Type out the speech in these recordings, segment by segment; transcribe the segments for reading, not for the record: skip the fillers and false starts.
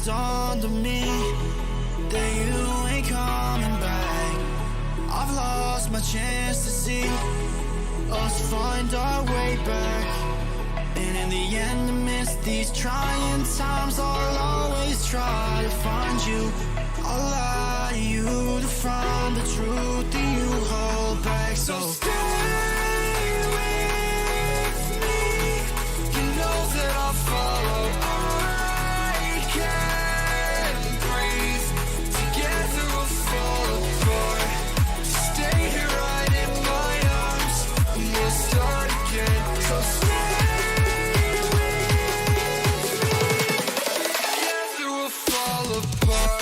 just dawned on me that you ain't coming back. I've lost my chance to see us find our way back. And in the end, amidst these trying times, I'll always try to find you. I'll lie to you to find the truth that you hold back. So stay with me. You know that I'll follow. I can't breathe. Together we'll fall apart. Stay here right in my arms, and we'll start again. So stay with me. Together we'll fall apart.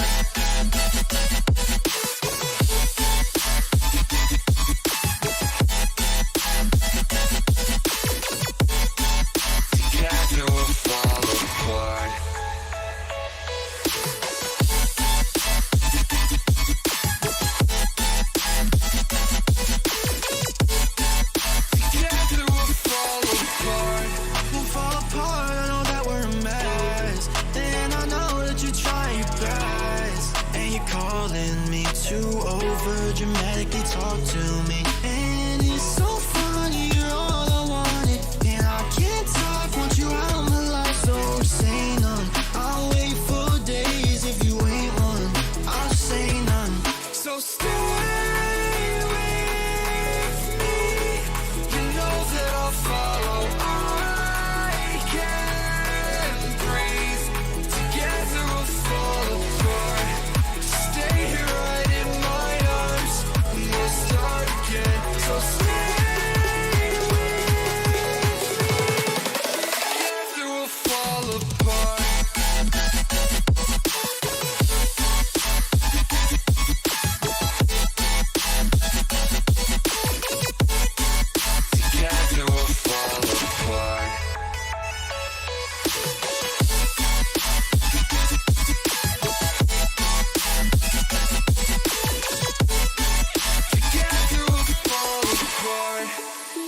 Together we'll fall apart. Together we'll fall apart. We'll fall apart, I know that we're a mess. And I know that you're trying your best. And you're calling me to over dramatically talk to me. And it's so funny, you're all I wanted. And I can't talk, want you out of my life, so say none. I'll wait for days if you ain't one. I'll say none. So stay with me. You know that I'll follow. I can't breathe. Together we'll fall apart. Stay here right in my arms, and we'll start again. So stay with me. Together we'll fall apart. Together we'll fall apart. Together we'll fall apart.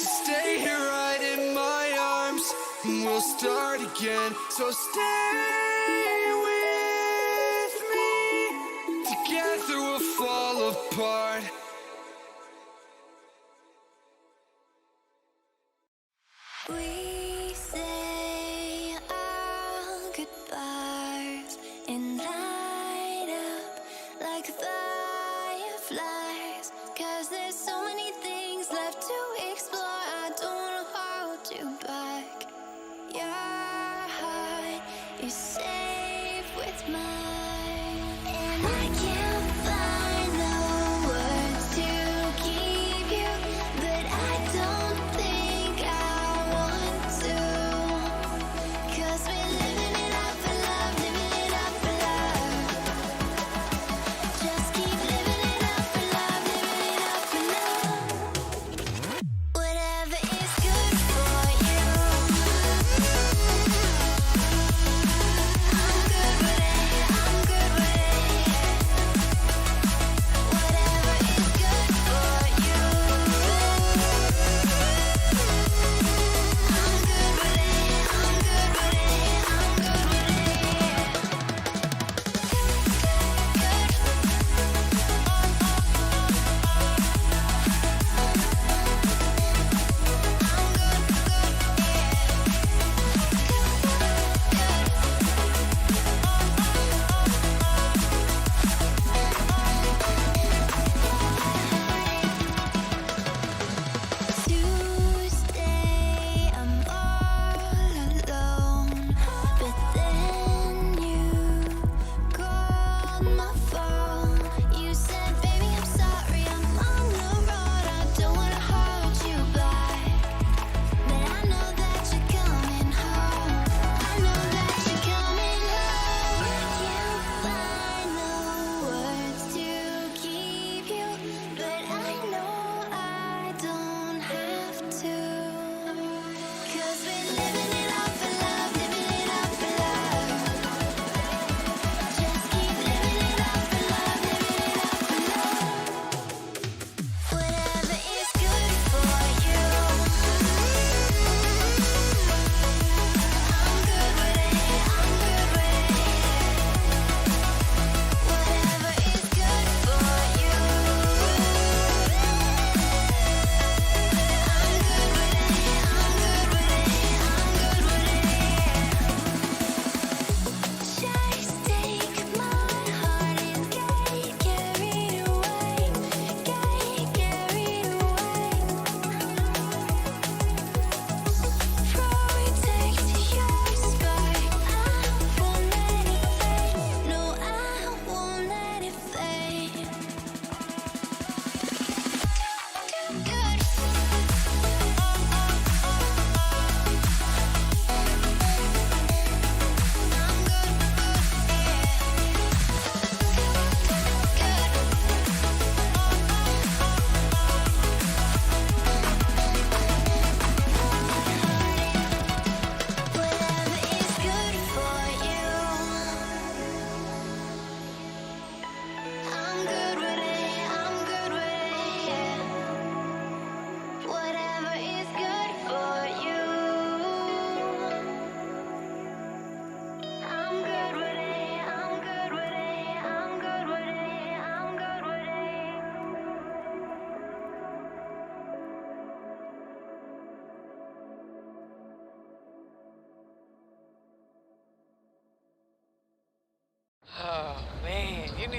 Stay here right in my arms, and we'll start again. So stay with me. Together we'll fall apart. We say our goodbyes and light up like fireflies. 'Cause there's so many things left to explore. I don't wanna hold you back. Your heart is safe with mine, and I can't find the words to keep you, but I don't think I want to. 'Cause we're living it up for love, living it up for love. Just keep living it up for love, living it up for love. Whatever is good for you, I'm good with it, I'm good with it.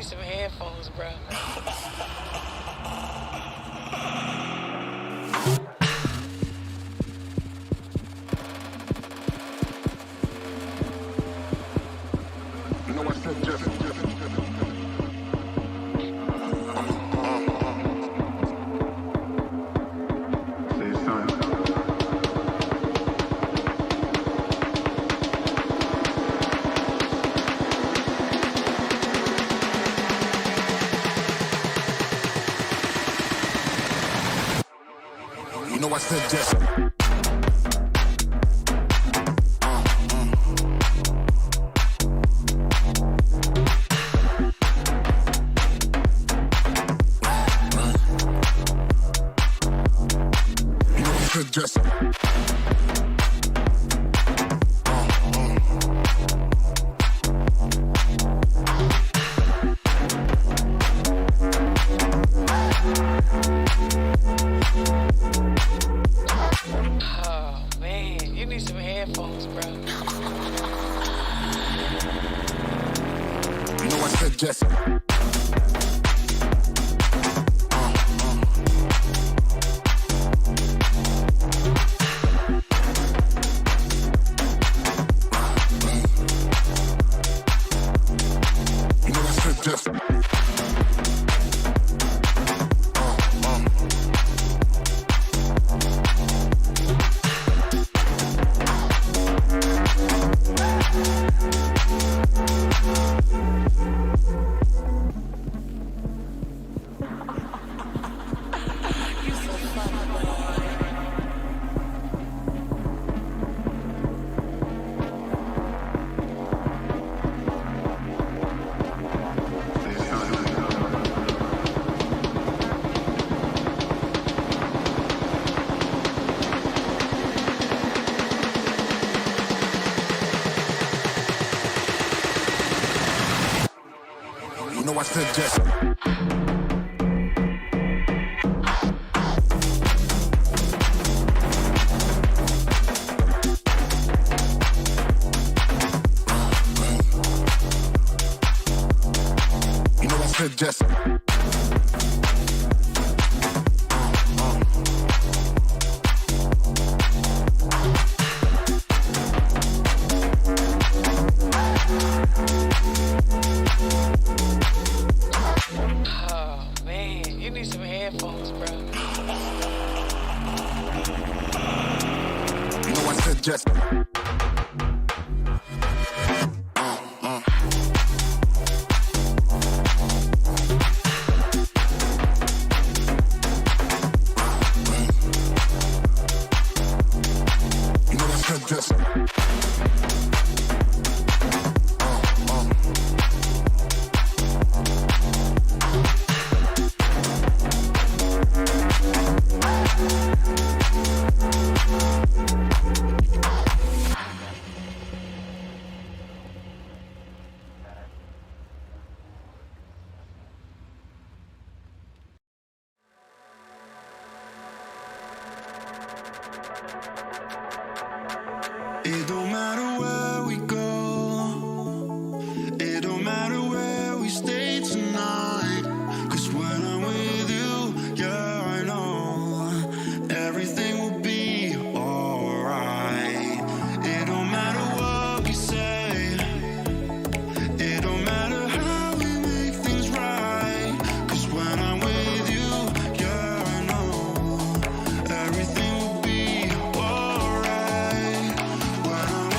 need some headphones, bro. You know I said just. You know I said just. Just Oh man, you need some headphones, bro. you know I said just. Just you know I said just. You know I said just. Oh man, you need some headphones, bro. You know I said just. You know I said just. It don't matter where we go, it don't matter where we stay tonight. 'Cause when I'm with you, yeah, I know everything will be alright. It don't matter what we say, it don't matter how we make things right. 'Cause when I'm with you, yeah, I know everything will be alright. When I'm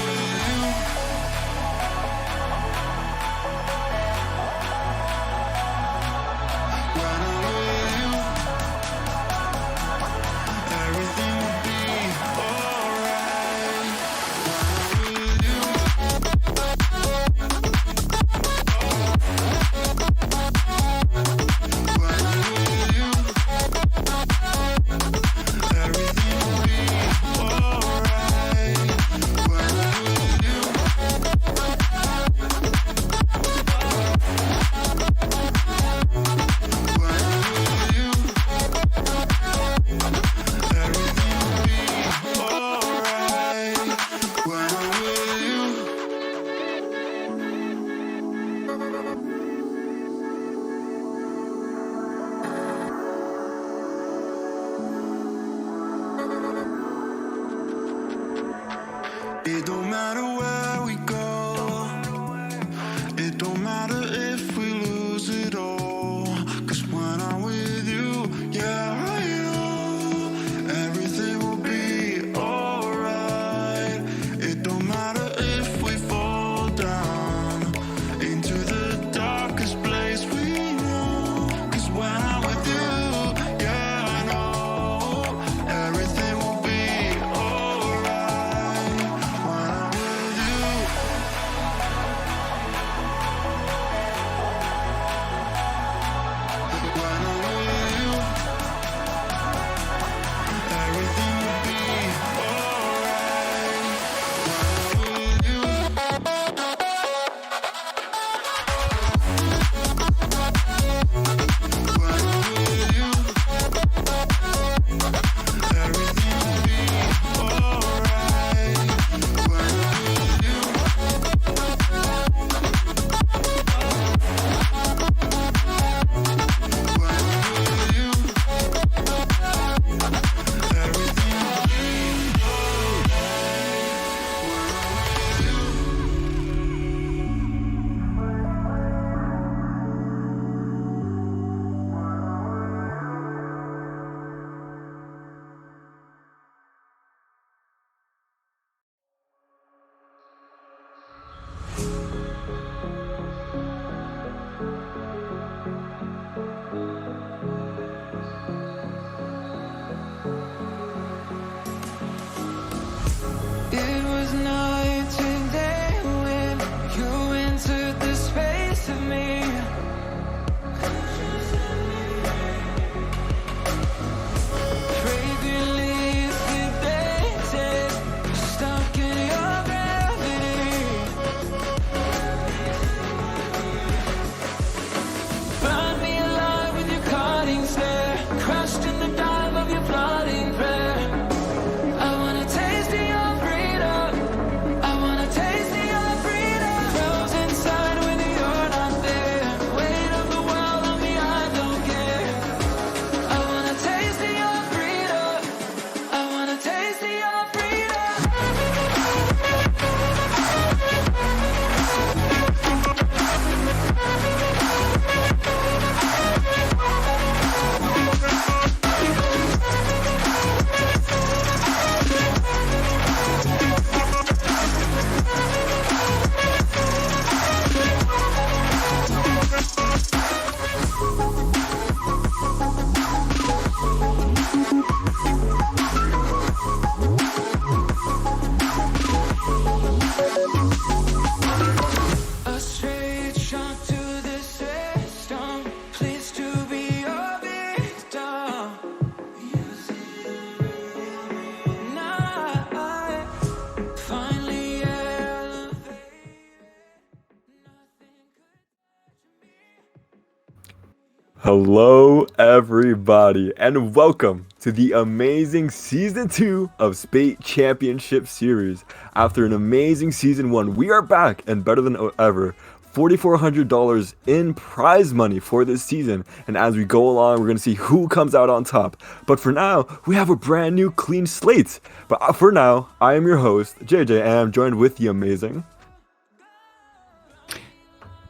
Hello, everybody, and welcome to the amazing Season 2 of Spate Championship Series. After an amazing Season 1, we are back and better than ever. $4,400 in prize money for this season, and as we go along, we're going to see who comes out on top. But for now, we have a brand new clean slate. But for now, I am your host, JJ, and I'm joined with the amazing...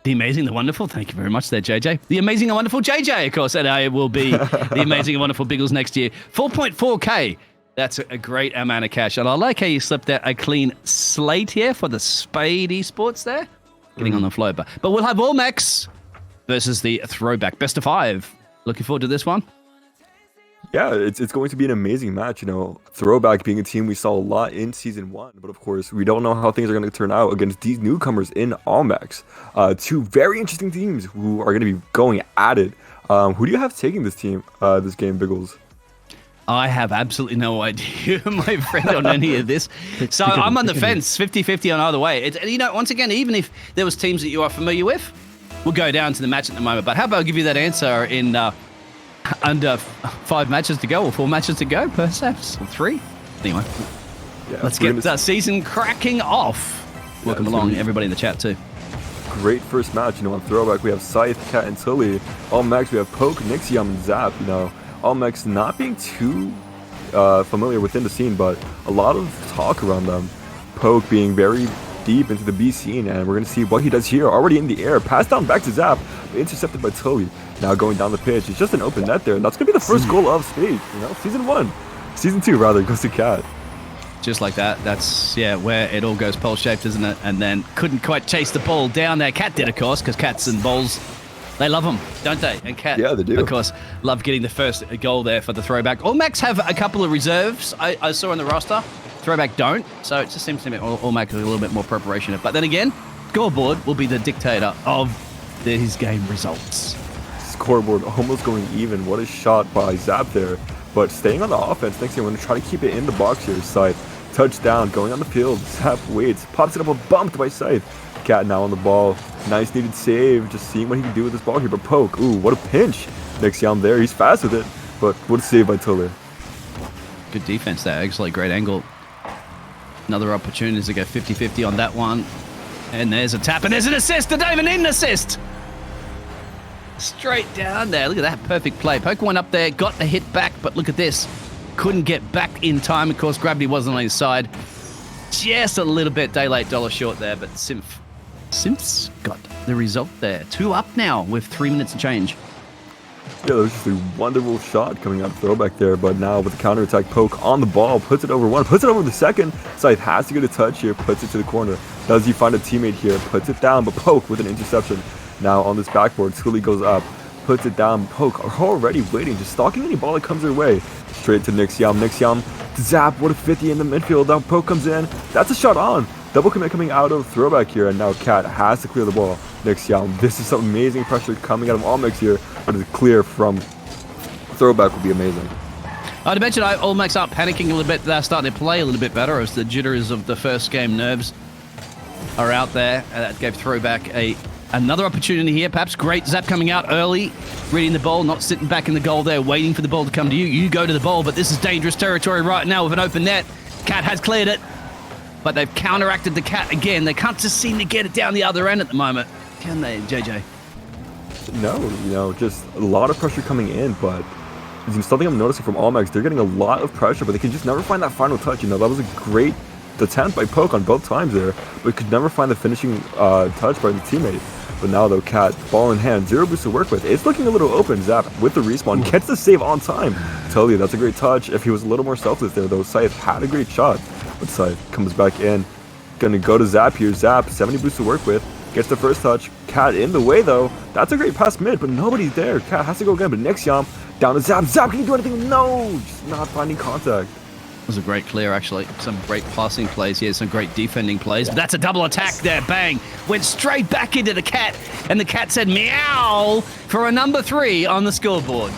The amazing, the wonderful, thank you very much there, JJ. The amazing and wonderful JJ, of course, and I will be the amazing and wonderful Biggles next year. 4.4K, that's a great amount of cash. And I like how you slipped out a clean slate here for the Spade esports there. Getting on the flow, but we'll have Allmax versus the Throwback. Best of 5. Looking forward to this one. Yeah, it's going to be an amazing match. You know, Throwback being a team we saw a lot in Season 1, but of course, we don't know how things are going to turn out against these newcomers in Allmax. Two very interesting teams who are going to be going at it. Who do you have taking this team, this game, Biggles? I have absolutely no idea, my friend, on any of this. So I'm on the fence, 50-50 on either way. You know, once again, even if there was teams that you are familiar with, we'll go down to the match at the moment. But how about I give you that answer in under 5 matches to go, or 4 matches to go, perhaps, or 3? Anyway, Yeah, let's get the season cracking off. Welcome along, everybody in the chat too. Great first match. You know, on Throwback, we have Scythe, Cat, and Tilly. Allmax, we have Poke, Nixium, and Zap. You know, Allmax not being too familiar within the scene, but a lot of talk around them. Poke being very deep into the B scene, and we're going to see what he does here. Already in the air, passed down back to Zap, but intercepted by Tilly. Now going down the pitch, it's just an open net there, and that's going to be the first goal of Spate. You know, Season 2 rather, goes to Cat. Just like that. That's, yeah, where it all goes pole-shaped, isn't it? And then couldn't quite chase the ball down there. Cat did, of course, because cats and balls, they love them, don't they? And Cat, yeah, they do. Of course, love getting the first goal there for the Throwback. Allmax have a couple of reserves I saw on the roster. Throwback don't, so it just seems to me Allmax a little bit more preparation. But then again, scoreboard will be the dictator of his game results. Scoreboard almost going even. What a shot by Zap there. But staying on the offense, next thing we're going to try to keep it in the box here. Scythe, touchdown, going on the field. Zap waits, pops it up, bumped by Scythe. Cat now on the ball. Nice needed save, just seeing what he can do with this ball here. But Poke, ooh, what a pinch. Nixium there, he's fast with it. But what a save by Tiller. Good defense there, actually, great angle. Another opportunity to go 50-50 on that one. And there's a tap, and there's an assist. They don't even need an assist. Straight down there. Look at that perfect play. Poke went up there, got the hit back, but look at this. Couldn't get back in time. Of course, gravity wasn't on his side. Just a little bit day late, dollar short there, but Simps got the result there. 2 up now with 3 minutes to change. Yeah, that was just a wonderful shot coming out of Throwback there, but now with the counterattack, Poke on the ball, puts it over one, puts it over the second. Scythe has to get a touch here, puts it to the corner. Does he find a teammate here? Puts it down, but Poke with an interception. Now on this backboard, Tilly goes up, puts it down. Poke are already waiting, just stalking any ball that comes their way. Straight to Nixium. Nixium to Zap. What a 50 in the midfield. Now Poke comes in. That's a shot on. Double commit coming out of Throwback here, and now Cat has to clear the ball. Nixium. This is some amazing pressure coming out of Allmax here, but to clear from Throwback would be amazing. I'd mention Allmax are panicking a little bit. They're starting to play a little bit better as the jitters of the first game nerves are out there. That gave Throwback another opportunity here, perhaps. Great Zap coming out early, reading the ball, not sitting back in the goal there, waiting for the ball to come to you. You go to the ball, but this is dangerous territory right now with an open net. Cat has cleared it, but they've counteracted the Cat again. They can't just seem to get it down the other end at the moment. Can they, JJ? No, you know, just a lot of pressure coming in, but something I'm noticing from Allmax, they're getting a lot of pressure, but they can just never find that final touch. You know, that was a great attempt by Poke on both times there, but could never find the finishing touch by the teammate. But now though, Cat, ball in hand, 0 boost to work with. It's looking a little open. Zap with the respawn, gets the save on time. Tell you, that's a great touch. If he was a little more selfless there though, Scythe had a great shot. But Scythe comes back in. Gonna go to Zap here. Zap, 70 boost to work with. Gets the first touch. Cat in the way though. That's a great pass mid, but nobody's there. Cat has to go again, but Nixium down to Zap. Zap, can you do anything? No! Just not finding contact. It was a great clear, actually. Some great passing plays here, some great defending plays. But that's a double attack there. Bang. Went straight back into the Cat. And the Cat said meow for a number 3 on the scoreboard.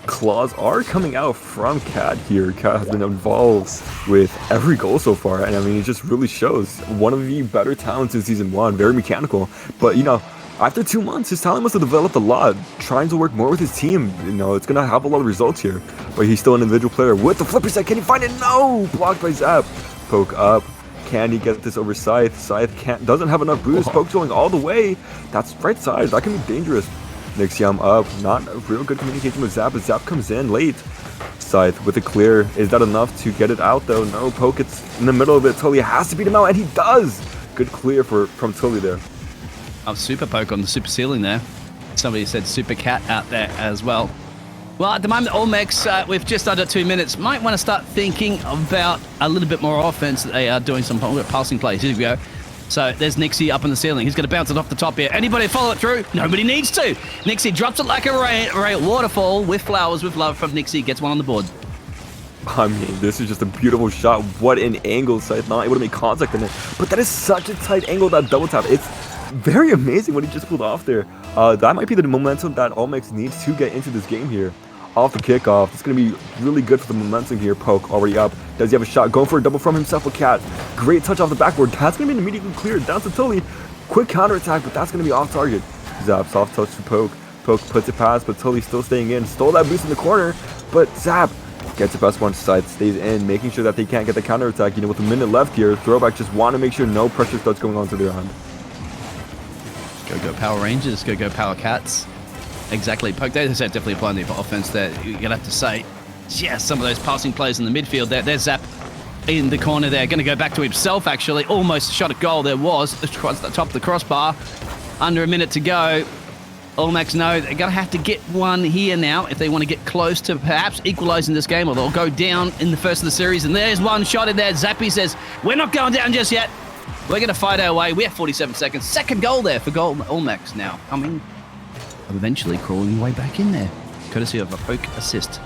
Claws are coming out from Cat here. Cat has been involved with every goal so far. And I mean, it just really shows one of the better talents in Season 1. Very mechanical. But, you know, After 2 months, his talent must have developed a lot, trying to work more with his team. It's going to have a lot of results here. But he's still an individual player. With the flipper set, can he find it? No! Blocked by Zap. Poke up. Can he get this over Scythe? Scythe doesn't have enough boost. Poke's going all the way. That's right side. That can be dangerous. Nixiam up. Not a real good communication with Zap, but Zap comes in late. Scythe with a clear. Is that enough to get it out, though? No, Poke, it's in the middle of it. Tully has to beat him out, and he does! Good clear from Tully there. Oh, Super Poke on the super ceiling there. Somebody said Super Cat out there as well. Well, at the moment, All Mechs, with just under 2 minutes, might want to start thinking about a little bit more offense. They are doing some passing plays. Here we go. So there's Nixie up in the ceiling. He's going to bounce it off the top here. Anybody follow it through? Nobody needs to. Nixie drops it like a waterfall with flowers with love from Nixie. Gets one on the board. I mean, this is just a beautiful shot. What an angle. Scythe not able to make contact in it. But that is such a tight angle, that double tap. It's very amazing what he just pulled off there. That might be the momentum that All Mechs needs to get into this game here. Off the kickoff. It's going to be really good for the momentum here. Poke already up. Does he have a shot? Going for a double from himself with Cat. Great touch off the backboard. That's going to be immediately cleared. Down to Tully. Quick counterattack, but that's going to be off target. Zap, soft touch to Poke. Poke puts it past, but Tully still staying in. Stole that boost in the corner, but Zap gets it past one side, stays in, making sure that they can't get the counterattack. With a minute left here, Throwback just want to make sure no pressure starts going on to their end. Go Power Rangers, go Power Cats. Exactly. Poke, they said definitely applying the offense there. You're going to have to say, yeah, some of those passing plays in the midfield there. There's Zap in the corner there. Going to go back to himself, actually. Almost shot a goal. There was. Across the top of the crossbar. Under a minute to go. All Mechs know they're going to have to get one here now if they want to get close to perhaps equalizing this game, or they'll go down in the first of the series. And there's one shot in there. Zappy says, we're not going down just yet. We're going to fight our way. We have 47 seconds. Second goal there for All Mechs now coming. Eventually crawling way back in there, courtesy of a Poke assist.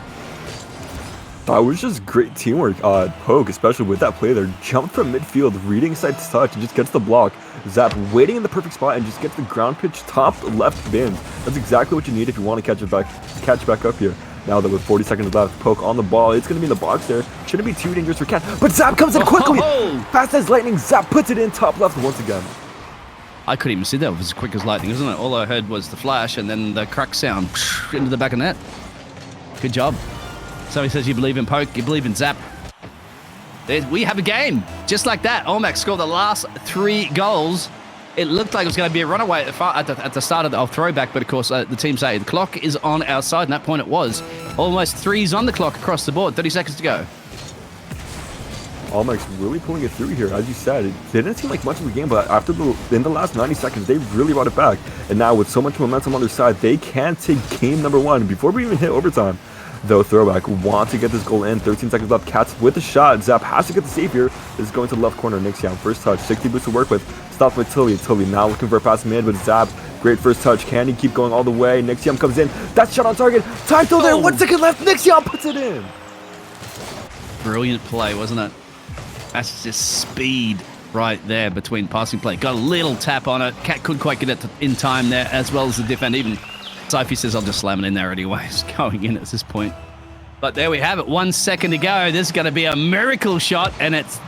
That was just great teamwork. Poke, especially with that play there, jumped from midfield, reading Scythe's touch, and just gets the block. Zap waiting in the perfect spot and just gets the ground pitch top left bins. That's exactly what you need if you want to catch back up here. Now that with 40 seconds left, Poke on the ball. It's going to be in the box there. Shouldn't be too dangerous for Cat, but Zap comes in quickly. Fast as lightning, Zap puts it in top left once again. I couldn't even see that. It was as quick as lightning, isn't it? All I heard was the flash and then the crack sound into the back of net. Good job. Somebody says you believe in Poke, you believe in Zap. We have a game. Just like that, All Mechs scored the last 3 goals. It looked like it was going to be a runaway at the start of the throwback, but of course the team say the clock is on our side, and that point it was. Almost 3s on the clock across the board, 30 seconds to go. All Mechs really pulling it through here, as you said. It didn't seem like much of a game, but in the last 90 seconds, they really brought it back. And now with so much momentum on their side, they can take game number 1 before we even hit overtime. Though Throwback want to get this goal in. 13 seconds left. Cats with a shot. Zap has to get the save here. This is going to the left corner. Nixiam, first touch. 60 boost to work with. Stopped by Tully. Tully now looking for a pass mid, but Zap, great first touch. Can he keep going all the way? Nixiam comes in. That shot on target. Time till there. 1 second left. Nixiam puts it in. Brilliant play, wasn't it? That's just speed right there between passing play. Got a little tap on it. Cat couldn't quite get it in time there, as well as the defend. Even Syfy says, I'll just slam it in there anyway. It's going in at this point. But there we have it. 1 second to go. This is going to be a miracle shot, and it's,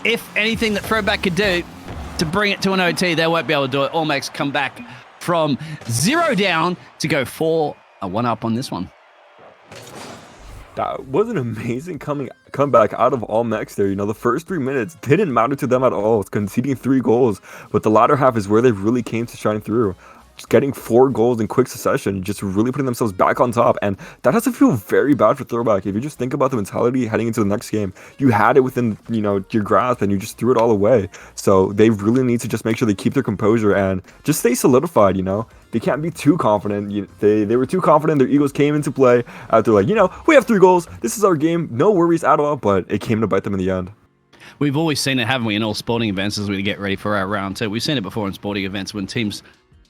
if anything that Throwback could do to bring it to an OT, they won't be able to do it. All Mechs come back from 0 down to go 4-1 up on this one. That was an amazing comeback out of All Mechs there. The first 3 minutes didn't matter to them at all. It's conceding 3 goals, but the latter half is where they really came to shine through. Just getting 4 goals in quick succession, just really putting themselves back on top, and that has to feel very bad for Throwback. If you just think about the mentality heading into the next game, you had it within your grasp, and you just threw it all away. So they really need to just make sure they keep their composure and just stay solidified. They can't be too confident. They were too confident. Their egos came into play after we have 3 goals. This is our game. No worries at all. But it came to bite them in the end. We've always seen it, haven't we, in all sporting events as we get ready for our round 2. We've seen it before in sporting events when teams,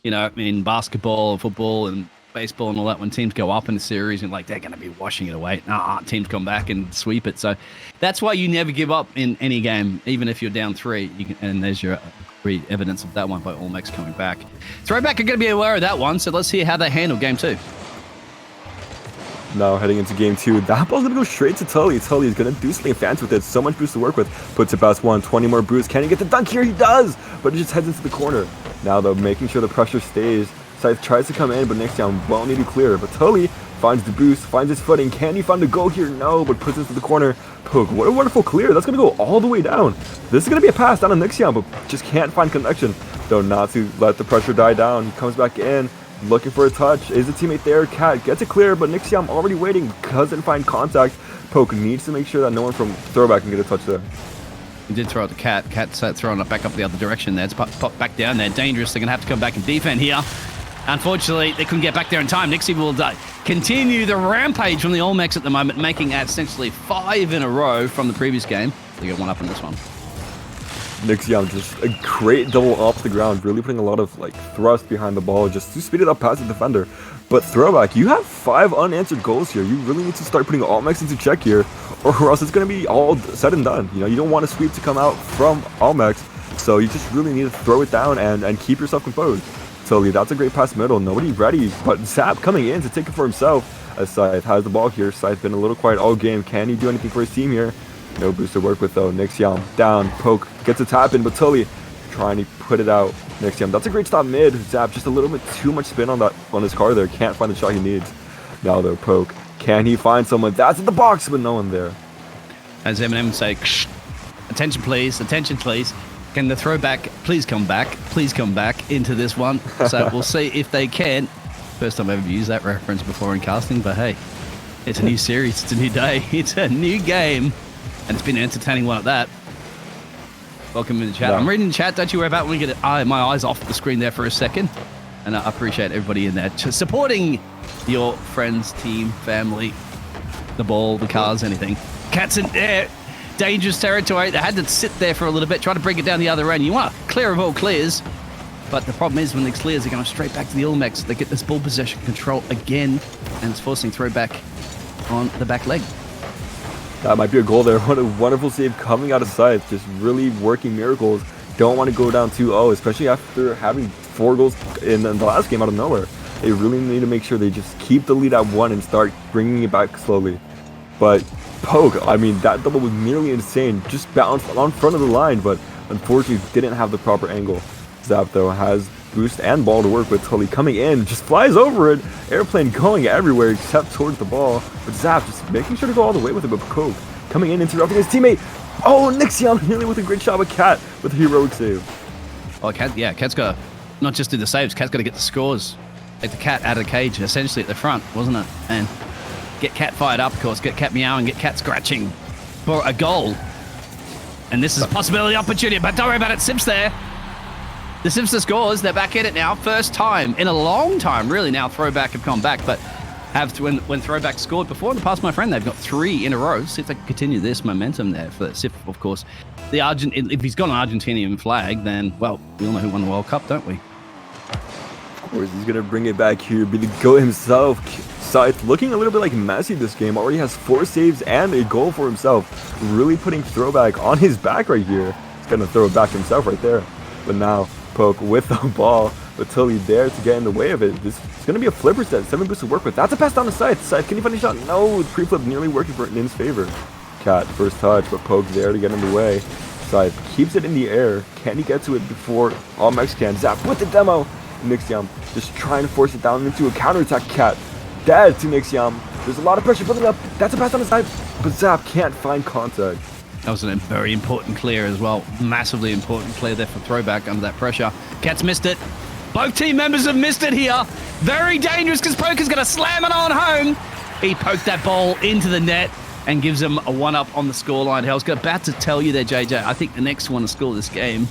in basketball, football, and baseball and all that, when teams go up in a series and they're going to be washing it away. Teams come back and sweep it. So that's why you never give up in any game, even if you're down 3. And there's your evidence of that one by All Mechs coming back. Throwback are going to be aware of that one, so let's see how they handle game 2. Now heading into game 2, that ball's going to go straight to Tully. Tully is going to do something fancy with it. So much boost to work with. Puts it past 1, 20 more boost. Can he get the dunk here? He does! But it just heads into the corner. Now though, making sure the pressure stays. Scythe tries to come in, but Nixiam won't need to clear. But Tully finds the boost, finds his footing. Can he find the goal here? No, but puts it to the corner. Poke, what a wonderful clear. That's going to go all the way down. This is going to be a pass down to Nixiam, but just can't find connection. Though not to let the pressure die down. He comes back in, looking for a touch. Is the teammate there? Cat gets it clear, but Nixiam already waiting. Doesn't find contact. Poke needs to make sure that no one from throwback can get a touch there. He did throw at the Cat. Cat's throwing it back up the other direction there. It's popped back down there. Dangerous. They're going to have to come back and defend here. Unfortunately, they couldn't get back there in time. Nixie will continue the rampage from the All Mex at the moment, making essentially 5 in a row from the previous game. They get one up in this one. Nixiam just a great double off the ground, really putting a lot of like thrust behind the ball just to speed it up past the defender. But throwback, you have 5 unanswered goals here. You really need to start putting All Mex into check here, or else it's going to be all said and done. You know, you don't want a sweep to come out from All Mex, so you just really need to throw it down and keep yourself composed. Tully, that's a great pass middle. Nobody ready, but Zap coming in to take it for himself. As Scythe has the ball here. Scythe been a little quiet all game. Can he do anything for his team here? No boost to work with though. Nixiam down. Poke gets a tap in, but Tully trying to put it out. Nixiam, that's a great stop mid. Zap just a little bit too much spin on his car there. Can't find the shot he needs. Now though, Poke, can he find someone? That's in the box, but no one there. As Eminem say, Ksh, attention please. Can the throwback please come back into this one? So we'll see if they can. First time I've ever used that reference before in casting, but hey, it's a new series, it's a new day, it's a new game, and it's been an entertaining one at that. Welcome in the chat. Yeah. I'm reading the chat, don't you worry about it. When we get my eyes off the screen there for a second, and I appreciate everybody in there supporting your friends, team, family, the ball, the cars, anything. Cats in there. Dangerous territory. They had to sit there for a little bit, try to bring it down the other end. You want to clear of all clears, but the problem is when the clears are going straight back to the All Mex, they get this ball possession control again, and it's forcing throwback on the back leg. That might be a goal there. What a wonderful save coming out of Scythe. Just really working miracles. Don't want to go down 2-0, especially after having 4 goals in the last game out of nowhere. They really need to make sure they just keep the lead at 1 and start bringing it back slowly. But Poke, I mean, that double was nearly insane. Just bounced on front of the line, but unfortunately didn't have the proper angle. Zap, though, has boost and ball to work with. Tully coming in, just flies over it. Airplane going everywhere except towards the ball. But Zap just making sure to go all the way with it. But Poke coming in, interrupting his teammate. Oh, Nixiam nearly with a great shot, but Cat with a heroic save. Oh, Cat's got to not just do the saves, Cat's got to get the scores. Take the Cat out of the cage, essentially at the front, wasn't it? And get Cat fired up, of course, get Cat meowing, get Cat scratching for a goal. And this is a possibility, opportunity, but don't worry about it. Sips there. The Sips the scores. They're back in it now. First time in a long time, really. Now Throwback have come back, but when Throwback scored before in the past, my friend, they've got 3 in a row. See if they can continue this momentum there for Sip, of course. If he's got an Argentinian flag, then, well, we all know who won the World Cup, don't we? Of course, he's going to bring it back here. Be the GOAT himself. Scythe looking a little bit like Messi this game. Already has 4 saves and a goal for himself. Really putting Throwback on his back right here. He's going to throw it back himself right there. But now, Poke with the ball. But Tully there to get in the way of it. This is going to be a flipper set. 7 boosts to work with. That's a pass down to Scythe. Scythe, can he find a shot? No, pre-flip nearly working in his favor. Cat, first touch, but Poke there to get in the way. Scythe keeps it in the air. Can he get to it before All Mex can? Zap with the demo. Nixiam just trying to force it down into a counterattack. Cat dead to Nixiam. There's a lot of pressure building up. That's a pass on the side, but Zap can't find contact. That was a very important clear as well. Massively important clear there for Throwback under that pressure. Cat's missed it. Both team members have missed it here. Very dangerous because Poker's going to slam it on home. He poked that ball into the net and gives him a 1-up on the scoreline. I was about to tell you there, JJ, I think the next one to score this game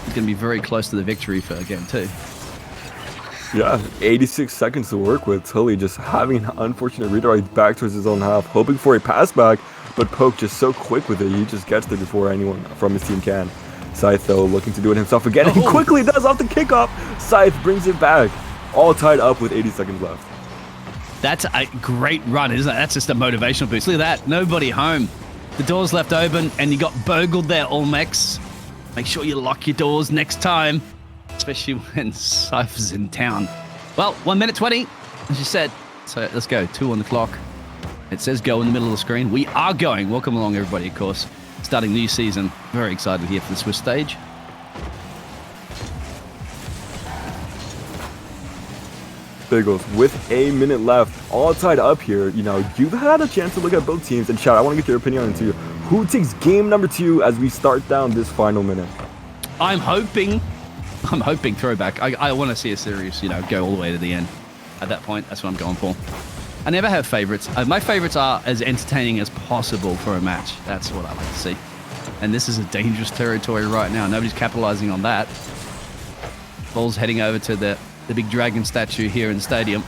is going to be very close to the victory for game 2. Yeah, 86 seconds to work with. Tully just having an unfortunate redirect back towards his own half, hoping for a pass back, but Poke just so quick with it, he just gets there before anyone from his team can. Scythe, though, looking to do it himself again, and he quickly does off the kickoff. Scythe brings it back, all tied up with 80 seconds left. That's a great run, isn't it? That's just a motivational boost. Look at that, nobody home. The door's left open, and you got burgled there, All Mex. Make sure you lock your doors next time, especially when Cypher's in town. Well, 1 minute 20, as you said. So let's go, 2 on the clock. It says go in the middle of the screen. We are going. Welcome along, everybody, of course. Starting new season. Very excited here for the Swiss stage. Biggles, with a minute left, all tied up here, you know, you've had a chance to look at both teams. And Chad, I want to get your opinion on it too. Who takes game number 2 as we start down this final minute? I'm hoping Throwback. I want to see a series, you know, go all the way to the end. At that point, that's what I'm going for. I never have favorites. My favorites are as entertaining as possible for a match. That's what I like to see. And this is a dangerous territory right now. Nobody's capitalizing on that. Ball's heading over to the big dragon statue here in the stadium.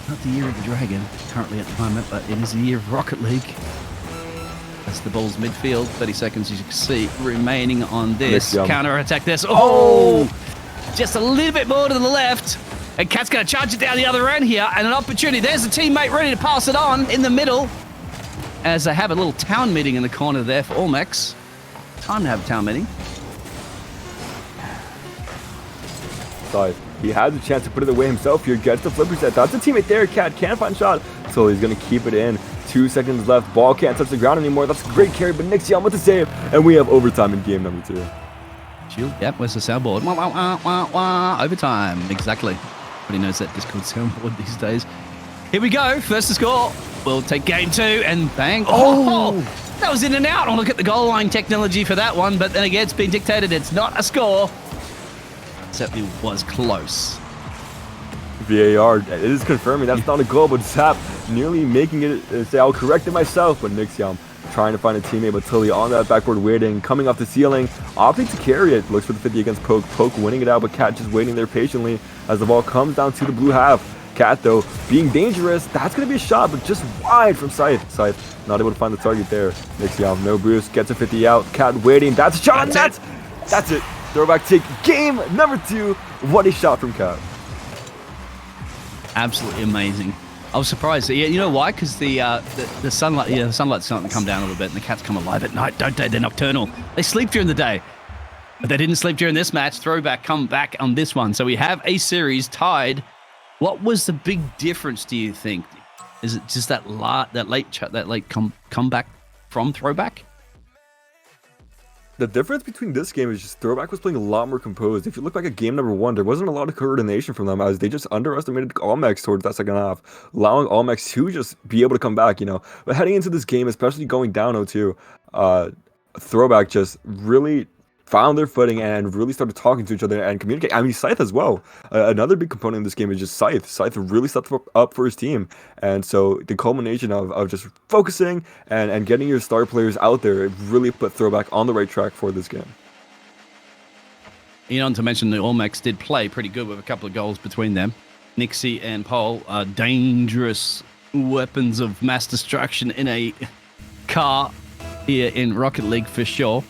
Not the year of the dragon currently at the moment, but it is the year of Rocket League. That's the ball's midfield. 30 seconds, as you can see, remaining on this. Counter-attack this. Oh! Just a little bit more to the left. And Cat's going to charge it down the other end here. And an opportunity. There's a teammate ready to pass it on in the middle. As they have a little town meeting in the corner there for Olmecs. Time to have a town meeting. Scythe, he has a chance to put it away himself here. Gets the flipper set. That's a teammate there. Cat can't find a shot. So he's going to keep it in. 2 seconds left. Ball can't touch the ground anymore. That's a great carry, but Nixion with the save. And we have overtime in game number 2. Shield. Yep, where's the soundboard? Wah, wah, wah, wah, wah. Overtime. Exactly. Everybody knows that Discord soundboard these days. Here we go. First to score. We'll take game 2 and bang. Oh! That was in and out. I'll look at the goal line technology for that one. But then again, it's been dictated. It's not a score. Certainly was close. VAR, it is confirming that's not a goal, but Zap nearly making it say, I'll correct it myself, but Nixion trying to find a teammate, but Tilly on that backboard waiting, coming off the ceiling, opting to carry it, looks for the 50 against Poke, Poke winning it out, but Cat just waiting there patiently as the ball comes down to the blue half. Cat, though, being dangerous, that's going to be a shot, but just wide from Scythe. Scythe not able to find the target there. Nixion, no boost, gets a 50 out, Cat waiting, that's a shot, that's it. Throwback take game number 2. What a shot from Cat. Absolutely amazing. I was surprised. Yeah, you know why? Because the sunlight, the sunlight's starting to come down a little bit, and the cats come alive at night, don't they? They're nocturnal. They sleep during the day, but they didn't sleep during this match. Throwback come back on this one, so we have a series tied. What was the big difference? Do you think? Is it just that late comeback from Throwback? The difference between this game is just Throwback was playing a lot more composed. If you look back at game number 1, there wasn't a lot of coordination from them as they just underestimated Olmecs towards that second half, allowing Olmecs to just be able to come back, you know. But heading into this game, especially going down 0-2, Throwback just really found their footing and really started talking to each other and communicating. I mean, Scythe as well. Another big component in this game is just Scythe. Scythe really stepped up for his team. And so the culmination of just focusing and getting your star players out there, it really put Throwback on the right track for this game. You know, to mention the Olmecs did play pretty good with a couple of goals between them. Nixie and Pole are dangerous weapons of mass destruction in a car here in Rocket League for sure.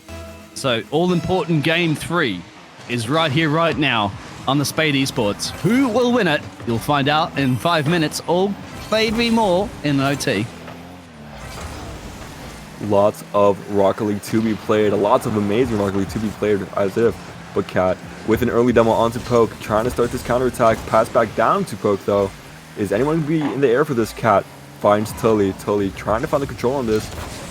So, all-important Game 3 is right here, right now, on the Spate Esports. Who will win it? You'll find out in 5 minutes, or maybe more in OT. Lots of Rocket League to be played, lots of amazing Rocket League to be played, as if. But Cat, with an early demo onto Poke, trying to start this counterattack, pass back down to Poke, though. Is anyone going to be in the air for this? Cat finds Tully. Tully trying to find the control on this.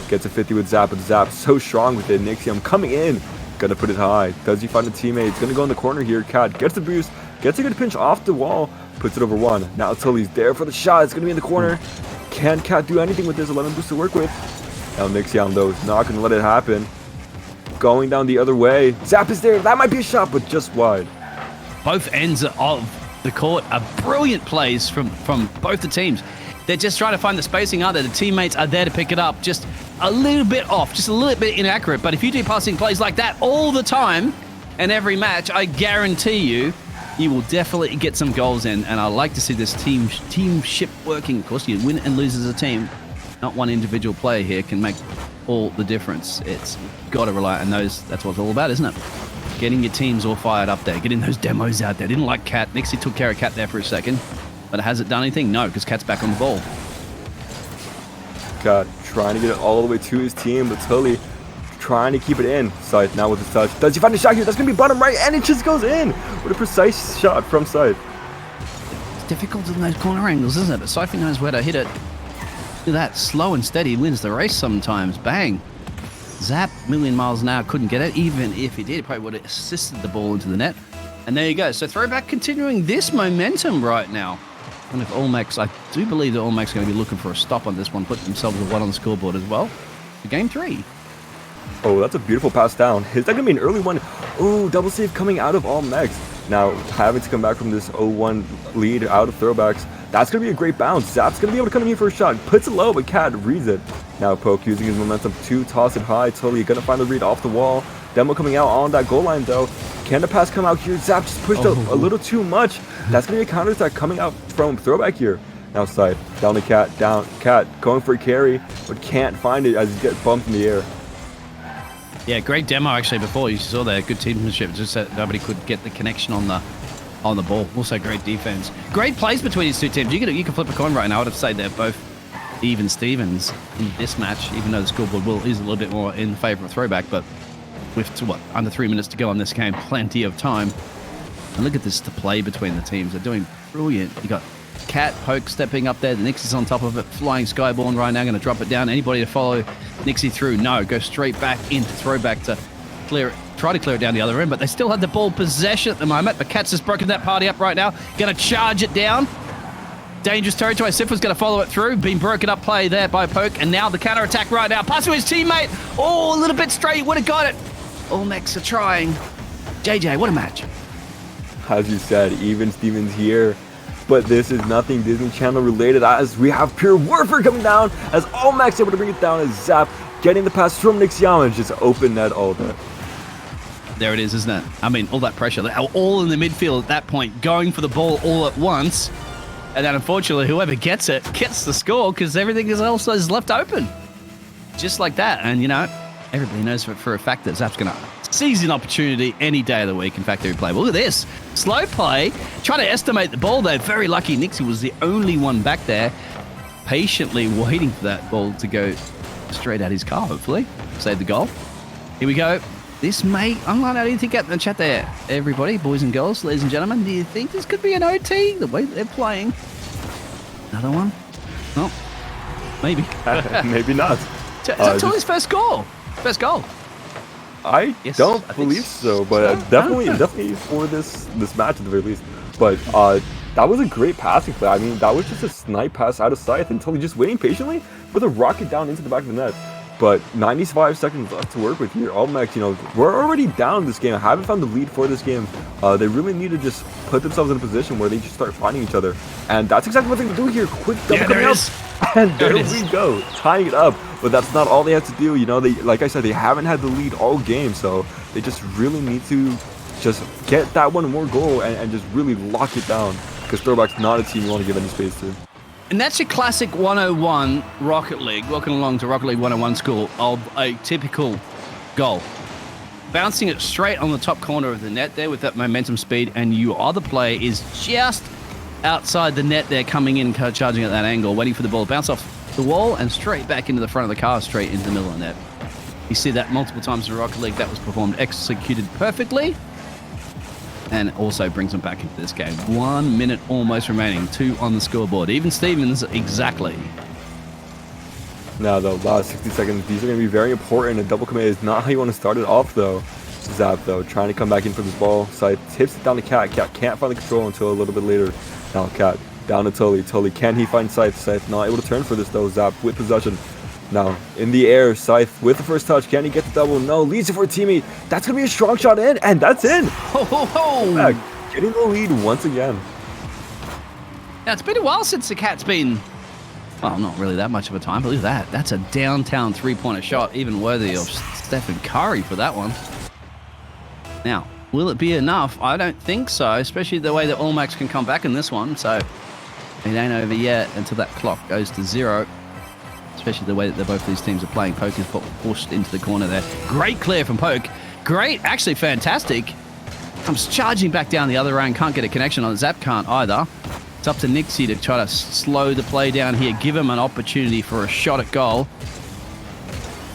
Gets a 50 with Zap, but Zap so strong with it. Nixium coming in. Gonna put it high. Does he find a teammate? He's gonna go in the corner here. Cat gets the boost. Gets a good pinch off the wall. Puts it over 1. Now Tully's there for the shot. It's gonna be in the corner. Can Cat do anything with this 11 boost to work with? Now Nixium, though, is not gonna let it happen. Going down the other way. Zap is there. That might be a shot, but just wide. Both ends of the court are brilliant plays from both the teams. They're just trying to find the spacing, aren't they? The teammates are there to pick it up. Just a little bit off, just a little bit inaccurate. But if you do passing plays like that all the time and every match, I guarantee you will definitely get some goals in. And I like to see this teamship working. Of course, you win and lose as a team. Not one individual player here can make all the difference. It's got to rely on those. That's what it's all about, isn't it? Getting your teams all fired up there. Getting those demos out there. Didn't like Cat. Nixie took care of Cat there for a second. But has it done anything? No, because Cat's back on the ball. Cat trying to get it all the way to his team, but Tully trying to keep it in. Scythe now with his touch. Does he find a shot here? That's going to be bottom right, and it just goes in. What a precise shot from Scythe. It's difficult in those corner angles, isn't it? But Scythe knows where to hit it. Look at that. Slow and steady wins the race sometimes. Bang. Zap, million miles an hour, couldn't get it. Even if he did, probably would have assisted the ball into the net. And there you go. So throwback continuing this momentum right now. And if Olmecs, I do believe that Olmecs going to be looking for a stop on this one, put themselves a 1 on the scoreboard as well for game 3. Oh, that's a beautiful pass down. Is that going to be an early one? Oh, double save coming out of Olmecs. Now, having to come back from this 0-1 lead out of throwbacks, that's going to be a great bounce. Zap's going to be able to come in here for a shot. Puts it low, but Cat reads it. Now, Poke using his momentum to toss it high. Totally going to find the read off the wall. Demo coming out on that goal line, though. Can the pass come out here? Zap just pushed a little too much. That's going to be a counter attack coming out from throwback here. Now, side. Down to Cat. Down. Cat going for a carry, but can't find it as he gets bumped in the air. Yeah, great demo actually before. You saw there, good teammanship. Just that nobody could get the connection on the ball. Also great defense. Great plays between these two teams. You can flip a coin right now. I would have said they're both even Stevens in this match, even though the scoreboard is a little bit more in favor of throwback, but with under 3 minutes to go on this game, plenty of time. And look at this play between the teams. They're doing brilliant. You got Cat, Poke stepping up there. The Nixie's on top of it, flying Skyborn right now, going to drop it down. Anybody to follow Nixie through? No, go straight back into throwback to clear it. Try to clear it down the other end, but they still have the ball possession at the moment. But Cat's just broken that party up right now. Going to charge it down. Dangerous territory. Sifra's going to follow it through. Being broken up play there by Poke. And now the counter attack right now. Pass to his teammate. Oh, a little bit straight. Would have got it. Olmecs are trying. JJ, what a match. As you said, even Stevens here. But this is nothing Disney Channel related, as we have pure warfare coming down, as Olmecs able to bring it down as Zap getting the pass from Nixiyama and just open net all day. There it is, isn't it? I mean, all that pressure. They're all in the midfield at that point, going for the ball all at once. And then unfortunately, whoever gets it gets the score because everything else is left open. Just like that. And, you know, everybody knows for a fact that Zap's going to seize an opportunity any day of the week. In fact, every play. But look at this. Slow play. Trying to estimate the ball, though. Very lucky Nixie was the only one back there, patiently waiting for that ball to go straight at his car, hopefully. Save the goal. Here we go. This may... I'm not out anything out in the chat there. Everybody, boys and girls, ladies and gentlemen, do you think this could be an OT? The way they're playing. Another one? Oh, maybe. Maybe not. Is that Tully's first goal? First goal. I don't believe so, but definitely for this match at the very least. But that was a great passing play. I mean, that was just a snipe pass out of sight until he just waiting patiently with a rocket down into the back of the net. But 95 seconds left to work with here. Olmecs, you know, we're already down this game. I haven't found the lead for this game. They really need to just put themselves in a position where they just start finding each other. And that's exactly what they do here. Quick double coming up. And there we go, tying it up. But that's not all they have to do. You know, they, like I said, they haven't had the lead all game. So they just really need to just get that one more goal and just really lock it down. Because Throwback's not a team you want to give any space to. And that's your classic 101 Rocket League. Welcome along to Rocket League 101 school of a typical goal. Bouncing it straight on the top corner of the net there with that momentum speed, and your other player is just outside the net there, coming in, charging at that angle, waiting for the ball to bounce off the wall and straight back into the front of the car, straight into the middle of the net. You see that multiple times in Rocket League. That was performed, executed perfectly. And also brings them back into this game. 1 minute almost remaining. 2 on the scoreboard. Even Stevens, exactly. Now, the last 60 seconds, these are going to be very important. A double commit is not how you want to start it off, though. Zap, though, trying to come back in for this ball. Side tips it down to Cat. Cat can't find the control until a little bit later. Now, Cat down to Tully. Tully, can he find Scythe? Scythe not able to turn for this, though. Zap with possession. Now, in the air, Scythe with the first touch. Can he get the double? No, leads it for a teammate. That's going to be a strong shot in, and that's in. Ho, ho, ho. Back, getting the lead once again. Now, it's been a while since the Cat's been, well, not really that much of a time, but look at that. That's a downtown three-pointer shot, even worthy of Stephen Curry for that one. Now, will it be enough? I don't think so, especially the way that Olmecs can come back in this one. So it ain't over yet until that clock goes to 0. Especially the way that both these teams are playing. Poke is pushed into the corner there. Great clear from Poke. Great, actually fantastic. Comes charging back down the other end. Can't get a connection on it. Zap can't either. It's up to Nixie to try to slow the play down here. Give him an opportunity for a shot at goal.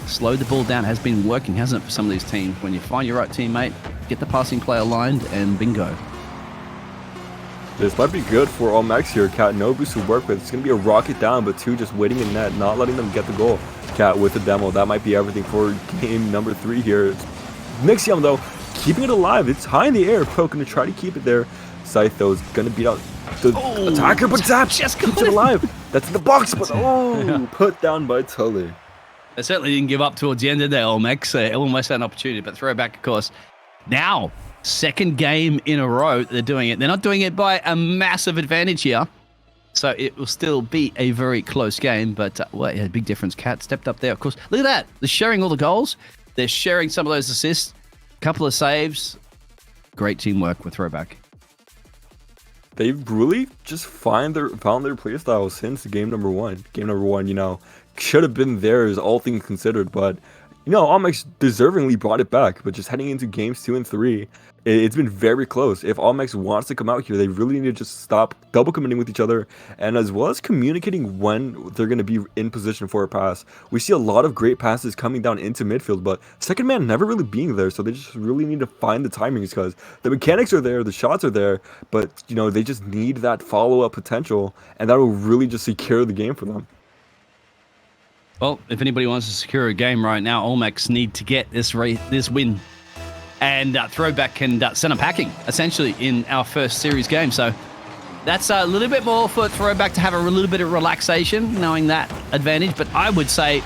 Slow the ball down has been working, hasn't it, for some of these teams? When you find your right teammate, get the passing play aligned, and bingo. This might be good for Olmecs here. Cat, no boost to work with. It's going to be a rocket down, but 2 just waiting in net, not letting them get the goal. Cat with the demo. That might be everything for game number 3 here. Nixie, though, keeping it alive. It's high in the air. Poke going to try to keep it there. Scythe, though, is going to beat out the attacker, but Zap just keeps it alive. That's in the box, but put down by Tully. They certainly didn't give up towards the end of their Olmecs. Almost had an opportunity, but throwback, of course. Now, second game in a row they're doing it. They're not doing it by a massive advantage here. So it will still be a very close game, but yeah, big difference. Cat stepped up there, of course. Look at that. They're sharing all the goals. They're sharing some of those assists. Couple of saves. Great teamwork with throwback. They've really just found their playstyle since game number one. Game number one, should have been theirs, all things considered, but Almex deservingly brought it back. But just heading into games 2 and 3, it's been very close. If Almex wants to come out here, they really need to just stop double committing with each other, and as well as communicating when they're going to be in position for a pass. We see a lot of great passes coming down into midfield, but second man never really being there, so they just really need to find the timings, because the mechanics are there, the shots are there, but they just need that follow-up potential, and that will really just secure the game for them. Well, if anybody wants to secure a game right now, Olmecs need to get this win. And throwback can send them packing, essentially, in our first series game. So that's a little bit more for throwback to have a little bit of relaxation, knowing that advantage. But I would say,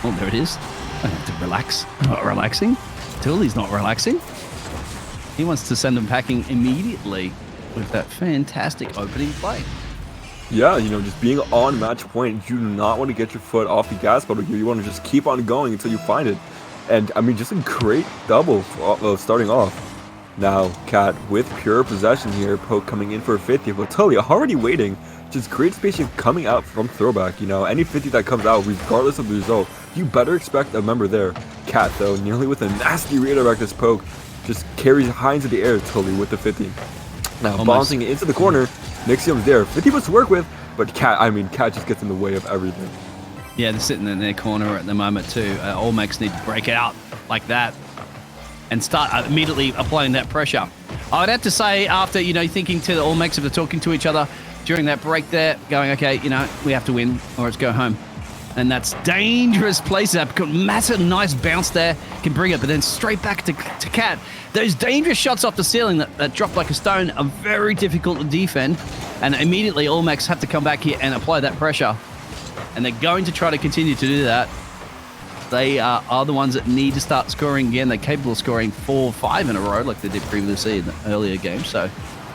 well, there it is. I have to relax. Not relaxing. Tully's not relaxing. He wants to send them packing immediately with that fantastic opening play. Yeah, just being on match point, you do not want to get your foot off the gas pedal here. You want to just keep on going until you find it. And, just a great double starting off. Now, Cat with pure possession here. Poke coming in for a 50. But Tully already waiting. Just great spacing coming out from throwback. Any 50 that comes out, regardless of the result, you better expect a member there. Cat, though, nearly with a nasty redirect as Poke just carries high into the air. Tully with the 50. Now, bouncing it into the corner. Nixium's there. 50 was to work with, but Cat just gets in the way of everything. Yeah, they're sitting in their corner at the moment too. Olmecs need to break it out like that and start immediately applying that pressure. I would have to say, after, thinking to the Olmecs, if they're talking to each other during that break there, going, okay, we have to win or it's go home. And that's dangerous places. I've got massive, nice bounce there, can bring it, but then straight back to Cat. Those dangerous shots off the ceiling that drop like a stone are very difficult to defend. And immediately Olmecs have to come back here and apply that pressure. And they're going to try to continue to do that. They are the ones that need to start scoring again. They're capable of scoring 4 or 5 in a row like they did previously in the earlier game. So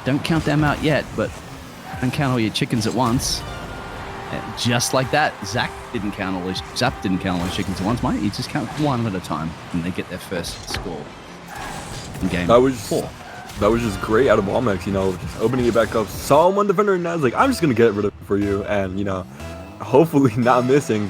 don't count them out yet, but don't count all your chickens at once. And just like that, Zap didn't count all his chickens at once, mate. You just count one at a time and they get their first score in game 4. That was just great out of Almex, just opening it back up. Saw one defender and I was like, I'm just going to get rid of it for you. And, hopefully not missing,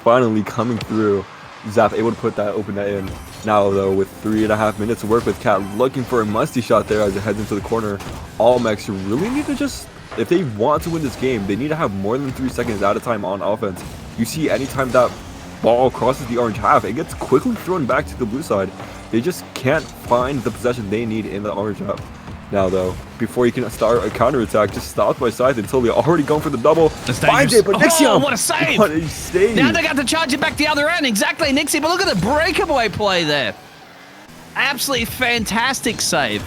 finally coming through. Zap able to open that in. Now, though, with 3.5 minutes to work with, Cat looking for a musty shot there as it heads into the corner. Almex really need to just, if they want to win this game, they need to have more than 3 seconds at a time on offense. You see, anytime that ball crosses the orange half, it gets quickly thrown back to the blue side. They just can't find the possession they need in the orange half. Now, though, before you can start a counterattack, just stopped by Scythe until they're already going for the double. Finds it, but Nixium! What a save! What a save! Now they got to charge it back the other end. Exactly, Nixie. But look at the breakaway play there. Absolutely fantastic save.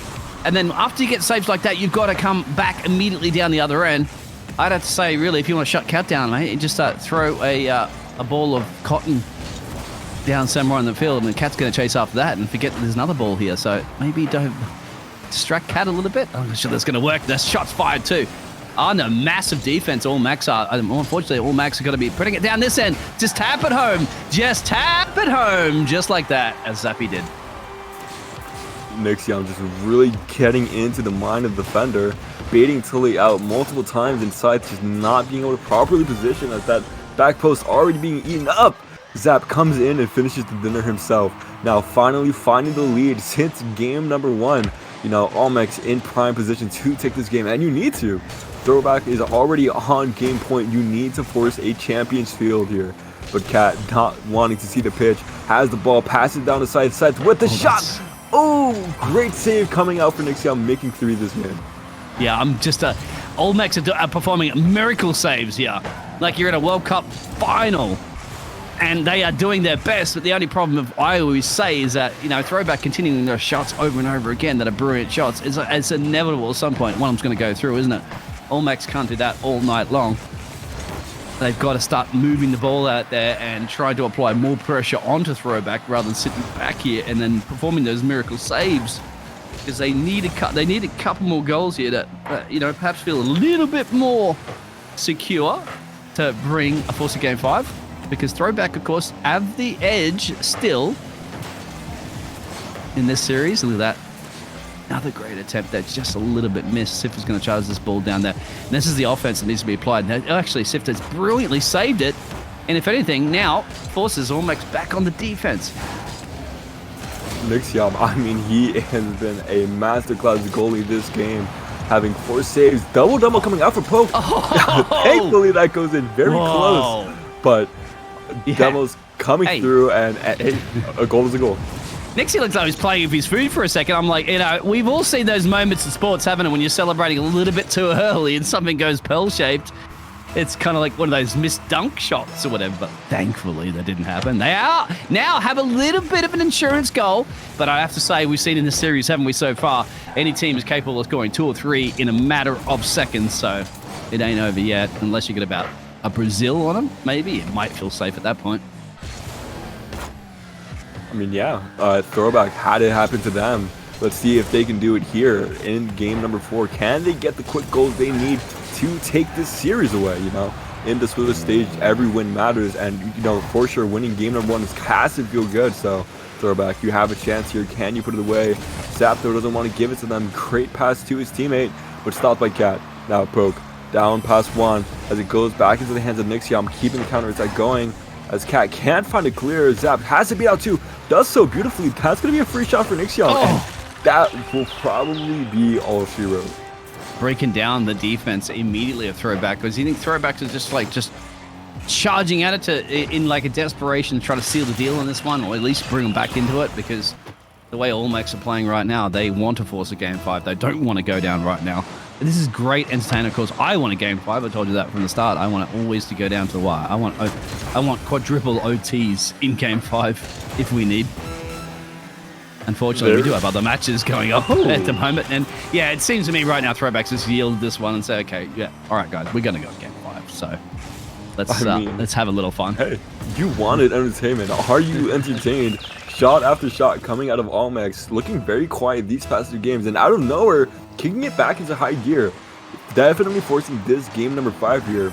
And then after you get saves like that, you've got to come back immediately down the other end. I'd have to say, really, if you want to shut Cat down, mate, you just throw a ball of cotton down somewhere on the field, and the Cat's going to chase after that and forget that there's another ball here. So maybe don't distract Cat a little bit. I'm sure that's going to work. The shot's fired too. Oh, no, massive defense. Unfortunately, all Max are going to be putting it down this end. Just tap it home. Just tap it home. Just like that, as Zappy did. Nixium just really getting into the mind of the defender, baiting Tully out multiple times inside, just not being able to properly position as that back post already being eaten up. Zap comes in and finishes the dinner himself. Now finally finding the lead since game number 1. Almex in prime position to take this game, and you need to. Throwback is already on game point. You need to force a champion's field here. But Cat, not wanting to see the pitch, has the ball, passes down the side with the shot. Oh, great save coming out for Nixium, making 3 this game. Yeah, I'm just Olmecs are performing miracle saves here. Like you're in a World Cup final. And they are doing their best, but the only problem I always say is that, Throwback continuing those shots over and over again that are brilliant shots, it's inevitable at some point. One of them's going to go through, isn't it? All Max can't do that all night long. They've got to start moving the ball out there and trying to apply more pressure onto Throwback rather than sitting back here and then performing those miracle saves. Because they need a couple more goals here to, perhaps feel a little bit more secure to bring a Forza Game 5. Because Throwback, of course, have the edge still in this series. Look at that. Another great attempt that's just a little bit missed. Sifter's going to charge this ball down there. And this is the offense that needs to be applied. Now, actually, Sifter's brilliantly saved it. And if anything, now forces Allmax back on the defense. Nixiam, I mean, he has been a masterclass goalie this game, having 4 saves, double coming out for Poke. Oh! Thankfully, that goes in very close. But Demo's coming through, and a goal is a goal. Nixie looks like he's playing with his food for a second. I'm like, we've all seen those moments in sports, haven't it, when you're celebrating a little bit too early and something goes pearl-shaped. It's kind of like one of those missed dunk shots or whatever, but thankfully that didn't happen. They are now have a little bit of an insurance goal, but I have to say we've seen in the series, haven't we, so far, any team is capable of scoring 2 or 3 in a matter of seconds, so it ain't over yet, unless you get about a Brazil on them, maybe. It might feel safe at that point. I mean, yeah, Throwback had it happen to them. Let's see if they can do it here in game number 4. Can they get the quick goals they need to take this series away? In this Swiss stage, every win matters, and for sure, winning game number 1 has to feel good. So, Throwback, you have a chance here. Can you put it away? Zapdo doesn't want to give it to them. Great pass to his teammate, but stopped by Cat. Now Poke down past 1 as it goes back into the hands of Nixiam, keeping the counter attack going. As Cat can't find a clear, Zap has to be out too. Does so beautifully. That's going to be a free shot for Nixiam. Oh. And that will probably be all she wrote. Breaking down the defense immediately of Throwback, because you think Throwback is just charging at it in like a desperation to try to seal the deal on this one, or at least bring them back into it, because the way All Max are playing right now, they want to force a game 5. They don't want to go down right now. And this is great entertainment. Of course, I want a game 5. I told you that from the start. I want it always to go down to the wire. I want quadruple OTs in game 5 if we need. Unfortunately, we do have other matches going on at the moment. And yeah, it seems to me right now, Throwbacks just yield this one and say, okay, yeah, all right, guys, we're going to go game 5. So let's have a little fun. Hey, you wanted entertainment. Are you entertained? Shot after shot coming out of Allmax, looking very quiet these past 2 games, and out of nowhere, kicking it back into high gear. Definitely forcing this game number 5 here.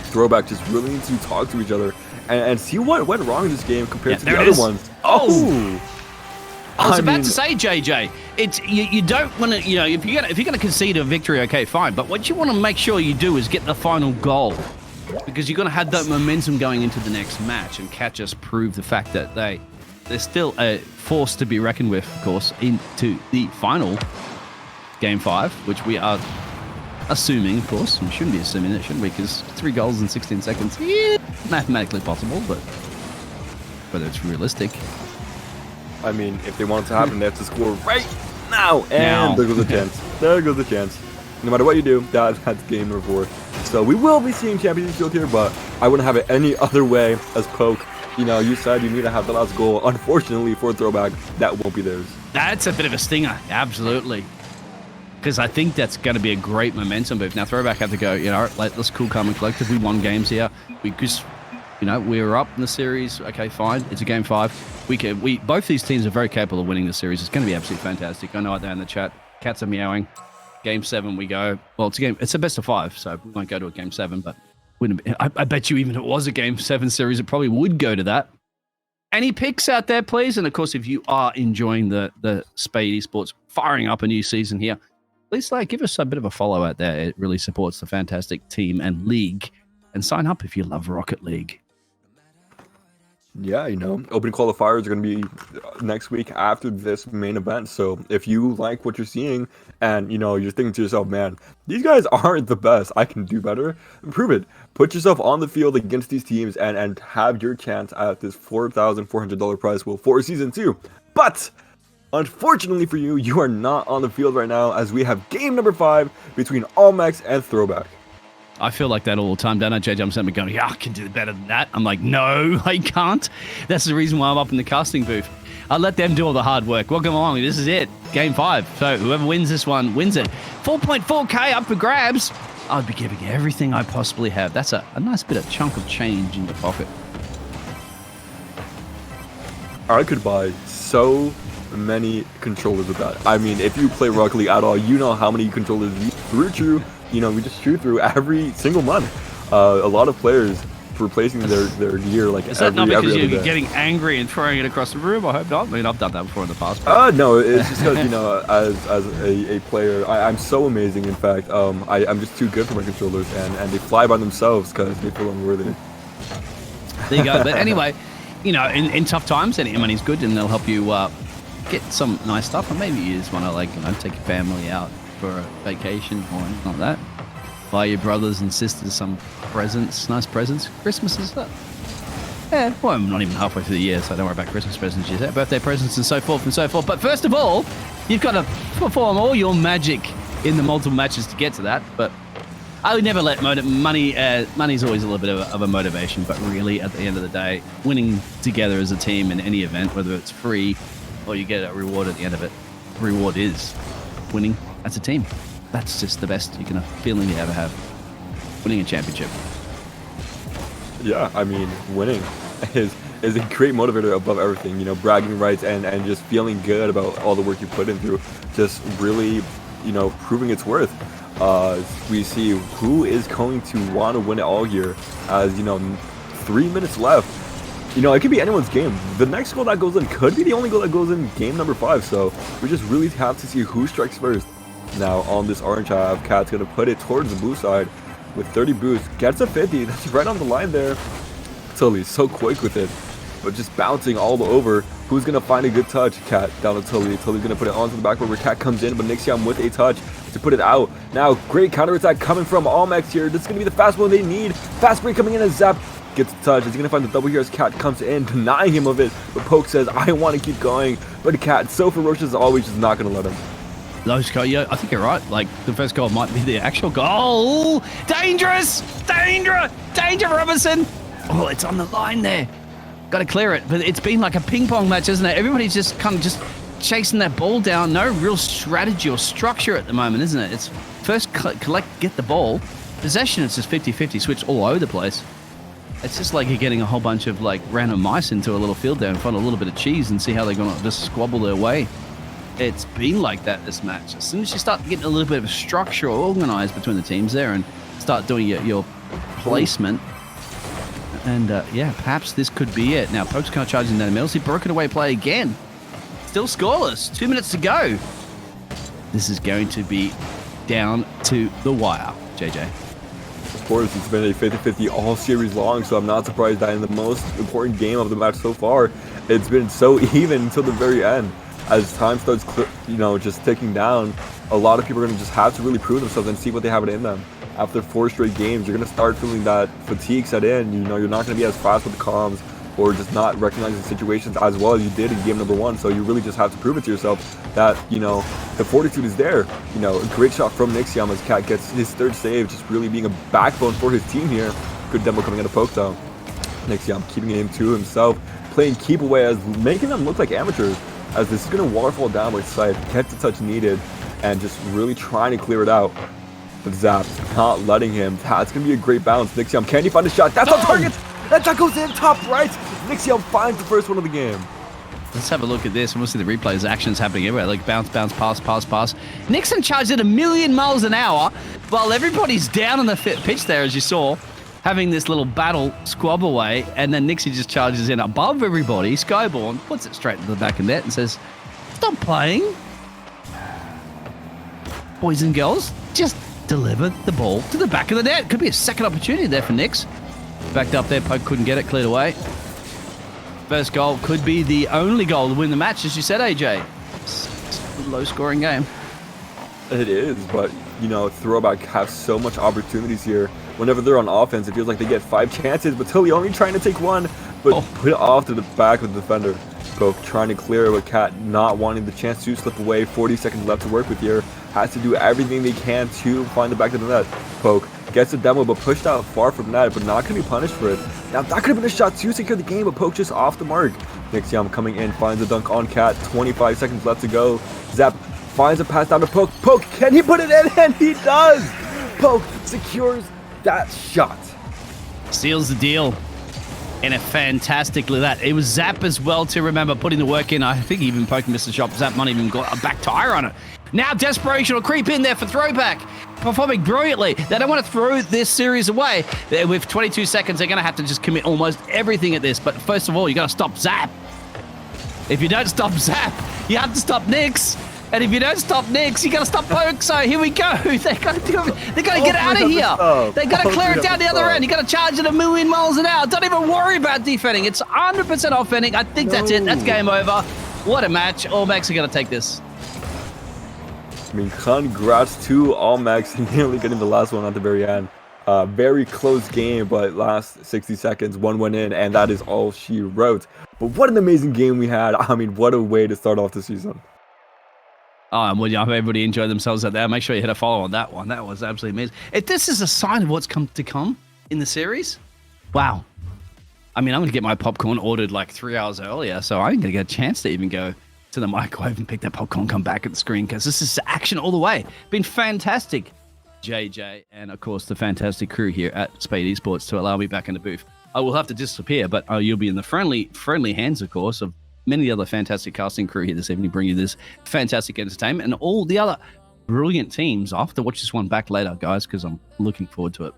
Throwback just really needs to talk to each other and see what went wrong in this game compared to the other ones. Oh! I was about to say, JJ, it's you don't want to, if you're gonna concede a victory, okay, fine. But what you want to make sure you do is get the final goal, because you're gonna have that momentum going into the next match. And Cat just proved the fact that they're still a force to be reckoned with, of course, into the final game 5, which we are assuming, of course. We shouldn't be assuming it, shouldn't we? Because 3 goals in 16 seconds, yeah, mathematically possible, but whether it's realistic. I mean, if they want it to happen, they have to score right now. And there goes the chance. There goes the chance. No matter what you do, that's game number 4. So we will be seeing Championship Field here, but I wouldn't have it any other way as Poke. You said you need to have the last goal. Unfortunately for Throwback, that won't be theirs. That's a bit of a stinger, absolutely. Because I think that's going to be a great momentum boost. Now, Throwback have to go, let's cool, calm, and collective. We won games here. We just, we were up in the series. Okay, fine. It's a game 5. Both these teams are very capable of winning the series. It's going to be absolutely fantastic. I know out there in the chat, cats are meowing. Game 7 we go. Well, it's a best of 5, so we won't go to a game 7, but I bet you even if it was a game 7 series, it probably would go to that. Any picks out there, please? And of course, if you are enjoying the Spate Esports firing up a new season here, please give us a bit of a follow out there. It really supports the fantastic team and league. And sign up if you love Rocket League. Yeah, opening qualifiers are going to be next week after this main event. So if you like what you're seeing and, you're thinking to yourself, man, these guys aren't the best. I can do better. Prove it. Put yourself on the field against these teams and have your chance at this $4,400 prize pool for Season 2. But unfortunately for you, you are not on the field right now as we have game number 5 between Allmax and Throwback. I feel like that all the time, don't I, JJ? I'm sitting there going, yeah, I can do better than that. I'm like, no, I can't. That's the reason why I'm up in the casting booth. I'll let them do all the hard work. Welcome along. This is it. Game 5. So whoever wins this one wins it. 4.4K up for grabs. I'd be giving everything I possibly have. That's a nice bit of chunk of change in your pocket. I could buy so many controllers with that. I mean, if you play Rocket League at all, you know how many controllers we through. You know, we just shoot through every single month. A lot of players replacing their gear like Is that not because every you're other day. getting angry and throwing it across the room? I hope not. I mean, I've done that before in the past. No, it's just because, you know, as a player, I'm so amazing. In fact, I'm just too good for my controllers, and they fly by themselves because they feel unworthy. There you go. But anyway, you know, in tough times, any money's good, and they'll help you get some nice stuff. And maybe you just want to, like, you know, take your family out for a vacation or anything like that. Buy your brothers and sisters some presents, nice presents. Christmas is that. Yeah, well, I'm not even halfway through the year, so don't worry about Christmas presents yet. Birthday presents and so forth and so forth. But first of all, you've got to perform all your magic in the multiple matches to get to that. But I would never let money. Money's always a little bit of a motivation, but really, at the end of the day, winning together as a team in any event, whether it's free or you get a reward at the end of it, the reward is winning as a team. That's just the best feeling you ever have. Winning a championship. Yeah, I mean, winning is a great motivator above everything. You know, bragging rights and just feeling good about all the work you put in through. Just really, you know, proving its worth. We see who is going to want to win it all here. As you know, 3 minutes left. You know, it could be anyone's game. The next goal that goes in could be the only goal that goes in game number 5. So we just really have to see who strikes first. Now on this orange half, Cat's gonna put it towards the blue side with 30 boosts. Gets a 50. That's right on the line there. Tully's so quick with it, but just bouncing all over. Who's gonna find a good touch? Cat down to Tully. Tully's gonna put it onto the backboard where Cat comes in, but Nixiam with a touch to put it out. Now great counter attack coming from Almex here. This is gonna be the fast one they need. Fast break coming in as Zap gets the touch. Is he gonna find the double here as Cat comes in, denying him of it? But Poke says, I want to keep going. But Cat, so ferocious as always, just not gonna let him. Yeah, I think you're right. Like, the first goal might be the actual goal. Dangerous! Danger, Robinson! Oh, it's on the line there. Got to clear it. But it's been like a ping pong match, isn't it? Everybody's just kind of just chasing that ball down. No real strategy or structure at the moment, isn't it? It's first collect, get the ball. Possession, it's just 50-50, switch all over the place. It's just like you're getting a whole bunch of like random mice into a little field there and find a little bit of cheese and see how they're going to just squabble their way. It's been like that this match. As soon as you start getting a little bit of structure organized between the teams there and start doing your placement, and yeah, perhaps this could be it. Now, Poke's kind of charging down the middle. He broken away play again. Still scoreless. 2 minutes to go. This is going to be down to the wire, JJ. Of course, it's been a 50-50 all series long, so I'm not surprised that in the most important game of the match so far, it's been so even until the very end. As time starts, you know, just ticking down, a lot of people are going to just have to really prove themselves and see what they have in them. After 4 straight games, you're going to start feeling that fatigue set in. You know, you're not going to be as fast with the comms or just not recognizing situations as well as you did in game number 1. So you really just have to prove it to yourself that, you know, the fortitude is there. You know, a great shot from Nixiam as Cat gets his 3rd save, just really being a backbone for his team here. Good demo coming out of Poke though. Nixiam keeping him to himself, playing keep away as making them look like amateurs. As this is going to waterfall down with sight, get the touch needed, and just really trying to clear it out. But Zap's not letting him. That's going to be a great bounce. Nixiam, can he find a shot? That's on target! That shot goes in, top right! Nixiam finds the first one of the game. Let's have a look at this. We'll see the replays. Actions happening everywhere. Like bounce, bounce, pass. Nixon charged at 1,000,000 miles an hour while everybody's down on the pitch there, as you saw, having this little battle squab away, and then Nixie just charges in above everybody. Skyborn puts it straight to the back of net and says, stop playing. Boys and girls, just deliver the ball to the back of the net. Could be a second opportunity there for Nix. Backed up there, Poke couldn't get it, cleared away. First goal could be the only goal to win the match, as you said, AJ. It's a low-scoring game. It is, but, you know, Throwback have so much opportunities here. Whenever they're on offense, it feels like they get 5 chances, but Tilly only trying to take 1, but put it off to the back of the defender. Poke trying to clear it with Cat not wanting the chance to slip away. 40 seconds left to work with here. Has to do everything they can to find the back of the net. Poke Gets the demo, but pushed out far from that, but not going to be punished for it. Now, that could have been a shot to secure the game, but Poke just off the mark. Nixium coming in, finds a dunk on Cat. 25 seconds left to go. Zap finds a pass down to Poke. Poke, can he put it in? And he does! Poke secures that shot. Seals the deal. In a fantastically that. It was Zap as well, to remember, putting the work in. I think even Poke missed the shot. Zap might even got a back tire on it. Now Desperation will creep in there for throwback. Performing brilliantly. They don't want to throw this series away. With 22 seconds, they're going to have to just commit almost everything at this. But first of all, you got to stop Zap. If you don't stop Zap, you have to stop Nix. And if you don't stop Nix, you got to stop Poke. So here we go. They got to get out of here. They got to clear it down the other end. You got to charge it a million miles an hour. Don't even worry about defending. It's 100% offending. I think that's it. That's game over. What a match. All Max are going to take this. I mean, congrats to All Max nearly getting the last one at the very end. Very close game, but last 60 seconds, one went in, and that is all she wrote. But what an amazing game we had. I mean, what a way to start off the season. Well, I hope everybody enjoyed themselves out there. Make sure you hit a follow on that one. That was absolutely amazing. If this is a sign of what's come in the series, wow. I mean, I'm going to get my popcorn ordered like 3 hours earlier, so I'm going to get a chance to even go to the microwave and pick that popcorn, come back at the screen, because this is action all the way. Been fantastic, JJ, and of course the fantastic crew here at Spate Esports to allow me back in the booth. I will have to disappear, but you'll be in the friendly hands, of course, of many other fantastic casting crew here this evening, bring you this fantastic entertainment and all the other brilliant teams. I'll have to watch this one back later, guys, because I'm looking forward to it.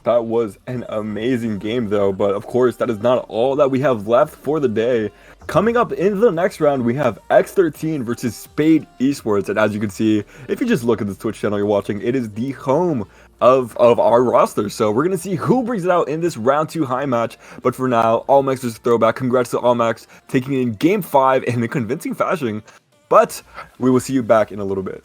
That was an amazing game, though, but of course, that is not all that we have left for the day. Coming up in the next round, we have X13 versus Spate Esports, and as you can see, if you just look at the Twitch channel you're watching, it is the home of our roster, so we're going to see who brings it out in this round 2 high match. But for now, All Max versus Throwback. Congrats to All Max taking in Game 5 in a convincing fashion, but we will see you back in a little bit.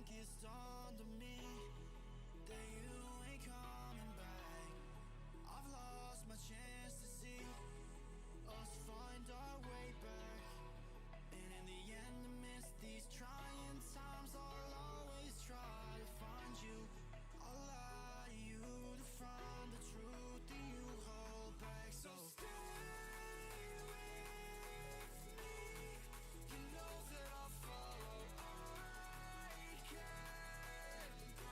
think it's dawned on me that you ain't coming back. I've lost my chance to see us find our way back. And in the end, amidst these trying times, I'll always try to find you. I'll allow you to find the truth that you hold back. So stay with me. You know that I'll follow. I can be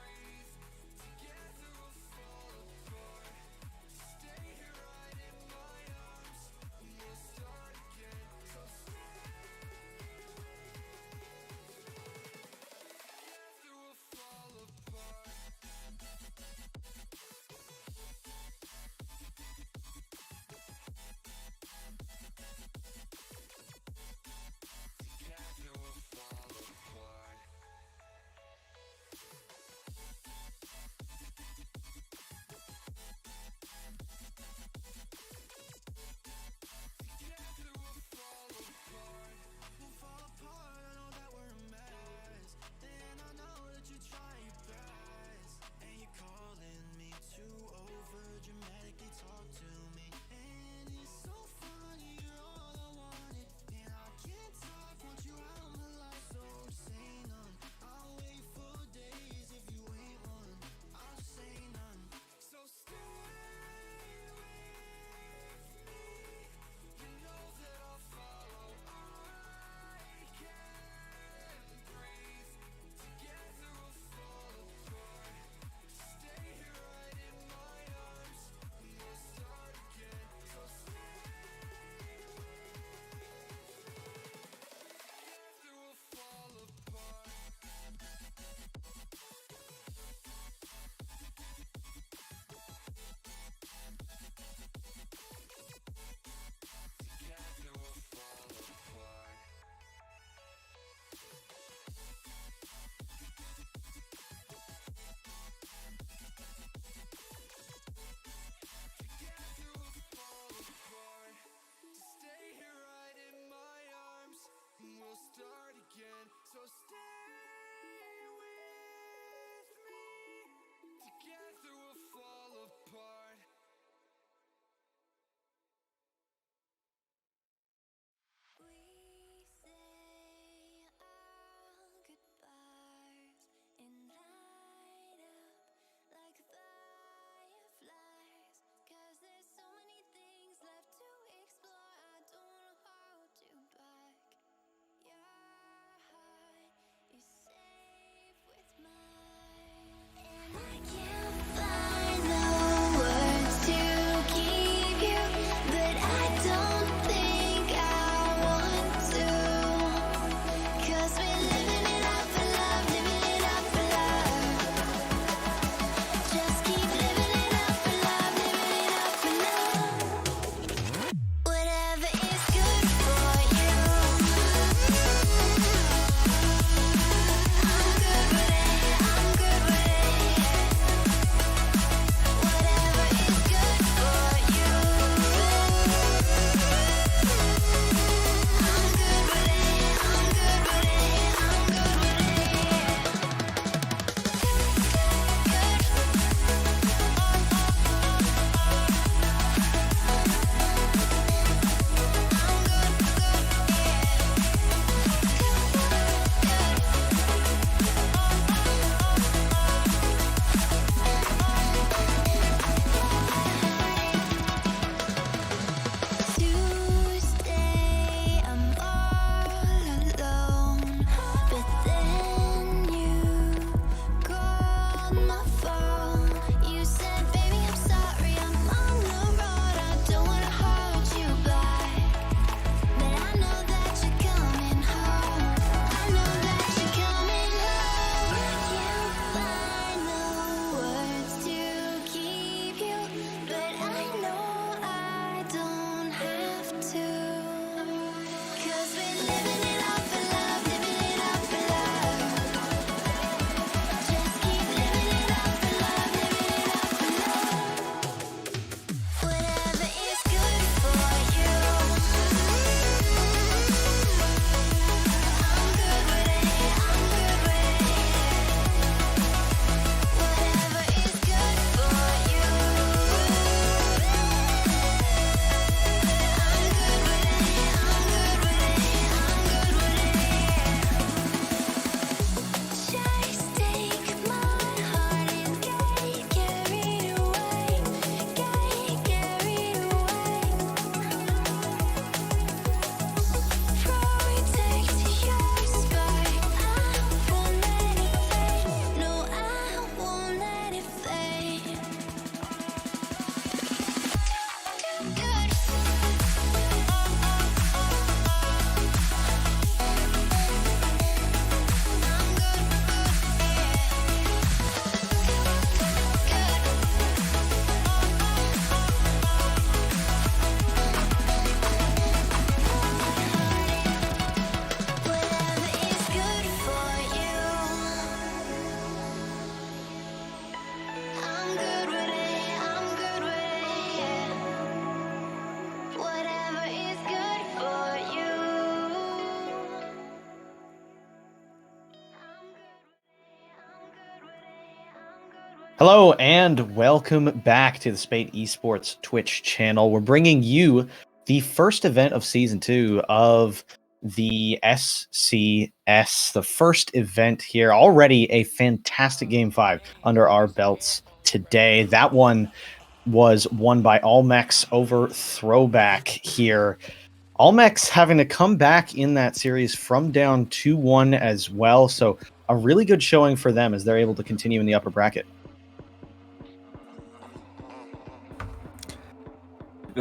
Hello and welcome back to the Spate Esports Twitch channel. We're bringing you the first event of Season 2 of the SCS, the first event here. Already a fantastic Game 5 under our belts today. That one was won by Almex over Throwback here. Almex having to come back in that series from down 2-1 as well. So a really good showing for them as they're able to continue in the upper bracket.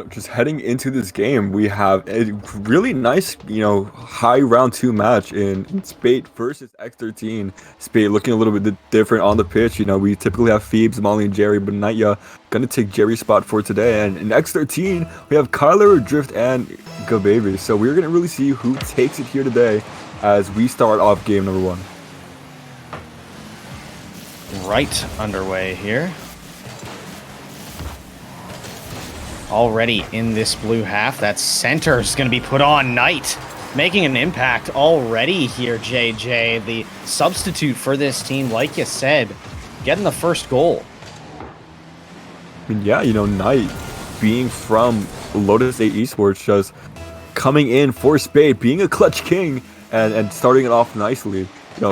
Just heading into this game, we have a really nice, high round 2 match in Spate versus X13. Spate looking a little bit different on the pitch. We typically have Phoebes, Molly, and Jerry, but Naya gonna take Jerry's spot for today. And in X13, we have Kyler, Drift, and Gababy. So we're gonna really see who takes it here today as we start off game number 1. Right underway here. Already in this blue half, that center is going to be put on. Knight making an impact already here, JJ. The substitute for this team, like you said, getting the first goal. I mean, yeah, Knight being from Lotus 8 Esports, just coming in for Spade, being a clutch king and starting it off nicely.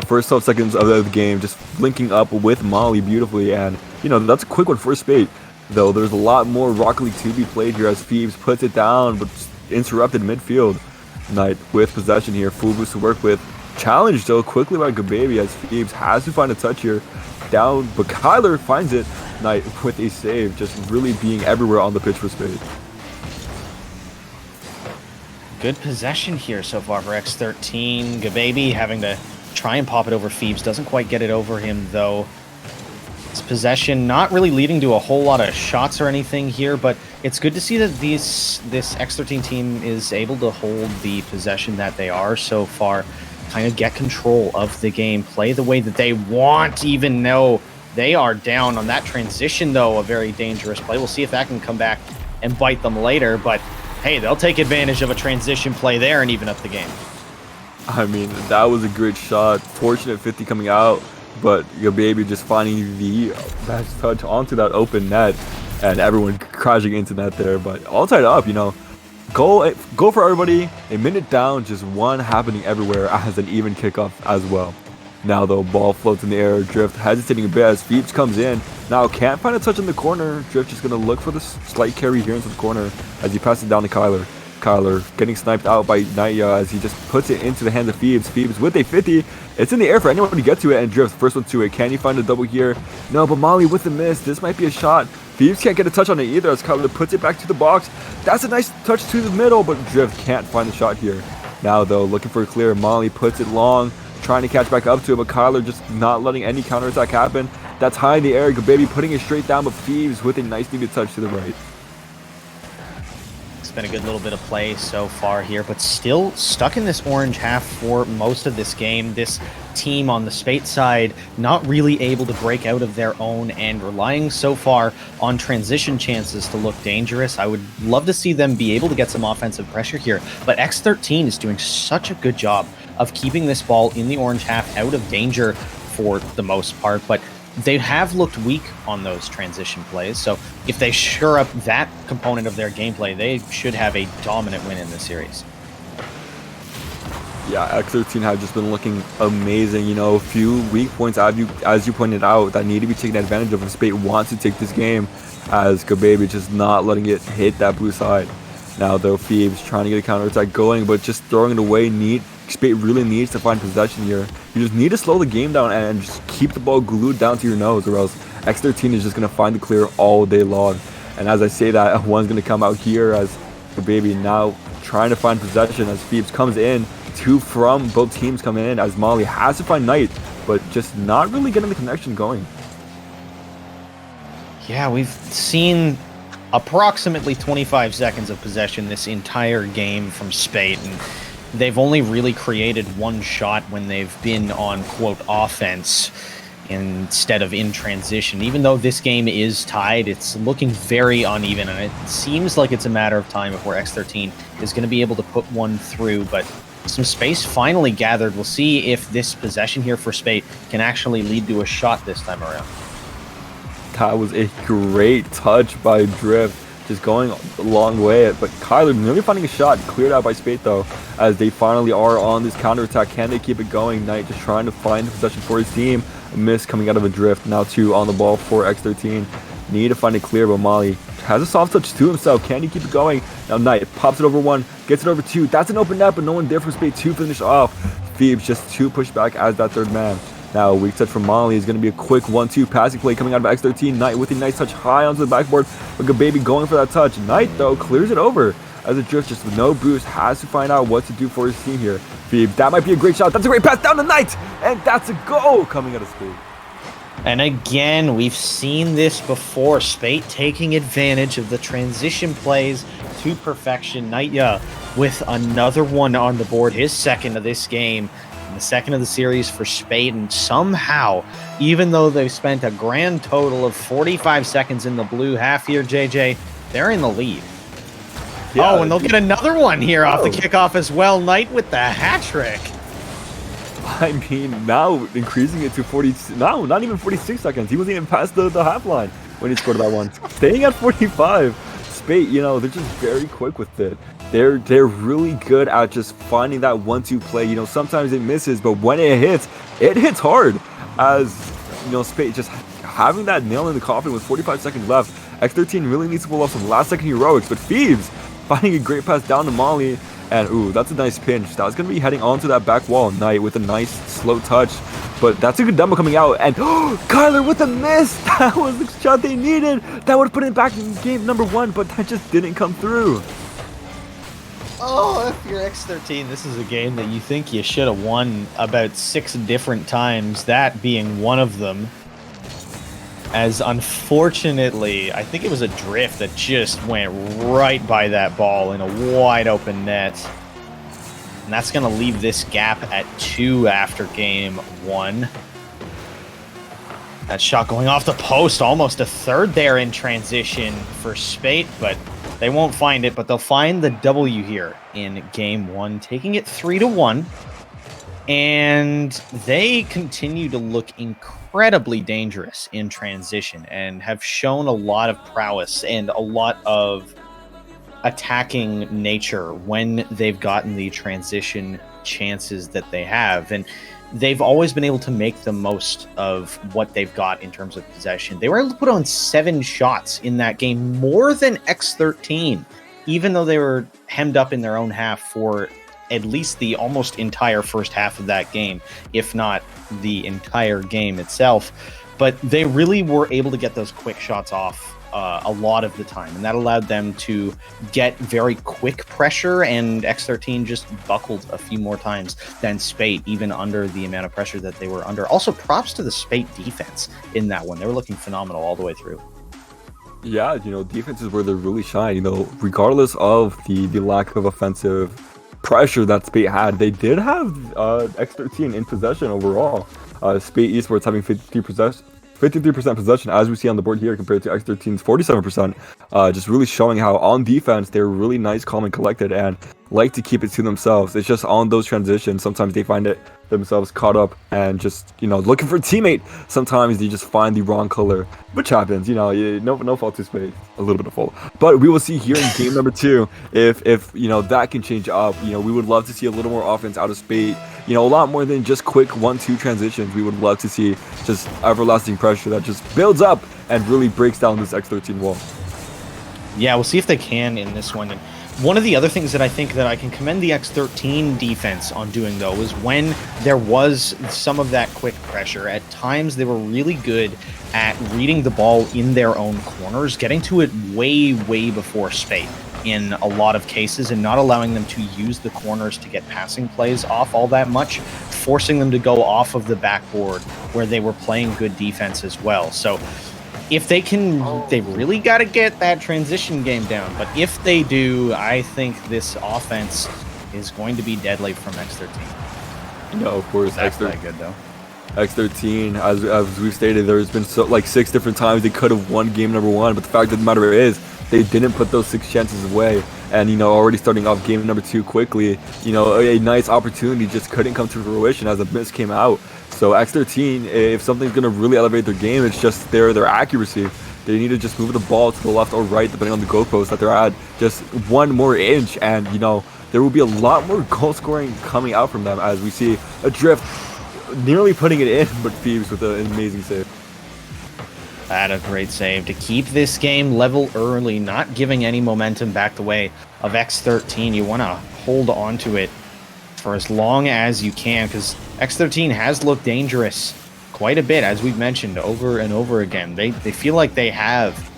First 12 seconds of the game, just linking up with Molly beautifully, and that's a quick one for Spade. Though there's a lot more Rocket League to be played here as Phoebes puts it down, but interrupted midfield. Knight with possession here, full boost to work with. Challenged though quickly by Gababy as Phoebes has to find a touch here. Down, but Kyler finds it. Knight with a save, just really being everywhere on the pitch for Spade. Good possession here so far for X13. Gababy having to try and pop it over Phoebes. Doesn't quite get it over him though. This possession not really leading to a whole lot of shots or anything here, but it's good to see that this X13 team is able to hold the possession that they are so far, kind of get control of the game, play the way that they want, even though they are down on that transition, though, a very dangerous play. We'll see if that can come back and bite them later, but hey, they'll take advantage of a transition play there and even up the game. I mean, that was a great shot. Fortunate 50 coming out. But Gababy just finding the best touch onto that open net, and everyone crashing into net there. But all tied up, Goal for everybody. A minute down, just one happening everywhere as an even kickoff as well. Now though, ball floats in the air. Drift hesitating a bit as Phoebes comes in. Now can't find a touch in the corner. Drift just gonna look for the slight carry here into the corner as he passes down to Kyler. Kyler getting sniped out by Naya as he just puts it into the hands of Phoebes. Phoebes with a 50. It's in the air for anyone to get to it, and Drift first one to it. Can he find a double here? No, but Molly with the miss. This might be a shot. Phoebes can't get a touch on it either as Kyler puts it back to the box. That's a nice touch to the middle, but Drift can't find the shot here. Now though, looking for a clear. Molly puts it long, trying to catch back up to it, but Kyler just not letting any counterattack happen. That's high in the air. Gababy putting it straight down, but Phoebes with a nice needed touch to the right. Been a good little bit of play so far here, but still stuck in this orange half for most of this game. This team on the Spate side not really able to break out of their own and relying so far on transition chances to look dangerous. I would love to see them be able to get some offensive pressure here, but X13 is doing such a good job of keeping this ball in the orange half out of danger for the most part, but they have looked weak on those transition plays, so if they shore up that component of their gameplay, they should have a dominant win in this series. Yeah, X13 have just been looking amazing. A few weak points, as you pointed out, that need to be taken advantage of, and Spate wants to take this game as Gababy just not letting it hit that blue side. Now though, Phoebes trying to get a counterattack going, but just throwing it away. Spate really needs to find possession here. You just need to slow the game down and just keep the ball glued down to your nose, or else X13 is just going to find the clear all day long. And as I say that, one's going to come out here as Gababy now trying to find possession as Phoebes comes in. Two from both teams coming in as Molly has to find Knight, but just not really getting the connection going. Yeah, we've seen approximately 25 seconds of possession this entire game from Spate, and they've only really created one shot when they've been on, quote, offense instead of in transition. Even though this game is tied, it's looking very uneven, and it seems like it's a matter of time before X13 is going to be able to put one through, but some space finally gathered. We'll see if this possession here for Spate can actually lead to a shot this time around. That was a great touch by Drift, just going a long way. But Kyler nearly finding a shot, cleared out by Spate though, as they finally are on this counterattack. Can they keep it going? Knight just trying to find the possession for his team. A miss coming out of a Drift. Now 2 on the ball for X13. Need to find it clear, but Molly has a soft touch to himself. Can he keep it going? Now Knight pops it over 1, gets it over 2. That's an open net, but no one there for Spate to finish off. Phoebes just 2 pushback as that third man. Now, a weak touch from Molly is going to be a quick 1-2 passing play coming out of X13. Knight with a nice touch high onto the backboard. But Gababy going for that touch. Knight, though, clears it over. As a Drift, just with no boost, has to find out what to do for his team here. Phoebe, that might be a great shot. That's a great pass down to Knight. And that's a goal coming out of Spate. And again, we've seen this before. Spate taking advantage of the transition plays to perfection. Knight with another one on the board, his second of this game. The second of the series for Spate, and somehow, even though they've spent a grand total of 45 seconds in the blue half here, JJ, they're in the lead. Yeah, and they'll get another one here off the kickoff as well. Knight with the hat trick. I mean, now increasing it to 40, no, not even 46 seconds. He wasn't even past the half line when he scored that one. Staying at 45. Spate, you know, they're just very quick with it. They're really good at just finding that 1-2 play. You know, sometimes it misses, but when it hits hard. As, you know, Spate just having that nail in the coffin with 45 seconds left. X13 really needs to pull off some last-second heroics, but Phoebes finding a great pass down to Molly. And, ooh, that's a nice pinch. That was going to be heading onto that back wall. Knight with a nice slow touch. But that's a good demo coming out. And, Kyler with a miss. That was the shot they needed. That would have put it back in game number 1, but that just didn't come through. Oh, if you're X13, this is a game that you think you should have won about 6 different times, that being one of them. As unfortunately, I think it was a Drift that just went right by that ball in a wide open net. And that's going to leave this gap at 2 after game 1. That shot going off the post, almost a third there in transition for Spate, but they won't find it, but they'll find the W here in game 1, taking it 3-1. And they continue to look incredibly dangerous in transition and have shown a lot of prowess and a lot of attacking nature when they've gotten the transition chances that they have. And they've always been able to make the most of what they've got in terms of possession. They were able to put on 7 shots in that game, more than X13, even though they were hemmed up in their own half for at least the almost entire first half of that game, if not the entire game itself. But they really were able to get those quick shots off a lot of the time, and that allowed them to get very quick pressure, and X13 just buckled a few more times than Spate, even under the amount of pressure that they were under. Also, props to the Spate defense in that one. They were looking phenomenal all the way through. Yeah, you know, defense is where they really shine. You know, regardless of the lack of offensive pressure that Spate had, they did have X13 in possession overall. Spate Esports having 53% possession, as we see on the board here, compared to X13's 47%. Just really showing how on defense they're really nice, calm, and collected, and like to keep it to themselves. It's just on those transitions, sometimes they find it themselves caught up and just, you know, looking for a teammate. Sometimes they just find the wrong color, which happens, you know, no fault to Spade, a little bit of fault. But we will see here in game number 2 if you know, that can change up. You know, we would love to see a little more offense out of Spade, you know, a lot more than just quick 1-2 transitions. We would love to see just everlasting pressure that just builds up and really breaks down this X13 wall. Yeah, we'll see if they can in this one. And one of the other things that I think that I can commend the X13 defense on doing, though, is when there was some of that quick pressure, at times they were really good at reading the ball in their own corners, getting to it way, way before Spate in a lot of cases, and not allowing them to use the corners to get passing plays off all that much, forcing them to go off of the backboard where they were playing good defense as well. So if they can, they really got to get that transition game down. But if they do, I think this offense is going to be deadly from X13. No, of course. That's not good, though. X13, as we've stated, there's been 6 different times they could have won game number 1, but the fact of the matter is, they didn't put those 6 chances away. And, you know, already starting off game number 2 quickly, you know, a nice opportunity just couldn't come to fruition as a miss came out. So X13, if something's going to really elevate their game, it's just their accuracy. They need to just move the ball to the left or right, depending on the goalpost that they're at, just 1 more inch. And, you know, there will be a lot more goal scoring coming out from them as we see a drift nearly putting it in, but Phoebes with an amazing save. That a great save to keep this game level early, not giving any momentum back the way of X13. You want to hold on to it for as long as you can, because X13 has looked dangerous quite a bit, as we've mentioned over and over again. They feel like they have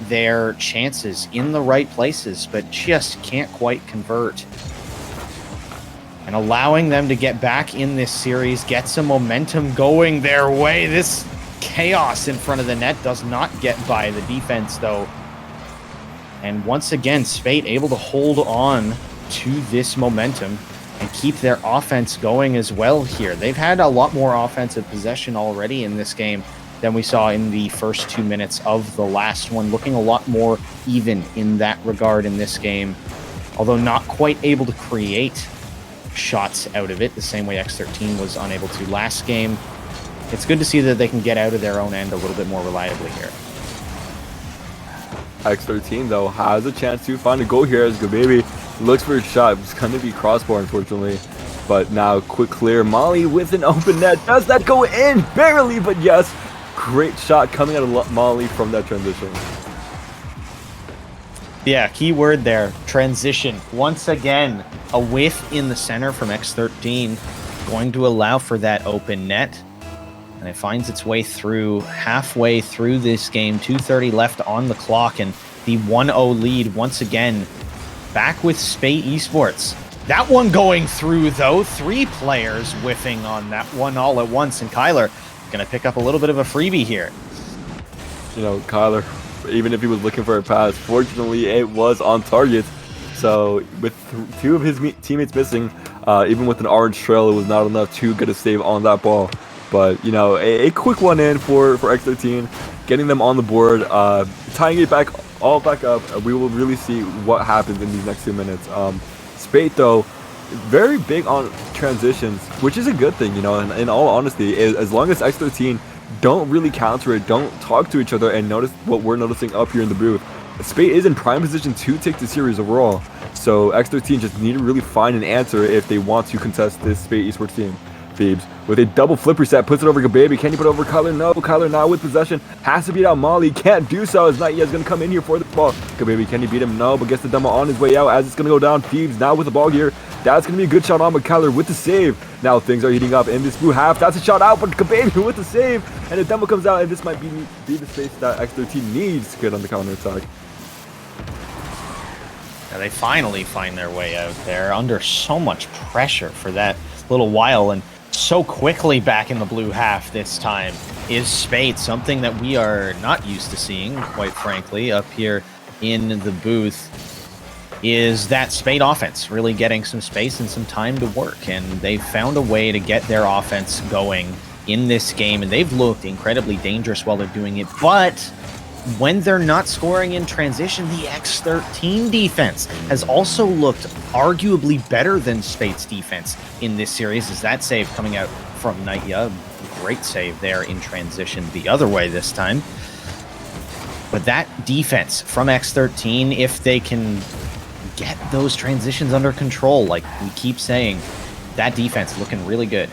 their chances in the right places, but just can't quite convert. And allowing them to get back in this series, get some momentum going their way. This chaos in front of the net does not get by the defense, though. And once again, Spate able to hold on to this momentum and keep their offense going as well here. They've had a lot more offensive possession already in this game than we saw in the first 2 minutes of the last one, looking a lot more even in that regard in this game, although not quite able to create shots out of it the same way X13 was unable to last game. It's good to see that they can get out of their own end a little bit more reliably here. X13 though has a chance to find a goal here as Gababy looks for a shot. It's going to be crossbar, unfortunately. But now quick clear. Molly with an open net. Does that go in? Barely, but yes. Great shot coming out of Molly from that transition. Yeah, key word there, transition. Once again, a whiff in the center from X13, going to allow for that open net. And it finds its way through, halfway through this game, 2:30 left on the clock, and the 1-0 lead once again back with Spate Esports. That one going through, though. 3 players whiffing on that one all at once, and Kyler going to pick up a little bit of a freebie here. You know, Kyler, even if he was looking for a pass, fortunately it was on target. So with 2 of his teammates missing, even with an orange trail, it was not enough to get a save on that ball. But, you know, a quick one in for X13, getting them on the board, tying it all back up. We will really see what happens in these next 2 minutes. Spate, though, very big on transitions, which is a good thing, you know, in all honesty. As long as X13 don't really counter it, don't talk to each other, and notice what we're noticing up here in the booth. Spate is in prime position to take the series overall. So X13 just need to really find an answer if they want to contest this Spate Esports team. Phoebes with a double flip reset, puts it over Gababy. Can you put it over Kyler? No, Kyler now with possession. Has to beat out Molly. Can't do so as Nightya is going to come in here for the ball. Gababy, can he beat him? No, but gets the demo on his way out as it's going to go down. Phoebes now with the ball here. That's going to be a good shot on, but Kyler with the save. Now things are heating up in this blue half. That's a shot out, but Gababy with the save. And the demo comes out, and this might be the space that X13 needs to get on the counter attack. Now they finally find their way out there under so much pressure for that little while, and so quickly back in the blue half this time is Spate, something that we are not used to seeing, quite frankly, up here in the booth, is that Spate offense really getting some space and some time to work, and they've found a way to get their offense going in this game, and they've looked incredibly dangerous while they're doing it. But when they're not scoring in transition, the X13 defense has also looked arguably better than Spate's defense in this series, as that save coming out from Nightya. Great save there in transition the other way this time. But that defense from X13, if they can get those transitions under control, like we keep saying, that defense looking really good.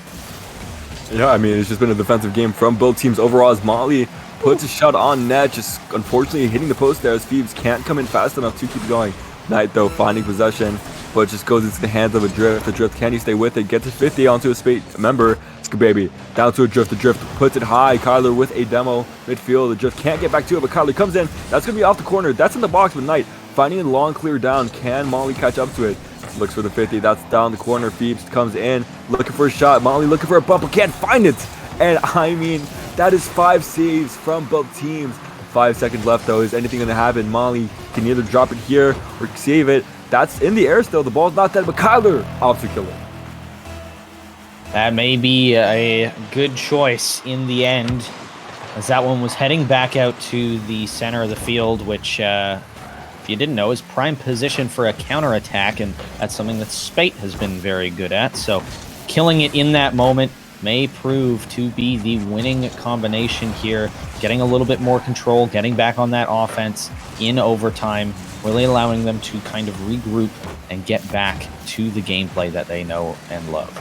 Yeah, I mean, it's just been a defensive game from both teams overall as Molly puts a shot on net, just unfortunately hitting the post there as Phoebes can't come in fast enough to keep going. Knight, though, finding possession, but just goes into the hands of a drift. The drift, can he stay with it? Gets a 50 onto a Spate member. Gababy down to a drift. The drift puts it high. Kyler with a demo midfield. The drift can't get back to it, but Kyler comes in. That's going to be off the corner. That's in the box with Knight. Finding a long clear down. Can Molly catch up to it? Looks for the 50. That's down the corner. Phoebes comes in, looking for a shot. Molly looking for a bump, but can't find it. And I mean, that is 5 saves from both teams. 5 seconds left, though. Is anything going to happen? Molly can either drop it here or save it. That's in the air still. The ball's not dead, but Kyler off to kill it. That may be a good choice in the end, as that one was heading back out to the center of the field, which if you didn't know, is prime position for a counterattack, and that's something that Spate has been very good at. So killing it in that moment may prove to be the winning combination here, getting a little bit more control, getting back on that offense in overtime, really allowing them to kind of regroup and get back to the gameplay that they know and love.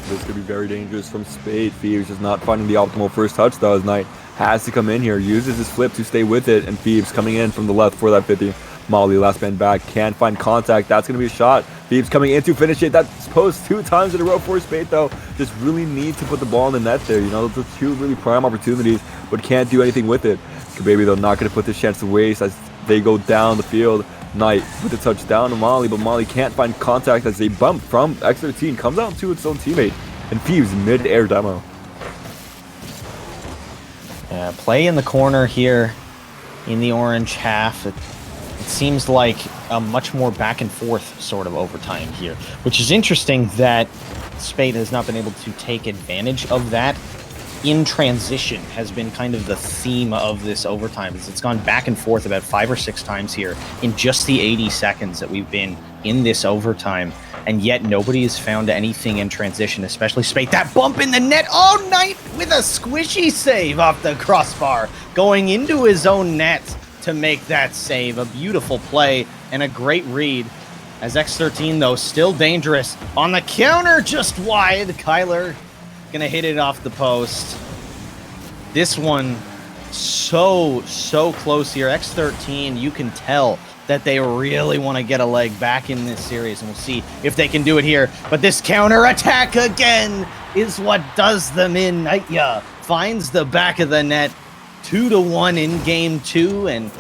This could be very dangerous from Spade. Phoebes just not finding the optimal first touch though, as Knight has to come in here, uses his flip to stay with it, and Phoebes coming in from the left for that 50. Molly, last man back, can't find contact. That's going to be a shot. Phoebes coming in to finish it. That's posed 2 times in a row for Spade, though. Just really need to put the ball in the net there. You know, those are 2 really prime opportunities, but can't do anything with it. Baby, though, not going to put this chance to waste as they go down the field. Knight with the touchdown to Molly, but Molly can't find contact as they bump from X13. Comes out to its own teammate, and Phoebes mid-air demo. Play in the corner here in the orange half. It seems like a much more back and forth sort of overtime here, which is interesting that Spate has not been able to take advantage of that. In transition has been kind of the theme of this overtime. It's gone back and forth about 5 or 6 times here in just the 80 seconds that we've been in this overtime, and yet nobody has found anything in transition, especially Spate. That bump in the net, oh, Knight with a squishy save off the crossbar, going into his own net to make that save. A beautiful play and a great read, as X13, though, still dangerous. On the counter, just wide. Kyler gonna hit it off the post. This one so close here. X13, you can tell that they really want to get a leg back in this series, and we'll see if they can do it here. But this counter attack again is what does them in. Nightya finds the back of the net, 2-1 in game 2, and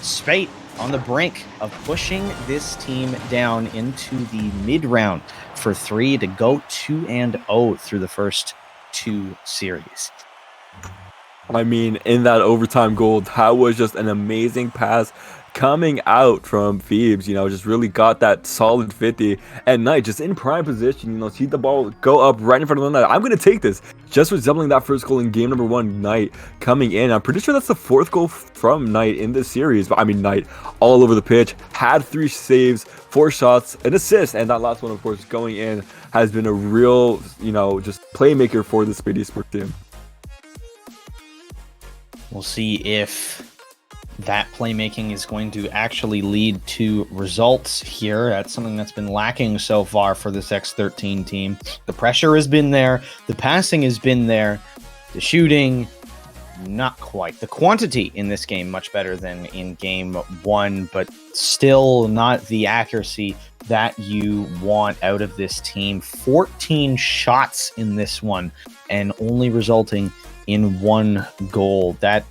Spate on the brink of pushing this team down into the mid-round for 3 to go 2-0 through the first 2 series. I mean, in that overtime goal, that was just an amazing pass coming out from Phoebes, you know, just really got that solid 50. And Knight just in prime position, you know, see the ball go up right in front of the net. I'm going to take this. Just resembling that first goal in game number 1, Knight coming in. I'm pretty sure that's the 4th goal from Knight in this series. But I mean, Knight all over the pitch, had 3 saves, 4 shots, an assist, and that last one, of course, going in, has been a real, you know, just playmaker for the Spade Esports team. We'll see if that playmaking is going to actually lead to results here. That's something that's been lacking so far for this X13 team. The pressure has been there. The passing has been there. The shooting, not quite. The quantity in this game, much better than in game 1, but still not the accuracy that you want out of this team. 14 shots in this one, and only resulting in 1 goal. That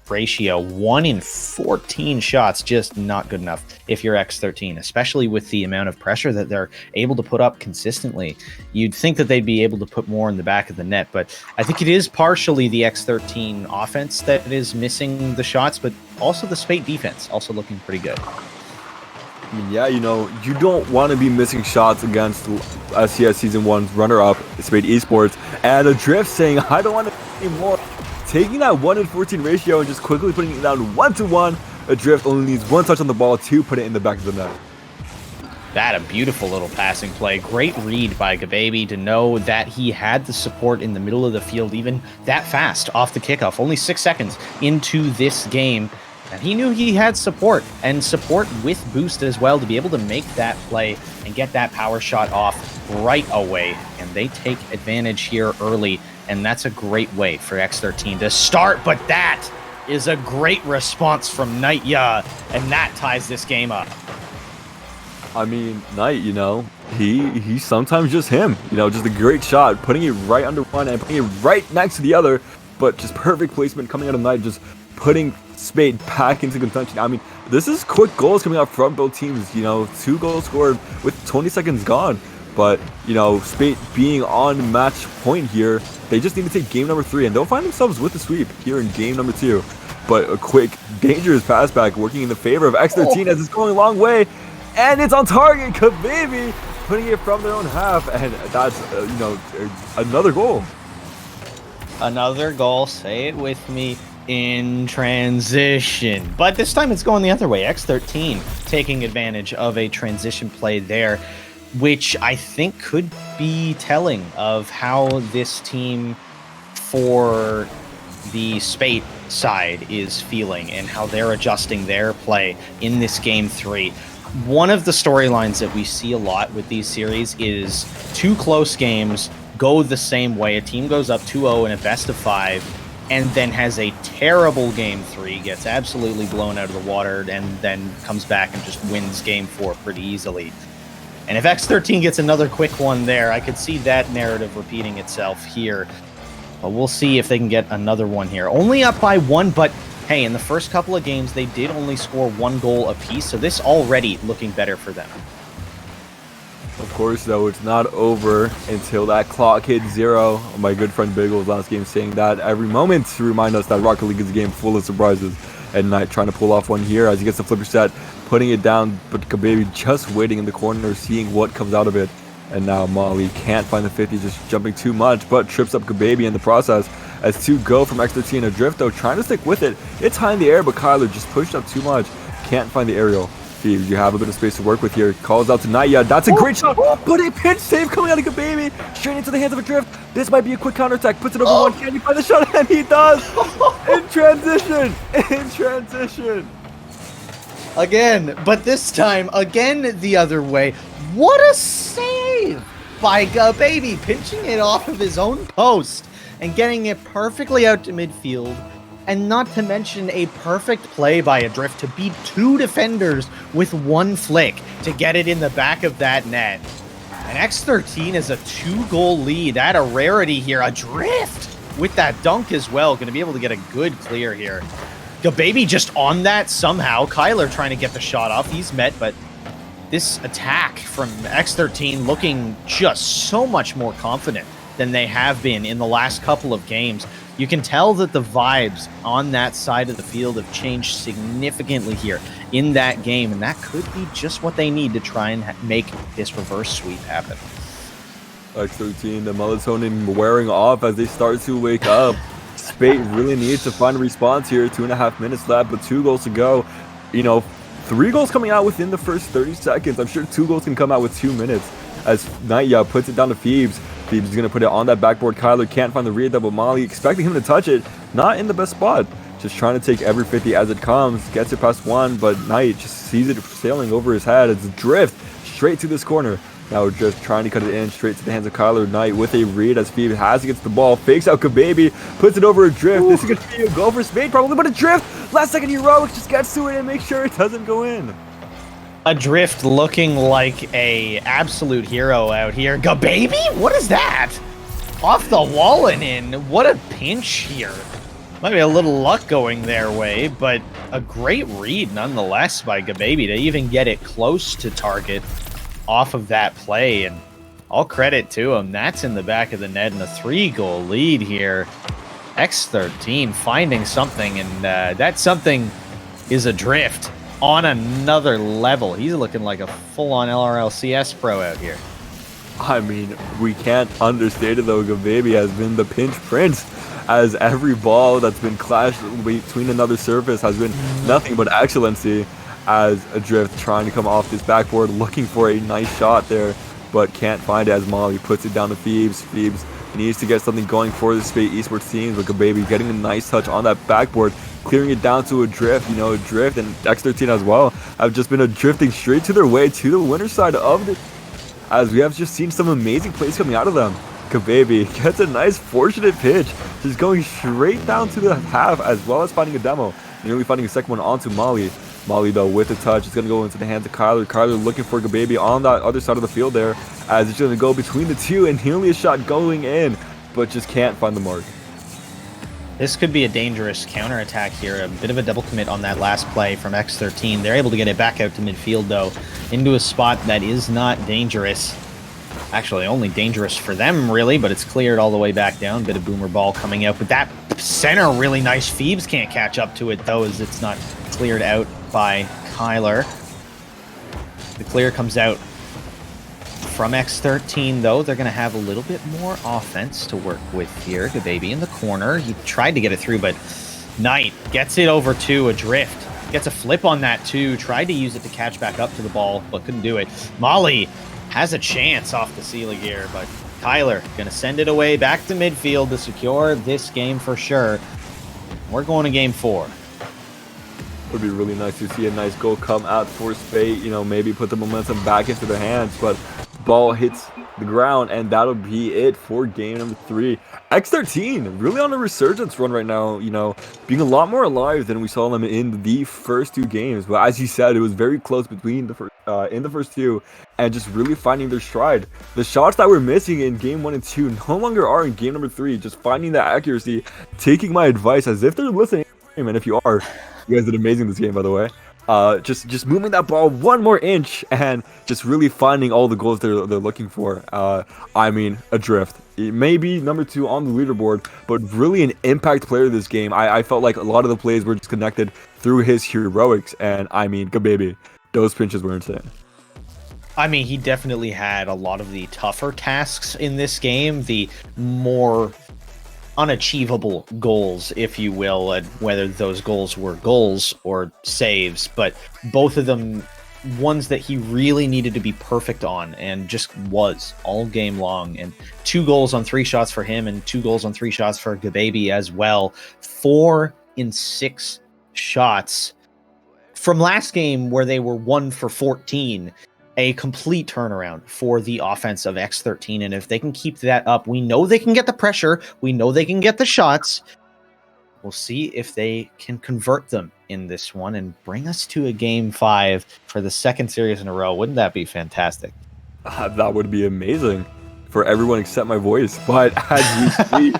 ratio, 1 in 14 shots, just not good enough if you're X13, especially with the amount of pressure that they're able to put up consistently. You'd think that they'd be able to put more in the back of the net, but I think it is partially the X13 offense that is missing the shots, but also the Spate defense also looking pretty good. I mean, yeah, you know, you don't want to be missing shots against SCS Season 1's runner-up, Spade Esports, and Adrift saying, I don't want to anymore. Taking that 1 in 14 ratio and just quickly putting it down 1-1. Adrift only needs 1 touch on the ball to put it in the back of the net. That a beautiful little passing play. Great read by Gababy to know that he had the support in the middle of the field even that fast off the kickoff. Only 6 seconds into this game. And he knew he had support, and support with boost as well, to be able to make that play and get that power shot off right away. And they take advantage here early, and that's a great way for X13 to start. But that is a great response from Nightya, and that ties this game up. I mean, Knight, you know, he's sometimes just him. You know, just a great shot, putting it right under one and putting it right next to the other. But just perfect placement coming out of Knight, just putting Spade back into contention. I mean, this is quick goals coming out from both teams. You know, 2 goals scored with 20 seconds gone. But, you know, Spade being on match point here, they just need to take game number 3, and they'll find themselves with the sweep here in game number 2. But a quick, dangerous pass back working in the favor of X13 as it's going a long way. And it's on target. Kababy putting it from their own half. And that's, you know, another goal. Another goal. Say it with me. in transition. But this time it's going the other way. X13 taking advantage of a transition play there, which I think could be telling of how this team for the Spate side is feeling and how they're adjusting their play in this game 3. One of the storylines that we see a lot with these series is 2 close games go the same way. A team goes up 2-0 in a best of 5 and then has a terrible game 3, gets absolutely blown out of the water, and then comes back and just wins game 4 pretty easily. And if X13 gets another quick one there, I could see that narrative repeating itself here. But we'll see if they can get another one here. Only up by 1, but hey, in the first couple of games, they did only score 1 goal apiece, so this already looking better for them. Of course, though, it's not over until that clock hits 0. My good friend Big was last game saying that every moment to remind us that Rocket League is a game full of surprises. And Knight trying to pull off one here as he gets the flipper set, putting it down, but Kababy just waiting in the corner, seeing what comes out of it. And now Molly can't find the 50, just jumping too much, but trips up Kababy in the process. As 2 go from X13 Adrift, though, trying to stick with it. It's high in the air, but Kyler just pushed up too much. Can't find the aerial. Thieves, you have a bit of space to work with here. Calls out to Naya. That's a great shot, but a pinch save coming out of Kababy. Straight into the hands of Adrift. This might be a quick counterattack. Puts it over 1. Can he find the shot? And he does! In transition! In transition! Again, but this time, again the other way. What a save by Baby, pinching it off of his own post and getting it perfectly out to midfield. And not to mention a perfect play by Adrift to beat 2 defenders with 1 flick to get it in the back of that net. And X13 is a 2-goal lead at a rarity here. Adrift with that dunk as well. Going to be able to get a good clear here. Baby just on that somehow. Kyler trying to get the shot off. He's met, but this attack from X13 looking just so much more confident than they have been in the last couple of games. You can tell that the vibes on that side of the field have changed significantly here in that game, and that could be just what they need to try and make this reverse sweep happen. X13, the melatonin wearing off as they start to wake up. Spate really needs to find a response here. 2.5 minutes left, but 2 goals to go. You know, 3 goals coming out within the first 30 seconds. I'm sure 2 goals can come out with 2 minutes. As Naya puts it down to Phoebes. Phoebes is going to put it on that backboard. Kyler can't find the read double Molly, expecting him to touch it. Not in the best spot. Just trying to take every 50 as it comes. Gets it past 1, but Knight just sees it sailing over his head. It's a drift straight to this corner. Now just trying to cut it in straight to the hands of Kyler. Knight with a read as Phoebe has against the ball. Fakes out Kababy. Puts it over a drift. Ooh. This is going to be a goal for Spade probably, but a drift. Last second heroics just gets to it and makes sure it doesn't go in. Adrift looking like a absolute hero out here. Baby, what is that? Off the wall and in. What a pinch here. Might be a little luck going their way, but a great read nonetheless by Baby to even get it close to target off of that play. And all credit to him. That's in the back of the net and a 3-goal lead here. X13 finding something, and that something is Adrift. On another level. He's looking like a full-on LRLCS pro out here. I mean, we can't understate it though. Baby has been the pinch prince, as every ball that's been clashed between another surface has been nothing but excellency. As Adrift trying to come off this backboard, looking for a nice shot there, but can't find it as Molly puts it down to Phoebes. Phoebes needs to get something going for the Spate esports team, but Baby getting a nice touch on that backboard, clearing it down to Adrift. You know, Adrift and X13 as well have just been drifting straight to their way to the winner side of it, as we have just seen some amazing plays coming out of them. Kababy gets a nice fortunate pitch, just going straight down to the half, as well as finding a demo, nearly finding a second one onto Molly. Molly, though, with the touch, is going to go into the hands of Kyler. Kyler looking for Baby on that other side of the field there, as it's going to go between the two, and nearly a shot going in, but just can't find the mark. This could be a dangerous counterattack here. A bit of a double commit on that last play from X13. They're able to get it back out to midfield, though, into a spot that is not dangerous. Actually, only dangerous for them, really, but it's cleared all the way back down. Bit of boomer ball coming out, but that center, really nice. Phoebes can't catch up to it, though, as it's not cleared out by Kyler. The clear comes out from X13, though. They're going to have a little bit more offense to work with here. Baby in the corner. He tried to get it through, but Knight gets it over to Adrift. Gets a flip on that too. Tried to use it to catch back up to the ball, but couldn't do it. Molly has a chance off the Sealy gear, but Kyler gonna send it away back to midfield to secure this game for sure. We're going to game 4. It would be really nice to see a nice goal come out for Spate, you know, maybe put the momentum back into their hands, but ball hits the ground, and that'll be it for game number 3. X13 really on a resurgence run right now, you know, being a lot more alive than we saw them in the first 2 games. But as you said, it was very close between the in the first 2, and just really finding their stride. The shots that were missing in game 1 and 2 no longer are in game number 3. Just finding that accuracy, taking my advice as if they're listening. And if you are, you guys did amazing this game, by the way. Just moving that ball 1 more inch and just really finding all the goals they're looking for. I mean, Adrift. It may be number 2 on the leaderboard, but really an impact player this game. I felt like a lot of the plays were just connected through his heroics, and I mean, good baby. Those pinches were insane. I mean, he definitely had a lot of the tougher tasks in this game, the more unachievable goals, if you will, and whether those goals were goals or saves, but both of them ones that he really needed to be perfect on, and just was all game long. And 2 goals on 3 shots for him, and 2 goals on 3 shots for Gababy as well. 4 in 6 shots from last game where they were 1 for 14. A complete turnaround for the offense of X13. And if they can keep that up, we know they can get the pressure. We know they can get the shots. We'll see if they can convert them in this one and bring us to a game 5 for the 2nd series in a row. Wouldn't that be fantastic? That would be amazing for everyone except my voice. But as you see,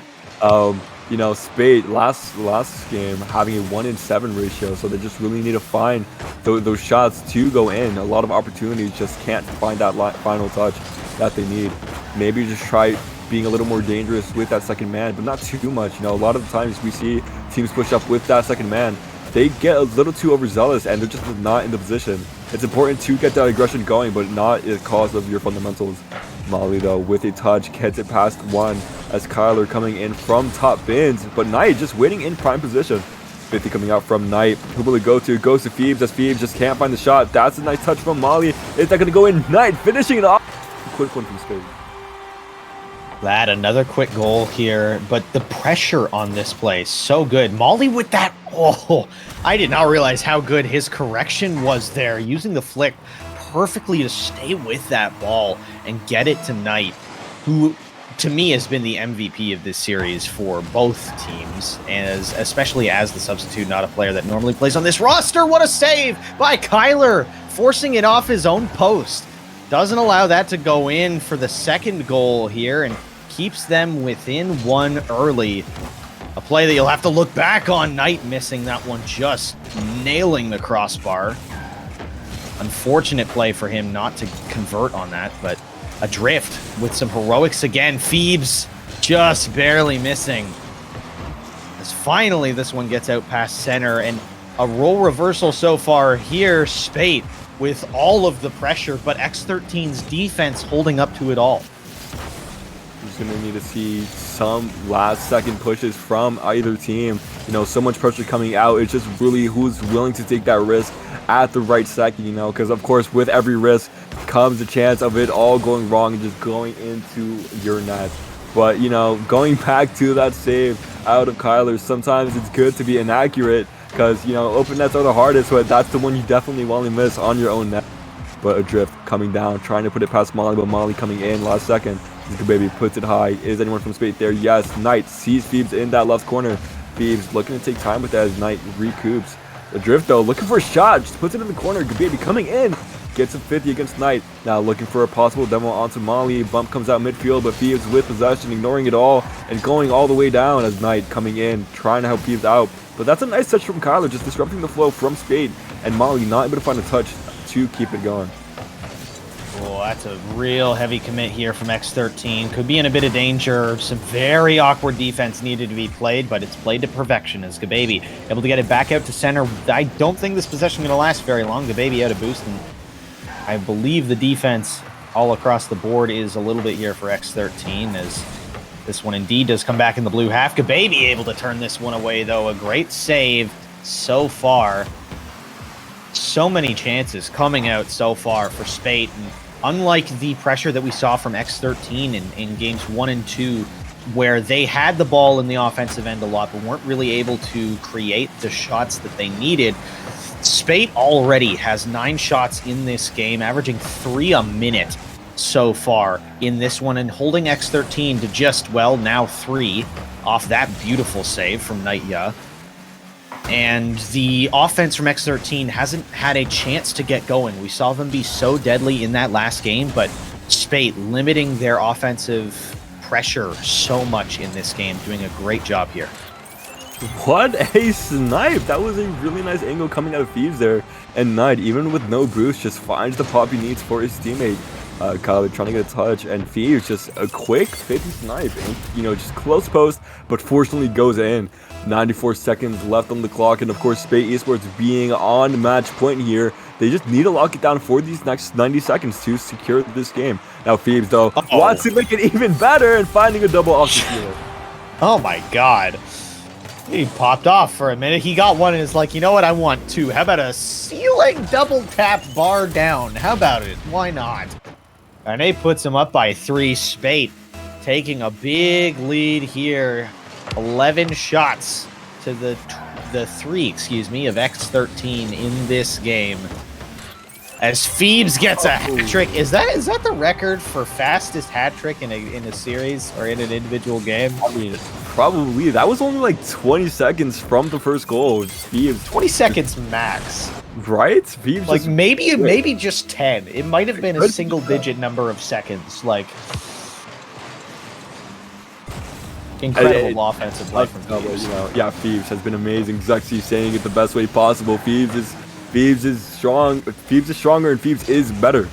you know, Spate last game having a 1 in 7 ratio, so they just really need to find those shots to go in. A lot of opportunities just can't find that final touch that they need. Maybe just try being a little more dangerous with that second man, but not too much. You know, a lot of the times we see teams push up with that second man, they get a little too overzealous and they're just not in the position. It's important to get that aggression going, but not at the cost of your fundamentals. Molly, though, with a touch, gets it past 1 as Kyler coming in from top bins, but Knight just waiting in prime position. 50 coming out from Knight. Who will it go to? Goes to Phoebes as Phoebes just can't find the shot. That's a nice touch from Molly. Is that going to go in? Knight finishing it off. Quick one from Spate. That another quick goal here, but the pressure on this play so good. Molly with that. Oh, I did not realize how good his correction was there, using the flick perfectly to stay with that ball and get it to Knight, who to me has been the MVP of this series for both teams, especially as the substitute, not a player that normally plays on this roster. What a save by Kyler, forcing it off his own post. Doesn't allow that to go in for the 2nd goal here and keeps them within 1 early. A play that you'll have to look back on. Knight missing that one, just nailing the crossbar. Unfortunate play for him not to convert on that, but Adrift with some heroics again. Phoebes just barely missing. As finally this one gets out past center, and a role reversal so far here. Spate with all of the pressure, but X13's defense holding up to it all. Just going to need to see some last-second pushes from either team. You know, so much pressure coming out. It's just really who's willing to take that risk at the right second, you know, because, of course, with every risk comes the chance of it all going wrong and just going into your net. But, you know, going back to that save out of Kyler, sometimes it's good to be inaccurate because, you know, open nets are the hardest, but that's the one you definitely want to miss on your own net. But Adrift coming down, trying to put it past Molly, but Molly coming in last second. Baby puts it high. Is anyone from Spate there? Yes. Knight sees Phoebes in that left corner. Phoebes looking to take time with that as Knight recoups. Adrift, though, looking for a shot. Just puts it in the corner. Baby coming in. Gets a 50 against Knight. Now looking for a possible demo onto Molly. Bump comes out midfield, but Phoebes with possession, ignoring it all and going all the way down as Knight coming in, trying to help Phoebes out. But that's a nice touch from Kyler, just disrupting the flow from Spate, and Molly not able to find a touch to keep it going. Oh, that's a real heavy commit here from X13. Could be in a bit of danger. Some very awkward defense needed to be played, but it's played to perfection as Gababy able to get it back out to center. I don't think this possession is going to last very long. Gababy out of boost, and I believe the defense all across the board is a little bit here for X13 as This one indeed does come back in the blue half. Gababy able to turn this one away, though. A great save so far. So many chances coming out so far for Spate. And unlike the pressure that we saw from X13 in games 1 and 2, where they had the ball in the offensive end a lot, but weren't really able to create the shots that they needed, Spate already has 9 shots in this game, averaging 3 a minute so far in this one, and holding X13 to just, well, now 3 off that beautiful save from Nightya. And the offense from X13 hasn't had a chance to get going. We saw them be so deadly in that last game, but Spate limiting their offensive pressure so much in this game, doing a great job here. What a snipe! That was a really nice angle coming out of Thieves there. And Knight, even with no boost, just finds the pop he needs for his teammate. Kyler trying to get a touch, and Thieves just a quick 50 snipe. And, you know, just close post, but fortunately goes in. 94 seconds left on the clock, and of course, Spate Esports being on match point here. They just need to lock it down for these next 90 seconds to secure this game. Now, Thieves, though, wants to make it even better and finding a double off the field. Oh my god. He popped off for a minute. He got one and is like, you know what? I want 2. How about a ceiling double tap bar down? How about it? Why not? And he puts him up by 3. Spate taking a big lead here. 11 shots to the 3, excuse me, of X13 in this game. As Phoebes gets a hat trick. Is that the record for fastest hat trick in a series or in an individual game? I mean, probably. That was only like 20 seconds from the first goal. Phoebes, 20 seconds max. right? Phoebes Like just, maybe just 10. It might have been a single digit number of seconds. Like incredible offensive play from Phoebes. You know, yeah, Phoebes has been amazing. Zuxi saying it the best way possible. Phoebes is strong. Phoebes is stronger, and Phoebes is better.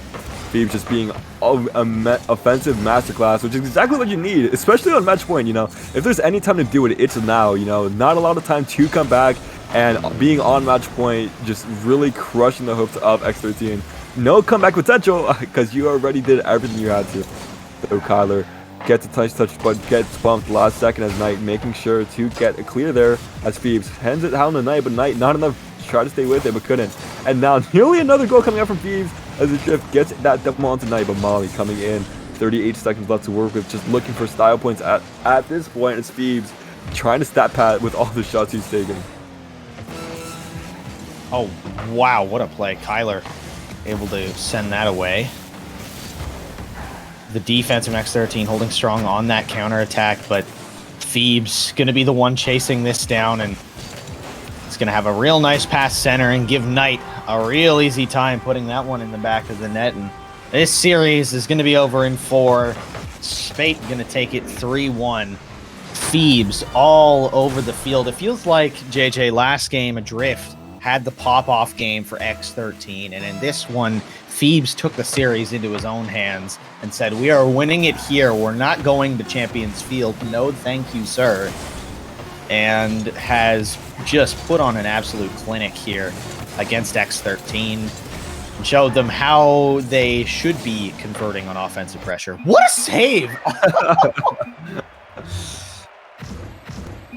Phoebes just being offensive masterclass, which is exactly what you need, especially on match point. You know, if there's any time to do it, it's now. You know, not a lot of time to come back, and being on match point, just really crushing the hopes of X13. No comeback potential because you already did everything you had to. So Kyler gets a touch, but gets bumped last second as Knight, making sure to get a clear there as Phoebes hands it down to Knight, but Knight not enough to try to stay with it, but couldn't. And now nearly another goal coming out from Phoebes as the drift gets that double onto Knight, but Molly coming in. 38 seconds left to work with, just looking for style points at this point. It's Phoebes trying to stat pad with all the shots he's taken. Oh, wow, what a play. Kyler able to send that away. The defense from X13 holding strong on that counterattack, but Phoebes going to be the one chasing this down, and it's going to have a real nice pass center and give Knight a real easy time putting that one in the back of the net. And this series is going to be over in 4. Spate going to take it 3-1. Phoebes all over the field. It feels like, JJ, last game, Adrift had the pop-off game for X13, and in this one, Phoebes took the series into his own hands and said, we are winning it here. We're not going to Champions Field. No, thank you, sir. And has just put on an absolute clinic here against X13 and showed them how they should be converting on offensive pressure. What a save!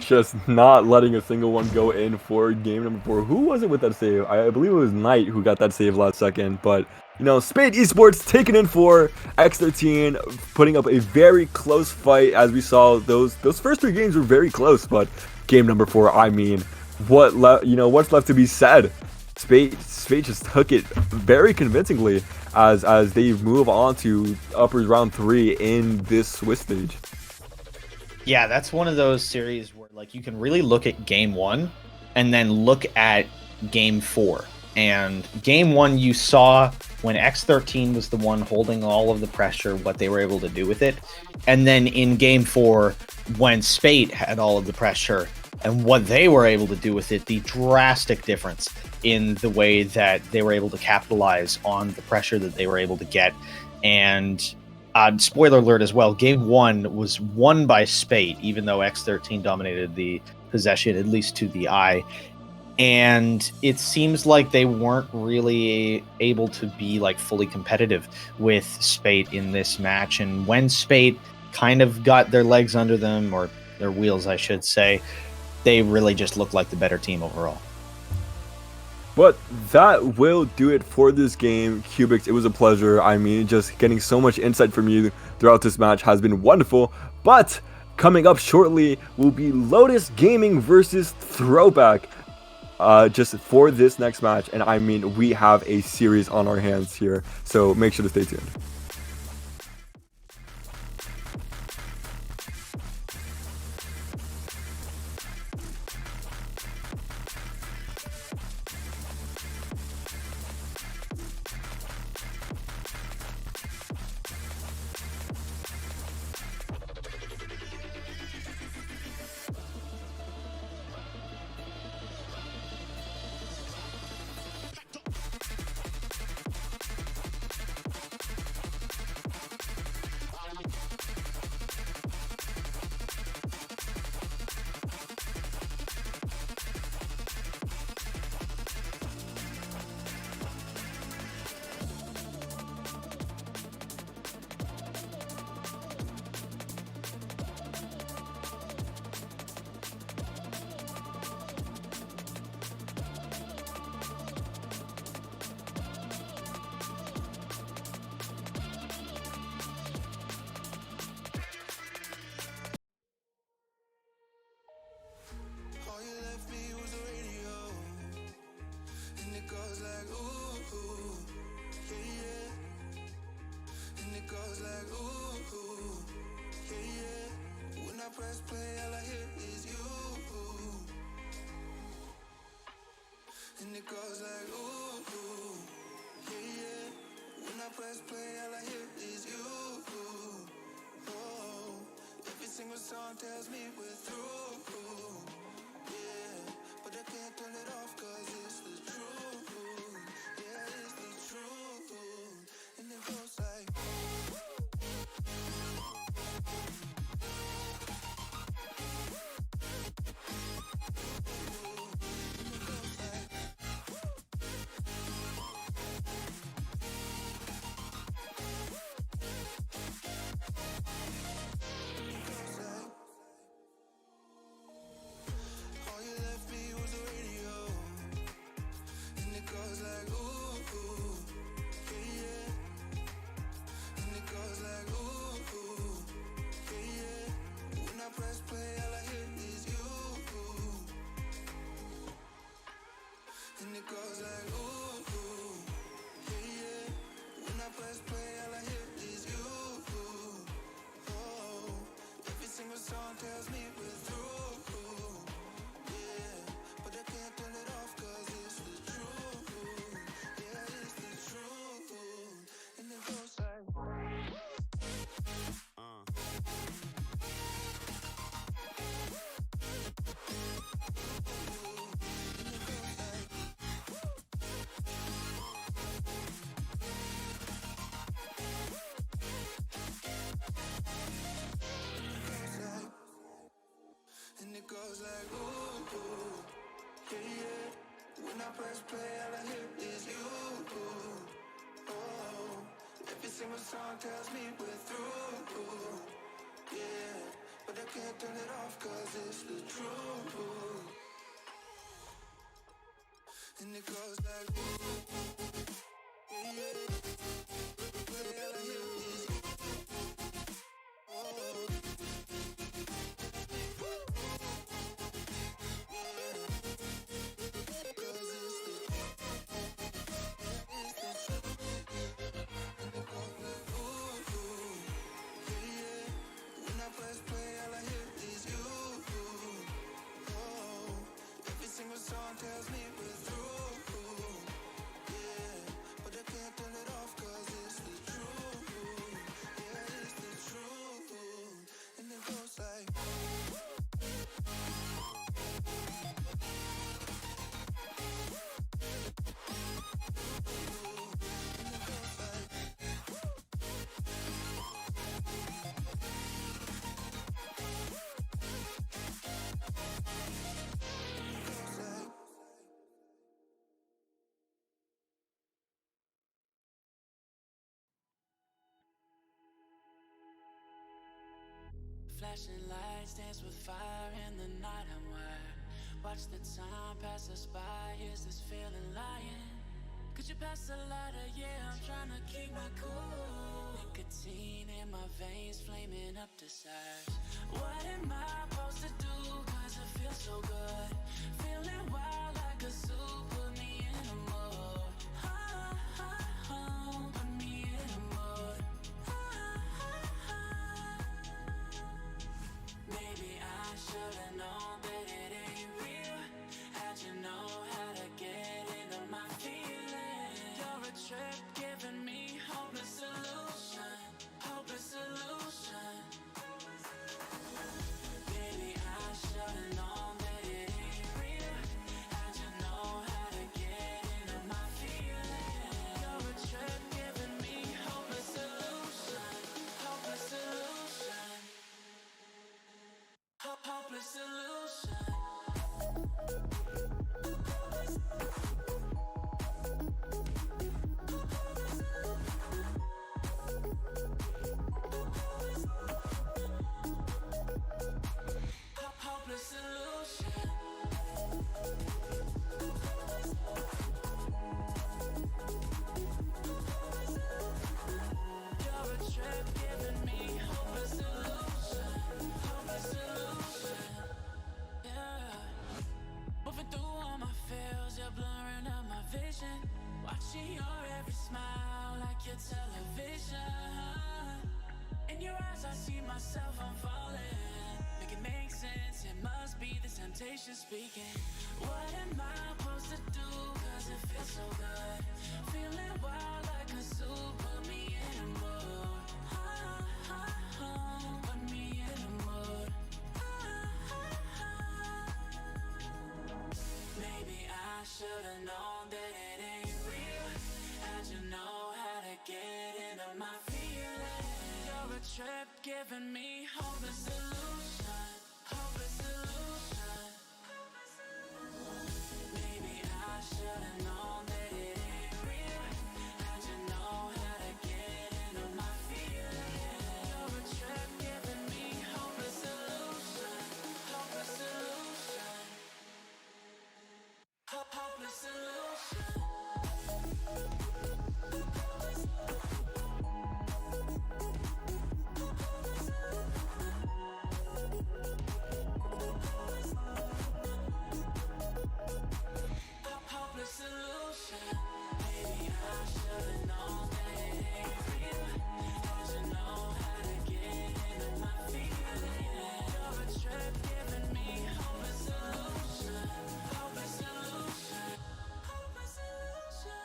Just not letting a single one go in for game number 4. Who was it with that save? I believe it was Knight who got that save last second. But, you know, Spate Esports taking in for X13, putting up a very close fight. As we saw, those first 3 games were very close. But game number 4, I mean, what's left to be said? Spate just took it very convincingly as they move on to upper round 3 in this Swiss stage. Yeah, that's one of those series where like you can really look at game 1 and then look at game 4. And game 1 you saw when X13 was the one holding all of the pressure, what they were able to do with it. And then in game 4, when Spate had all of the pressure and what they were able to do with it, the drastic difference in the way that they were able to capitalize on the pressure that they were able to get. And spoiler alert as well, game 1 was won by Spate, even though X13 dominated the possession, at least to the eye. And it seems like they weren't really able to be like fully competitive with Spate in this match. And when Spate kind of got their legs under them, or their wheels, I should say, they really just look like the better team overall. But that will do it for this game, Cubics. It was a pleasure. I mean, just getting so much insight from you throughout this match has been wonderful. But coming up shortly will be Lotus Gaming versus Throwback. Just for this next match, and I mean, we have a series on our hands here, so make sure to stay tuned. All you left me was the radio, and it goes like ooh, ooh, yeah, yeah. And it goes like ooh, ooh, yeah, yeah. When I press play, all I hear is you. And it goes like ooh, ooh, yeah, yeah. When I press play, all I hear is you. Oh, every single song tells me we're through. Yeah, but I can't turn it off 'cause it's the truth. Yeah, it's the truth. And it goes like all you left me was the radio, and it goes like ooh, ooh, yeah, yeah. And it goes like ooh, ooh, yeah, yeah. When I press play, all I hear is you. And it goes like ooh, ooh, yeah, yeah. When I press play, all I hear is you. Oh, every single song tells me we're through. Yeah, but I can't turn it off 'cause it's the truth. Yeah, it's the truth. And it goes like and it goes like ooh, ooh, yeah, yeah. When I press play, all I hear is you. Oh, every single song tells me we're through. Yeah, but I can't turn it off 'cause it's the truth. And it goes like ooh, yeah, yeah. Play, all I hear is you. Oh, when I press play, all I hear is you. Oh, every single song tells me we're through. Yeah, but I can't turn it off. flashing lights dance with fire in the night. I'm wired. Watch the time pass us by. Is this feeling lying? Could you pass the lighter? Yeah, I'm trying to keep my cool. Nicotine in my veins, flaming up desires. What am I supposed to do? Cause it feels so good. Feeling wild like a zoo. Put me in a mood. Put me in a mood. Maybe I should've known that it ain't real. How'd you know how to get into my feelings? You're a trip giving me hopeless solution. Hopeless solution. Maybe I should've known that it ain't real. How'd you know how to get into my feelings? You're a trip giving me hopeless solution. Hopeless solution. Hopeless solution. Hopeless solution. You're a trip giving me hopeless solution. Hopeless solution. Yeah. Moving through all my feels, you're blurring up my vision. Watching your every smile like your television. In your eyes I see myself, I'm falling. Make it make sense, it must be the temptation speaking. What am I supposed to do? Cause it feels so good. Feeling wild like a zoo. Put me in a mood. Put me in a mood. Maybe I should've known that it ain't real. How'd you know how to get into my feelings? You're a trip giving me hopeless solution. Hopeless solution. Maybe I should've known that it ain't real. How'd you know how to get into my feelings? You're a trip giving me hopeless solution. Hopeless solution. Hopeless solution. Hopeless solution. Maybe I should've known that it ain't real. How'd you know how to get into my feelings? You're a trip giving me hopeless solution. Hopeless solution. Hopeless solution.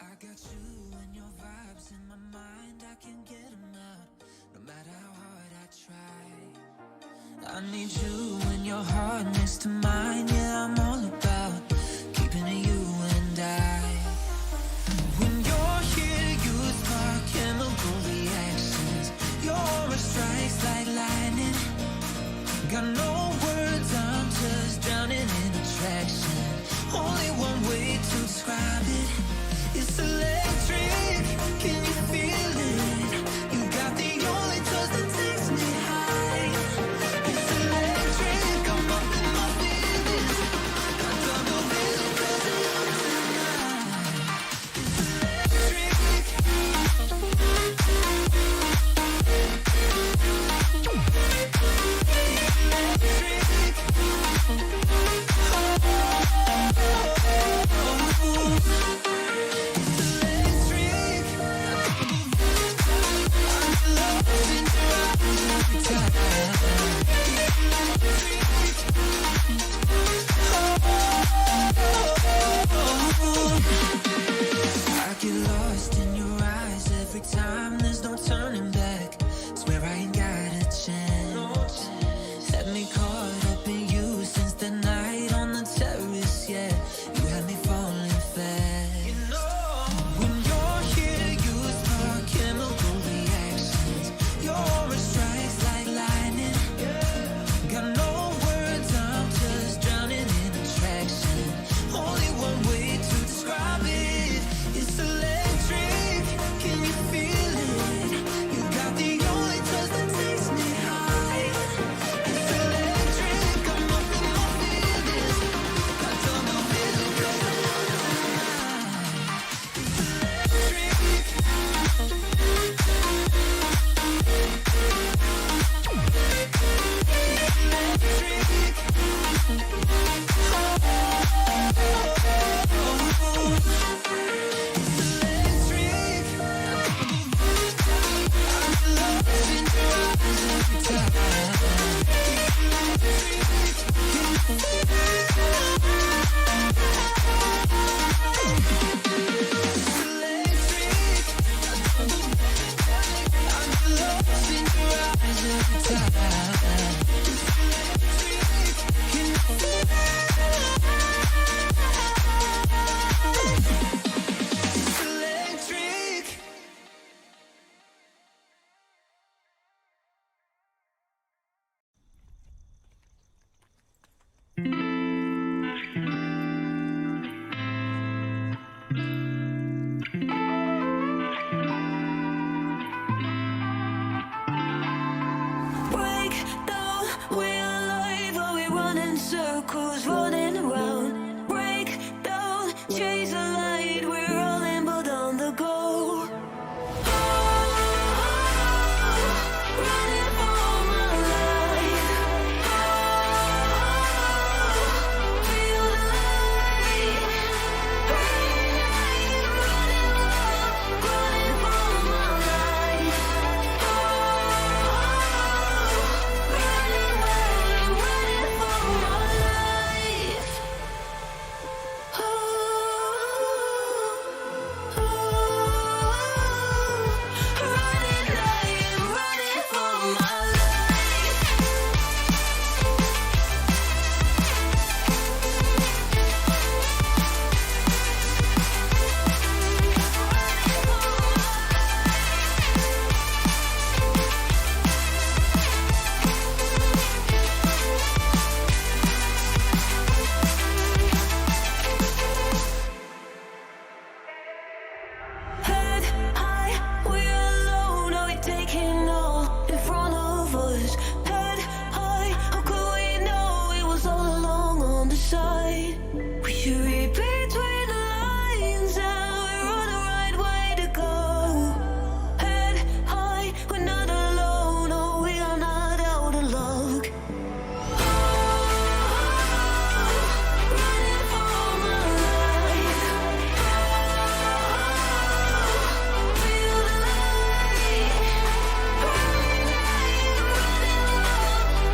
I got you and your vibes in my mind, I can't get them out, no matter how hard I try. I need you and your heart next to mine, yeah, I'm all about keeping it you and I. When you're here, you spark chemical reactions. Your aura strikes like lightning. Got no words, I'm just drowning in attraction. Only one way to describe it. It's electric, can you feel it? You got the only touch that takes me high. It's electric, I'm up in my feelings. I double vision 'cause it looks tonight. It's electric. I get lost in your eyes every time, there's no turning back. Swear I ain't got a chance. Had me caught up in you since the night on the terrace, yeah. You had me falling fast. When you're here, you spark chemical reactions. Your aura strikes like lightning. Got no words, I'm just drowning in attraction. lost in your eyes every time. You know it's electric. Break down, we're alive, are we running circles, running around? Break down, chase the light, we're rolling but on the go. Running for my life. Feel the light. Running for my life. Running for my life. Running for my life. Head high, we're alone, are we taking all in front of us? Head high, how could we know it was all along on the side? We should read between the lines and we're on the right way to go. Head high, we're not alone, oh we are not out of luck. Running for my life. Feel the light.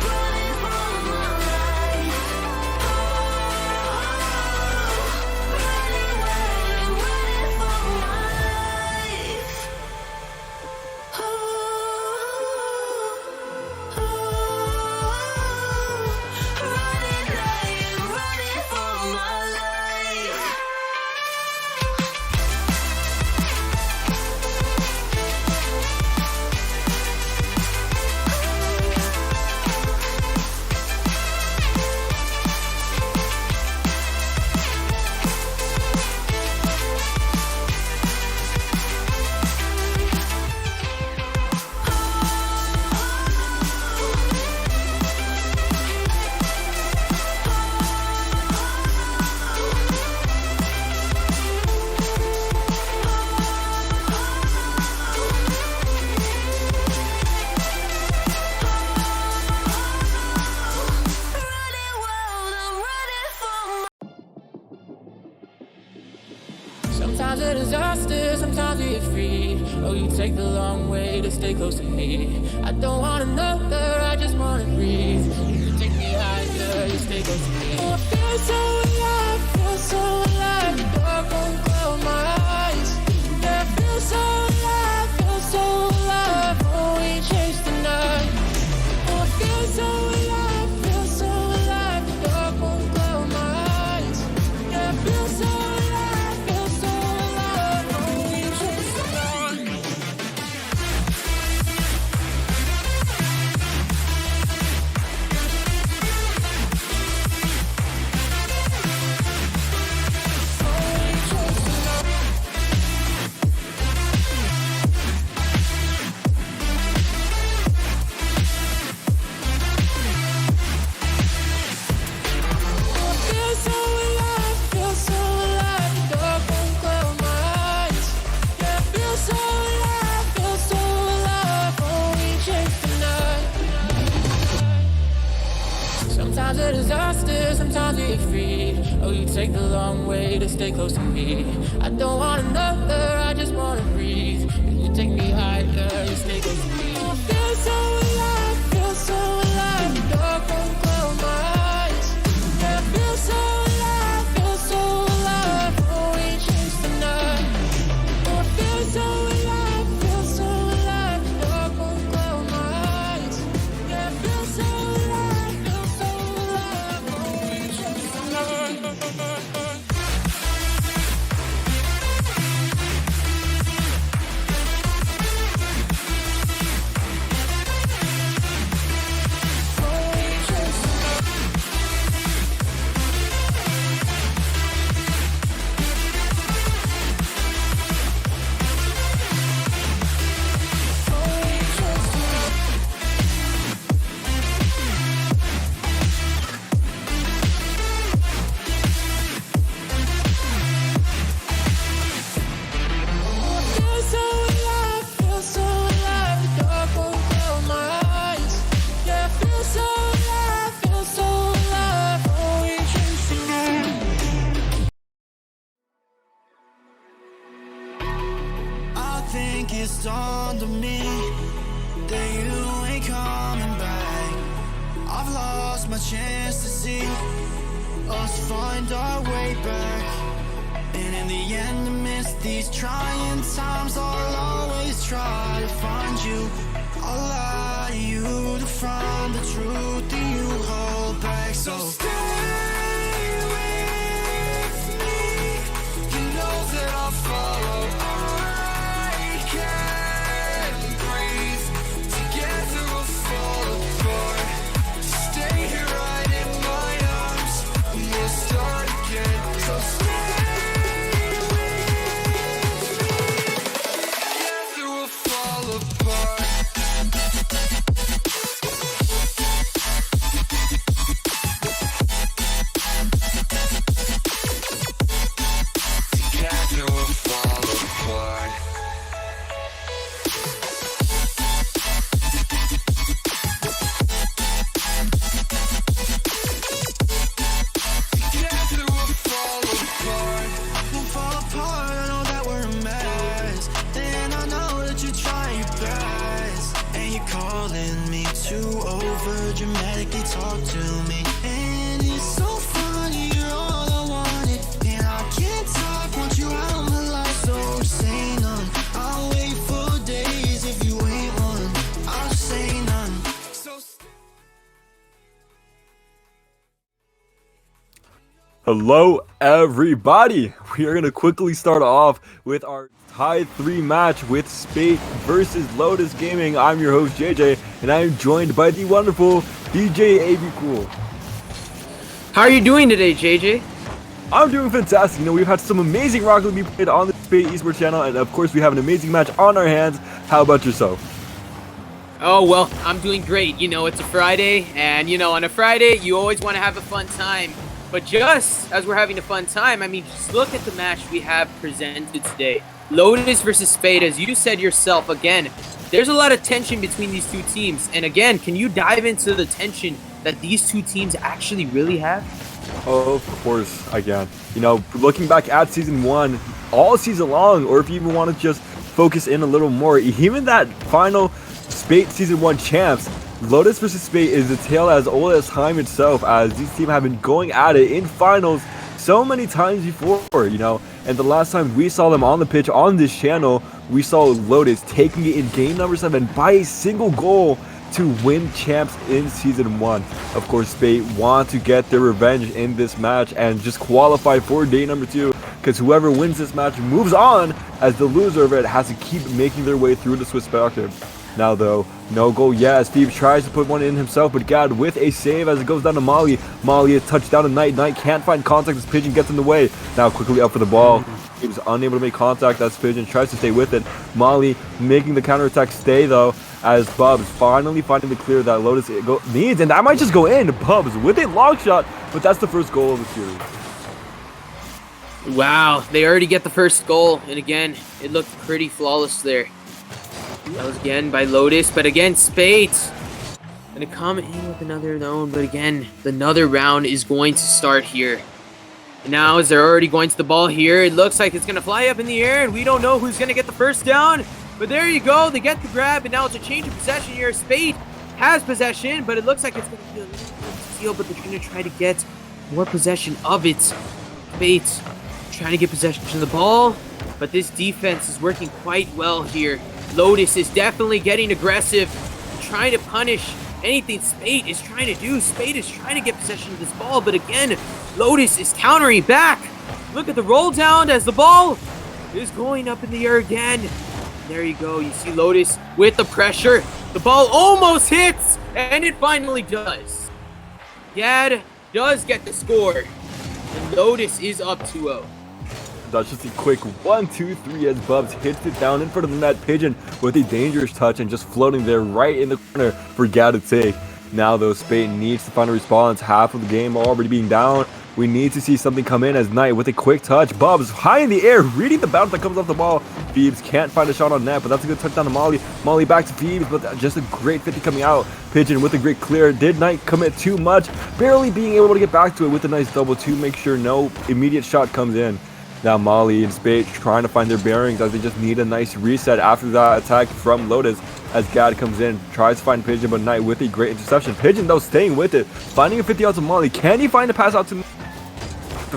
Running for my life. Running for my life. Running for my life. Running wild, I'm running for my. Sometimes a disaster, sometimes we get free. Oh, you take the long way to stay close to me. I don't want another, I just wanna breathe. You take me higher, you stay close to me. Oh, I feel so alive, feel so alive. The dark won't close my eyes. Yeah, I feel so alive, feel so alive. Oh, we chase the night. Oh, I feel so alive, feel so alive. The dark won't close my eyes. Yeah, I feel so alive, feel so alive. Oh, we chase the night. Sometimes a disaster, sometimes we get free. Oh, you take the long way to stay close to me. I don't want another, I just wanna breathe. You take me higher, you stay close to me. I feel so alive, feel so alive. The dark won't close my eyes. Yeah, I feel so alive, feel so alive. Oh, we chase the night. Oh, I feel so alive, feel so alive. The dark won't that you ain't coming back. I've lost my chance to see us find our way back. And in the end, amidst these trying times, I'll always try to find you. I'll lie to you to find the truth that you hold back. So stay with me. You know that I'll follow. I can't breathe. Together we'll fall apart. Stay here right in my arms, and we'll start again. So stay with me. Together we'll fall apart. Together we'll fall apart. Together we'll fall apart. We'll fall apart, I know that we're a mess. And I know that you're trying your best. And you're calling me to over dramatically talk to me. And it's so funny, you're all I wanted. And I can't talk, want you out of my life. So say none, I'll wait for days. If you ain't one, I'll say none. So Hello, everybody. We are going to quickly start off with our tied 3 match with Spate versus Lotus Gaming. I'm your host, JJ, and I am joined by the wonderful DJ AB Cool. How are you doing today, JJ? I'm doing fantastic. You know, we've had some amazing Rocket League played on the Spate Esports channel, and of course, we have an amazing match on our hands. How about yourself? Oh, well, I'm doing great. You know, it's a Friday, and, you know, on a Friday, you always want to have a fun time. But just as we're having a fun time, I mean, just look at the match we have presented today. Lotus versus Spate, as you said yourself, again, there's a lot of tension between these two teams. And again, can you dive into the tension that these two teams actually really have? Oh, of course I can. You know, looking back at Season 1, all season long, or if you even want to just focus in a little more, even that final Spate Season 1 champs, Lotus versus Spate is a tale as old as time itself, as these teams have been going at it in finals so many times before, you know. And the last time we saw them on the pitch on this channel, we saw Lotus taking it in game number 7 by a single goal to win champs in Season 1. Of course, Spate want to get their revenge in this match and just qualify for day number 2, because whoever wins this match moves on, as the loser of it has to keep making their way through the Swiss perspective. Now though, no goal yet as Steve tries to put one in himself, but Gad with a save as it goes down to Molly. Molly is touched down to Knight. Knight can't find contact as Pigeon gets in the way. Now quickly up for the ball. He was unable to make contact as Pigeon tries to stay with it. Molly making the counterattack stay though, as Bubs finally finding the clear that Lotus needs, and that might just go in. Bubs with a long shot, but that's the first goal of the series. Wow, they already get the first goal. And again, it looked pretty flawless there. That was again by Lotus, but again, Spate gonna come in with another zone, but again, another round is going to start here. And now, as they're already going to the ball here, it looks like it's gonna fly up in the air, and we don't know who's gonna get the first down. But there you go, they get the grab, and now it's a change of possession here. Spate has possession, but it looks like it's gonna be a little bit of a steal, but they're gonna try to get more possession of it. Spate trying to get possession of the ball, but this defense is working quite well here. Lotus is definitely getting aggressive, trying to punish anything Spate is trying to do. Spate is trying to get possession of this ball, but again, Lotus is countering back. Look at the roll down as the ball is going up in the air again. There you go. You see Lotus with the pressure. The ball almost hits, and it finally does. Gad does get the score, and Lotus is up 2-0. That's just a quick 1-2-3 as Bubs hits it down in front of the net. Pigeon with a dangerous touch and just floating there right in the corner for Gad to take. Now though, Spate needs to find a response. Half of the game already being down. We need to see something come in as Knight with a quick touch. Bubs high in the air, reading the bounce that comes off the ball. Phoebes can't find a shot on net, but that's a good touchdown to Molly. Molly back to Phoebes, but just a great 50 coming out. Pigeon with a great clear. Did Knight commit too much? Barely being able to get back to it with a nice double to make sure no immediate shot comes in. Now Molly and Spate trying to find their bearings as they just need a nice reset after that attack from Lotus. As Gad comes in, tries to find Pigeon, but Knight with a great interception. Pigeon though staying with it, finding a 50 out to Molly. Can he find a pass out to the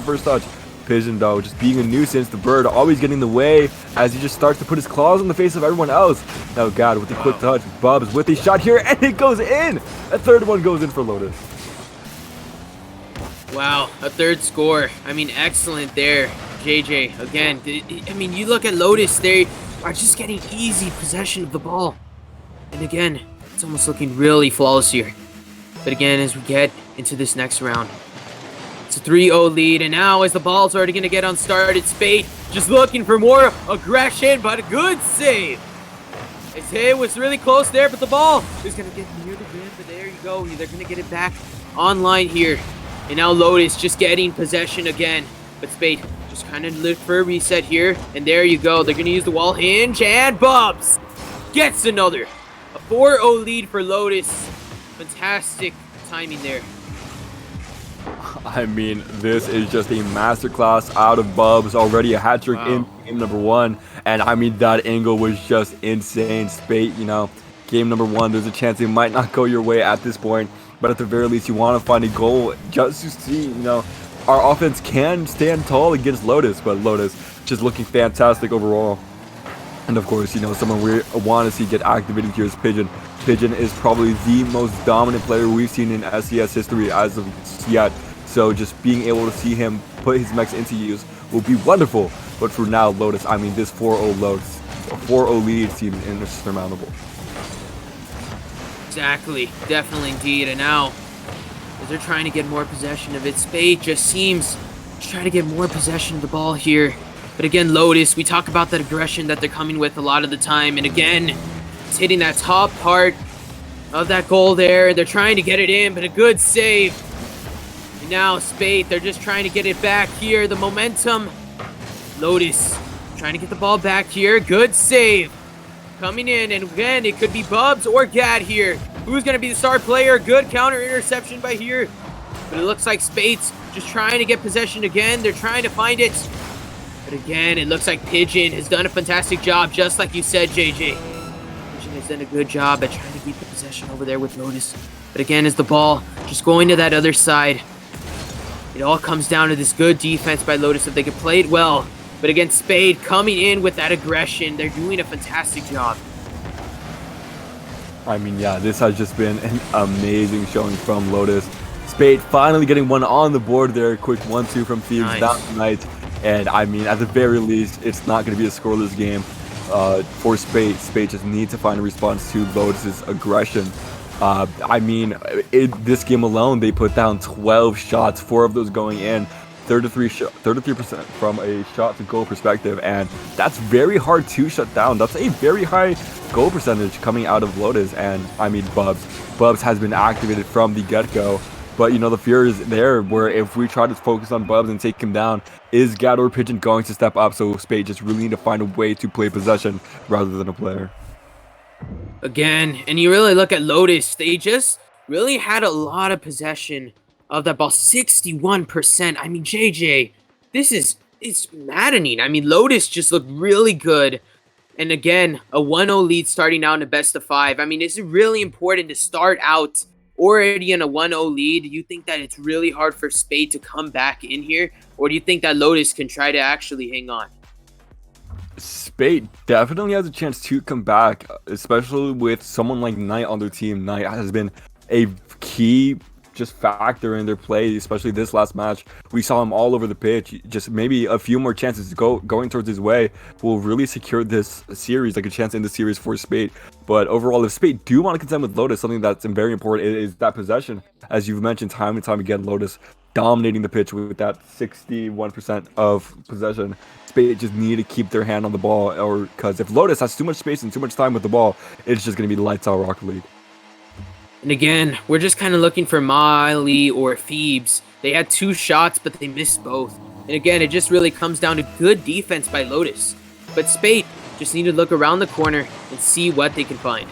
first touch? Pigeon though just being a nuisance. The bird always getting in the way as he just starts to put his claws on the face of everyone else. Now Gad with a quick touch. Bubs with a shot here, and it goes in. A third one goes in for Lotus. Wow, a third score. I mean, excellent there, JJ. Again, I mean, you look at Lotus, they are just getting easy possession of the ball. And again, it's almost looking really flawless here. But again, as we get into this next round, it's a 3-0 lead. And now as the ball's already going to get unstarted, Spate just looking for more aggression, but a good save. His hit was really close there, but the ball is going to get near the rim. But there you go. They're going to get it back online here. And now Lotus just getting possession again. But Spate just kind of look for a reset here. And there you go. They're going to use the wall hinge. And Bubs gets another. A 4-0 lead for Lotus. Fantastic timing there. I mean, this is just a masterclass out of Bubs. Already a hat trick in game number 1. And I mean, that angle was just insane. Spate, you know, game number 1, there's a chance it might not go your way at this point. But at the very least, you want to find a goal just to see, you know, our offense can stand tall against Lotus. But Lotus just looking fantastic overall. And of course, you know, someone we want to see get activated here is Pigeon. Pigeon is probably the most dominant player we've seen in SCS history as of yet. So just being able to see him put his mechs into use will be wonderful. But for now, Lotus, I mean, this 4-0 lead seems insurmountable. Exactly, definitely indeed. And now, as they're trying to get more possession of it, Spade just seems to try to get more possession of the ball here. But again, Lotus, we talk about that aggression that they're coming with a lot of the time. And again, it's hitting that top part of that goal there. They're trying to get it in, but a good save. And now, Spade, they're just trying to get it back here. The momentum. Lotus trying to get the ball back here. Good save. Coming in, and again, it could be Bubs or Gad here. Who's going to be the star player? Good counter interception by here. But it looks like Spate's just trying to get possession again. They're trying to find it. But again, it looks like Pigeon has done a fantastic job, just like you said, JJ. Pigeon has done a good job at trying to keep the possession over there with Lotus. But again, as the ball just going to that other side, it all comes down to this good defense by Lotus if they can play it well. But again, Spade coming in with that aggression. They're doing a fantastic job. I mean, yeah, this has just been an amazing showing from Lotus. Spade finally getting one on the board there. Quick 1-2 from Thieves that night. And I mean, at the very least, it's not going to be a scoreless game for Spade. Spade just needs to find a response to Lotus's aggression. I mean, this game alone, they put down 12 shots, 4 of those going in. 33% from a shot to goal perspective, and that's very hard to shut down. That's a very high goal percentage coming out of Lotus. And I mean, Bubs has been activated from the get-go, but you know, the fear is there where if we try to focus on Bubs and take him down, is Gad or Pigeon going to step up? So Spade just really need to find a way to play possession rather than a player. Again, and you really look at Lotus, they just really had a lot of possession of that ball, 61%. I mean, JJ, it's maddening. I mean, Lotus just looked really good. And again, a 1-0 lead starting out in a best of 5. I mean, is it really important to start out already in a 1-0 lead? Do you think that it's really hard for Spade to come back in here? Or do you think that Lotus can try to actually hang on? Spade definitely has a chance to come back, especially with someone like Knight on their team. Knight has been a key just factor in their play, especially this last match. We saw him all over the pitch. Just maybe a few more chances going towards his way will really secure this series, like a chance in the series for Spade. But overall, if Spade do want to contend with Lotus, something that's very important is that possession. As you've mentioned time and time again, Lotus dominating the pitch with that 61% of possession. Spade just need to keep their hand on the ball, or because if Lotus has too much space and too much time with the ball, it's just going to be lights out Rocket League. And again, we're just kind of looking for Molly or Phoebes. They had 2 shots, but they missed both. And again, it just really comes down to good defense by Lotus. But Spate just need to look around the corner and see what they can find.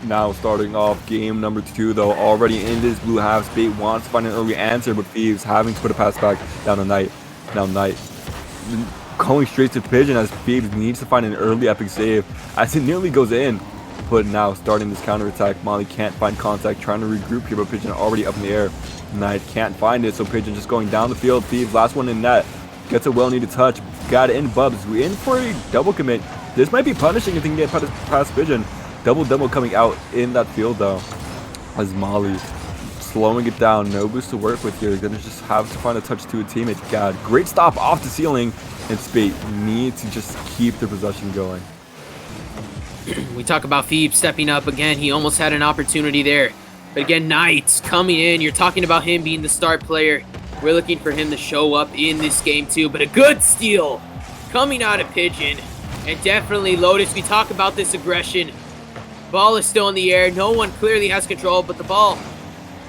Now starting off game number 2, though, already in this blue half, Spate wants to find an early answer, but Thieves having to put a pass back down the Knight. Now Knight going straight to Pigeon as Phoebes needs to find an early epic save as it nearly goes in. But now starting this counter attack, Molly can't find contact, trying to regroup here, but Pigeon already up in the air. Knight can't find it, so Pigeon just going down the field. Phoebes, last one in net, gets a well-needed touch. Got in Bubs, we in for a double commit. This might be punishing if he can get past Pigeon. Double coming out in that field though, as Molly slowing it down. No boost to work with here. Gonna just have to find a touch to a teammate. God, great stop off the ceiling, and Spate need to just keep the possession going. We talk about Phoebes stepping up again. He almost had an opportunity there. But again, Knight coming in. You're talking about him being the star player. We're looking for him to show up in this game too. But a good steal coming out of Pigeon. And definitely Lotus. We talk about this aggression. Ball is still in the air. No one clearly has control, but the ball,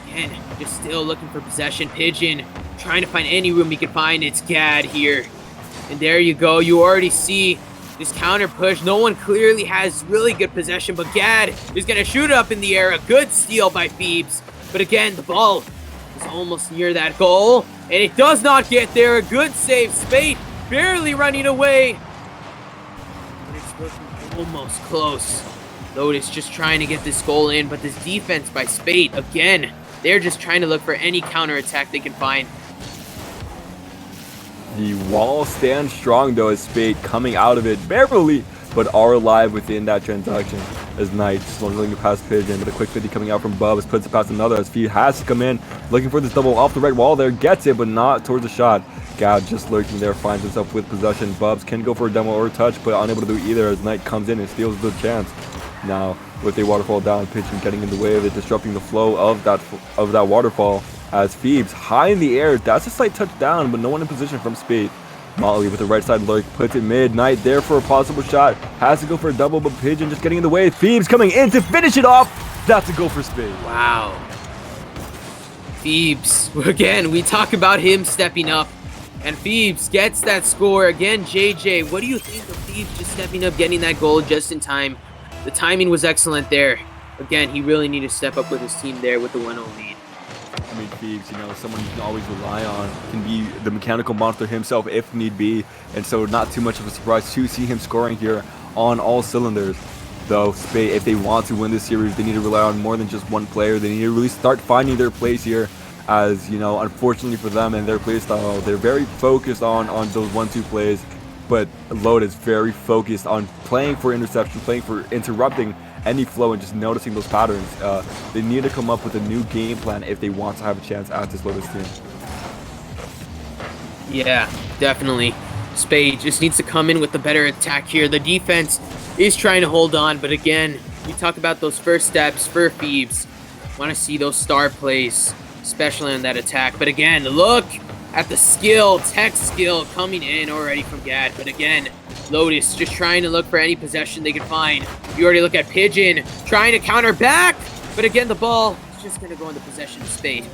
again, just still looking for possession. Pigeon trying to find any room he can find. It's Gad here. And there you go. You already see this counter push. No one clearly has really good possession, but Gad is going to shoot it up in the air. A good steal by Phoebes. But again, the ball is almost near that goal, and it does not get there. A good save. Spate barely running away. But it's looking almost close. Lotus just trying to get this goal in, but this defense by Spate, again, they're just trying to look for any counter attack they can find. The wall stands strong though as Spate coming out of it barely, but are alive within that transaction. As Knight slowly past Pigeon, but a quick 50 coming out from Bubs puts it past another as Phoebe has to come in, looking for this double off the right wall there, gets it, but not towards the shot. Gad just lurking there, finds himself with possession. Bubs can go for a demo or a touch, but unable to do either as Knight comes in and steals the chance. Now, with a waterfall down, Pigeon getting in the way of it, disrupting the flow of that waterfall. As Phoebes high in the air, that's a slight touchdown, but no one in position from Spate. Molly with the right side lurk, puts it mid. Knight there for a possible shot, has to go for a double, but Pigeon just getting in the way. Phoebes coming in to finish it off. That's a goal for Spate. Wow. Phoebes, again, we talk about him stepping up, and Phoebes gets that score. Again, JJ, what do you think of Phoebes just stepping up, getting that goal just in time? The timing was excellent there. Again, he really needed to step up with his team there with the 1-0 lead. I mean, Phoebes, someone you can always rely on, can be the mechanical monster himself if need be, and so not too much of a surprise to see him scoring here on all cylinders. Though, Spate, if they want to win this series, they need to rely on more than just one player. They need to really start finding their place here, as, unfortunately for them and their play style, they're very focused on those 1-2 plays, but Lotus very focused on playing for interception, playing for interrupting any flow and just noticing those patterns. They need to come up with a new game plan if they want to have a chance at this Lotus team. Yeah, definitely. Spade just needs to come in with the better attack here. The defense is trying to hold on, but again, we talk about those first steps for Phoebes. Want to see those star plays, especially on that attack. But again, look at the skill, tech skill coming in already from Gad. But again, Lotus just trying to look for any possession they can find. You already look at Pigeon trying to counter back, but again, the ball is just going to go into possession of Spade.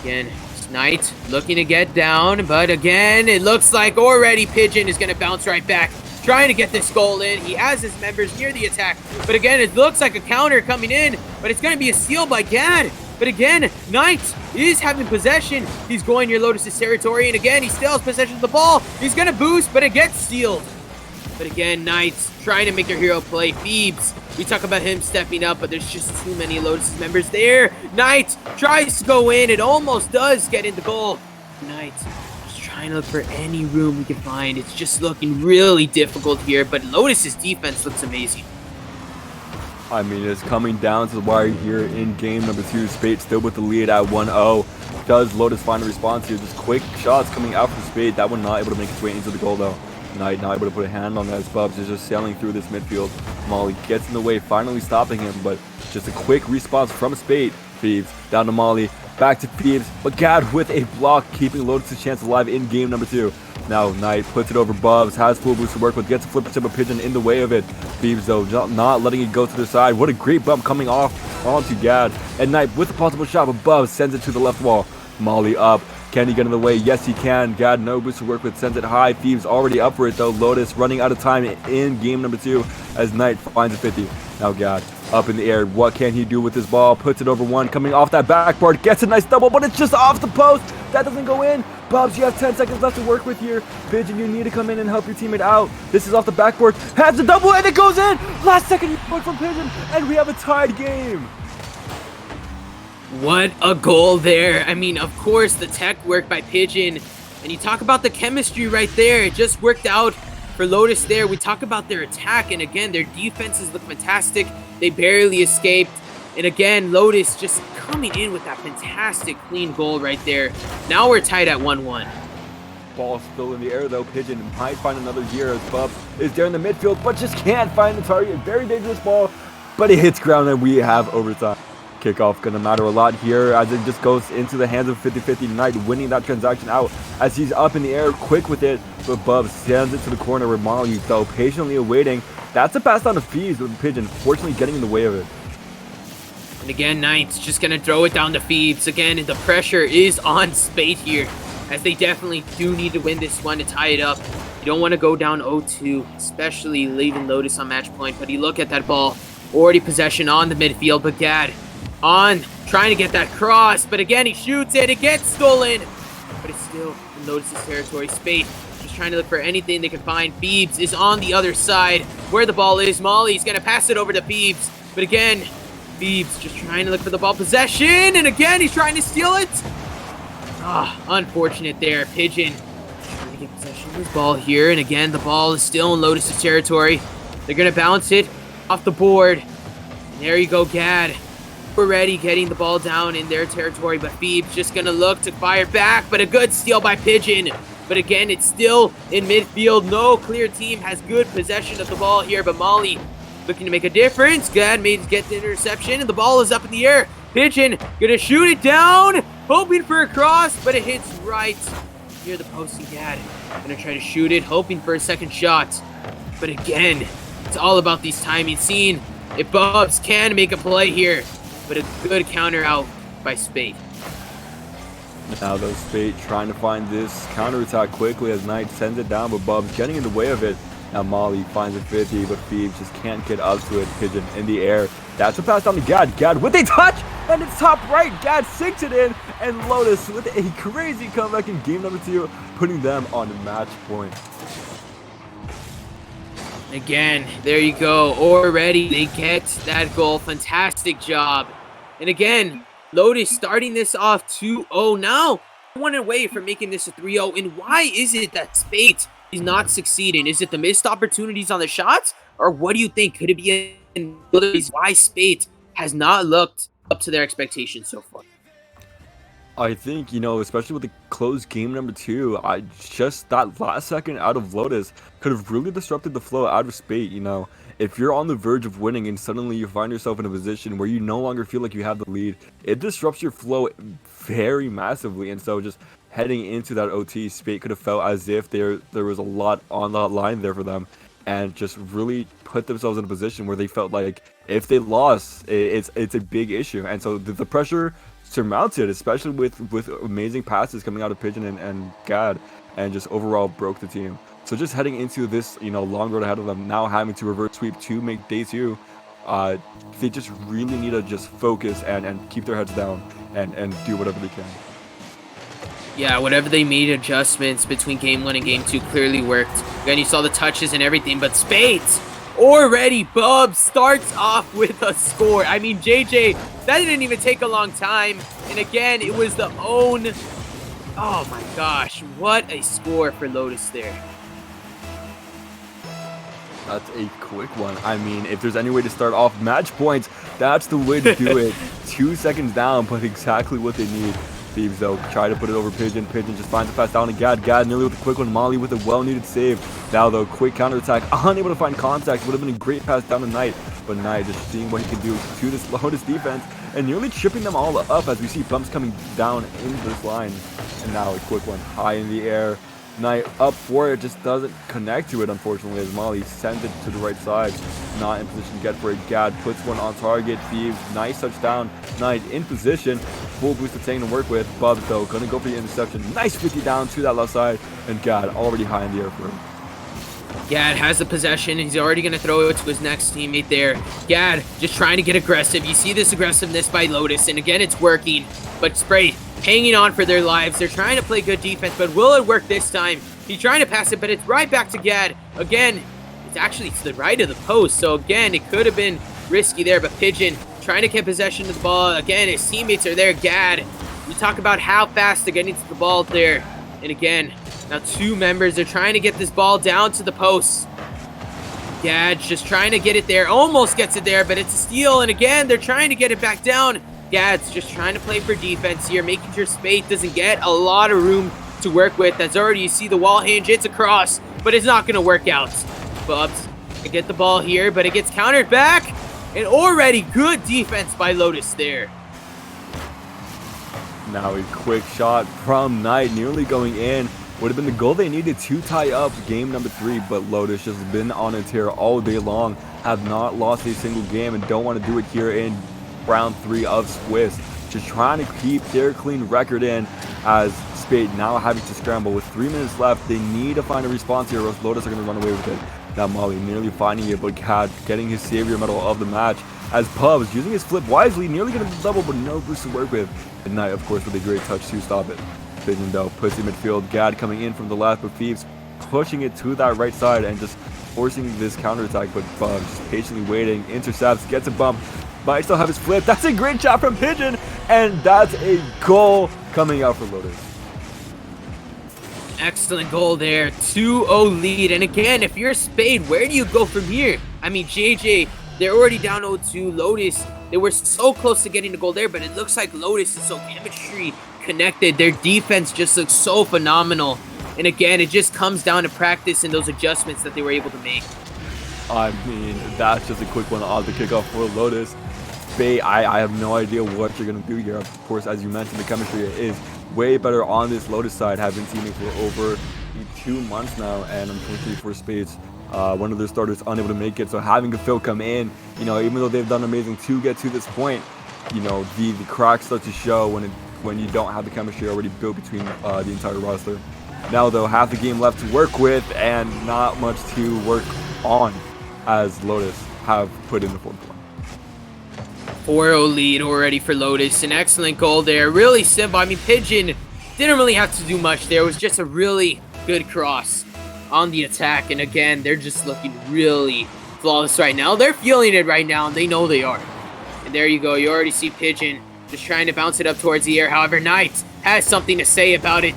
Again, it's Knight looking to get down, but again, it looks like already Pigeon is going to bounce right back, trying to get this goal in. He has his members near the attack, but again, it looks like a counter coming in, but it's going to be a steal by Gad. But again, Knight is having possession. He's going near Lotus's territory, and again, he still has possession of the ball. He's going to boost, but it gets sealed. But again, Knight's trying to make their hero play. Phoebes, we talk about him stepping up, but there's just too many Lotus's members there. Knight tries to go in. It almost does get into goal. Knight just trying to look for any room we can find. It's just looking really difficult here, but Lotus's defense looks amazing. I mean, it's coming down to the wire here in game number 2. Spate still with the lead at 1-0. Does Lotus find a response here? Just quick shots coming out from Spate. That one not able to make its way into the goal, though. Knight not able to put a hand on that as Bubs is just sailing through this midfield. Molly gets in the way, finally stopping him, but just a quick response from Spate. Phoebes down to Molly, back to Phoebes, but Gad with a block, keeping Lotus' chance alive in game number 2. Now Knight puts it over Bubs, has full boost to work with, gets a flip tip of Pigeon in the way of it. Phoebes though not letting it go to the side. What a great bump coming off onto Gad. And Knight with a possible shot, but Bubs sends it to the left wall. Molly up. Can he get in the way? Yes, he can. Gad no boost to work with, sends it high. Phoebes already up for it though. Lotus running out of time in game number 2 as Knight finds a 50. Now Gad up in the air. What can he do with this ball? Puts it over one, coming off that backboard. Gets a nice double, but it's just off the post. That doesn't go in. Bubs, you have 10 seconds left to work with here. Pigeon, you need to come in and help your teammate out. This is off the backboard. Has the double, and it goes in. Last second point from Pigeon, and we have a tied game. What a goal there. I mean, of course, the tech work by Pigeon. And you talk about the chemistry right there. It just worked out for Lotus there. We talk about their attack, and again, their defenses look fantastic. They barely escaped. And again, Lotus just coming in with that fantastic clean goal right there. Now we're tied at 1-1. Ball still in the air though. Pigeon might find another gear as Bubs is there in the midfield, but just can't find the target. Very dangerous ball, but it hits ground and we have overtime. Kickoff gonna matter a lot here as it just goes into the hands of 50-50 Knight, winning that transaction out as he's up in the air quick with it, but Bubs sends it to the corner where Molly though patiently awaiting. That's a pass down to Fees with Pigeon fortunately getting in the way of it. And again, Knight's just going to throw it down to Phoebes. Again, the pressure is on Spate here, as they definitely do need to win this one to tie it up. You don't want to go down 0-2, especially leaving Lotus on match point. But you look at that ball, already possession on the midfield, but Gad on, trying to get that cross. But again, he shoots it, it gets stolen. But it's still in Lotus' territory. Spate just trying to look for anything they can find. Phoebes is on the other side where the ball is. Molly's going to pass it over to Phoebes. But again, Phoebes just trying to look for the ball possession, and again, he's trying to steal it. Unfortunate there. Pigeon trying to get possession of his ball here, and again, the ball is still in Lotus' territory. They're going to bounce it off the board. And there you go, Gad. Already getting the ball down in their territory, but Phoebes just going to look to fire back, but a good steal by Pigeon. But again, it's still in midfield. No clear team has good possession of the ball here, but Molly looking to make a difference. Gad made to get the interception, and the ball is up in the air. Pigeon gonna shoot it down, hoping for a cross, but it hits right near the post. And Gad gonna try to shoot it, hoping for a second shot. But again, it's all about these timing. Seeing if Bubs can make a play here, but a good counter out by Spate. Now though, Spate trying to find this counterattack quickly as Knight sends it down, but Bubs getting in the way of it. Now Molly finds a 50, but Phoebes just can't get up to it. Pigeon in the air. That's a pass down to Gad. Gad with a touch, and it's top right. Gad sinks it in, and Lotus with a crazy comeback in game number 2, putting them on match point. Again, there you go. Already they get that goal. Fantastic job. And again, Lotus starting this off 2-0 now. One away from making this a 3-0. And why is it that Spate is not succeeding? Is it the missed opportunities on the shots? Or what do you think? Could it be another reason why Spate has not looked up to their expectations so far? I think, especially with the close game number 2, just that last second out of Lotus could have really disrupted the flow out of Spate. If you're on the verge of winning and suddenly you find yourself in a position where you no longer feel like you have the lead, it disrupts your flow very massively. And so just heading into that OT, Spate could have felt as if there was a lot on the line there for them, and just really put themselves in a position where they felt like if they lost, it's a big issue. And so the pressure surmounted, especially with amazing passes coming out of Pigeon and Gad, and just overall broke the team. So just heading into this long road ahead of them, now having to reverse sweep to make day 2, they just really need to just focus and keep their heads down and do whatever they can. Yeah, whatever they made adjustments between game 1 and game 2 clearly worked. Again, you saw the touches and everything, but Spate already, Bubs starts off with a score. I mean, JJ, that didn't even take a long time. And again, it was the own. Oh my gosh, what a score for Lotus there. That's a quick one. I mean, if there's any way to start off match points, that's the way to do it. 2 seconds down, but exactly what they need. Thieves, though, try to put it over Pigeon. Pigeon just finds the pass down to Gad. Gad nearly with a quick one. Molly with a well-needed save. Now, though, quick counterattack. Unable to find contact. Would have been a great pass down to Knight. But Knight just seeing what he can do to this Lotus defense and nearly tripping them all up as we see bumps coming down into this line. And now a quick one high in the air. Knight up for it, just doesn't connect to it, unfortunately, as Molly sends it to the right side. Not in position to get for it. Gad puts one on target. Thieves, nice touchdown. Knight in position. Full boost of Tang to work with. Bubs, though, going to go for the interception. Nice 50 down to that left side. And Gad already high in the air for him. Gad has the possession. He's already going to throw it to his next teammate there. Gad just trying to get aggressive. You see this aggressiveness by Lotus, and again, it's working. But Spate hanging on for their lives. They're trying to play good defense, but will it work this time? He's trying to pass it, but it's right back to Gad. Again, it's actually to the right of the post. So again, it could have been risky there, but Pigeon trying to get possession of the ball. Again, his teammates are there. Gad, you talk about how fast they're getting to the ball there. And again, now two members are trying to get this ball down to the post. Gad's just trying to get it there. Almost gets it there, but it's a steal. And again, they're trying to get it back down. Gad's just trying to play for defense here, making sure Spate doesn't get a lot of room to work with. That's already, you see the wall hinge. It's across, but it's not going to work out. Bubs can get the ball here, but it gets countered back. And already good defense by Lotus there. Now a quick shot from Knight, nearly going in. Would have been the goal they needed to tie up game number 3, but Lotus just been on a tear all day long. Have not lost a single game and don't want to do it here in round 3 of Swiss. Just trying to keep their clean record in, as Spate now having to scramble with 3 minutes left. They need to find a response here or else Lotus are going to run away with it. Now Molly nearly finding it, but Cat getting his savior medal of the match, as Pubs using his flip wisely, nearly getting the double, but no boost to work with. And Knight, of course, with a great touch to stop it. Pigeon though puts in midfield. Gad coming in from the left, but Phoebes pushing it to that right side and just forcing this counterattack. But Bub just patiently waiting, intercepts, gets a bump, might still have his flip. That's a great shot from Pigeon, and that's a goal coming out for Lotus. Excellent goal there. 2-0 lead. And again, if you're Spade, where do you go from here? I mean, JJ, they're already down 0-2. Lotus, they were so close to getting the goal there, but it looks like Lotus is so chemistry connected. Their defense just looks so phenomenal. And again, it just comes down to practice and those adjustments that they were able to make. I mean, that's just a quick one on the kickoff for Lotus. Spade, I have no idea what you're going to do here. Of course, as you mentioned, the chemistry is way better on this Lotus side. Have been teaming for over 2 months now, and unfortunately for Spades, one of their starters unable to make it. So having Phil come in, you know, even though they've done amazing to get to this point, you know, the cracks start to show when you don't have the chemistry already built between the entire roster. Now though, half the game left to work with and not much to work on, as Lotus have put in the 4th one. 4-0 lead already for Lotus. An excellent goal there. Really simple. I mean, Pigeon didn't really have to do much there. It was just a really good cross on the attack. And again, they're just looking really flawless right now. They're feeling it right now, and they know they are. And there you go. You already see Pigeon just trying to bounce it up towards the air. However, Knight has something to say about it.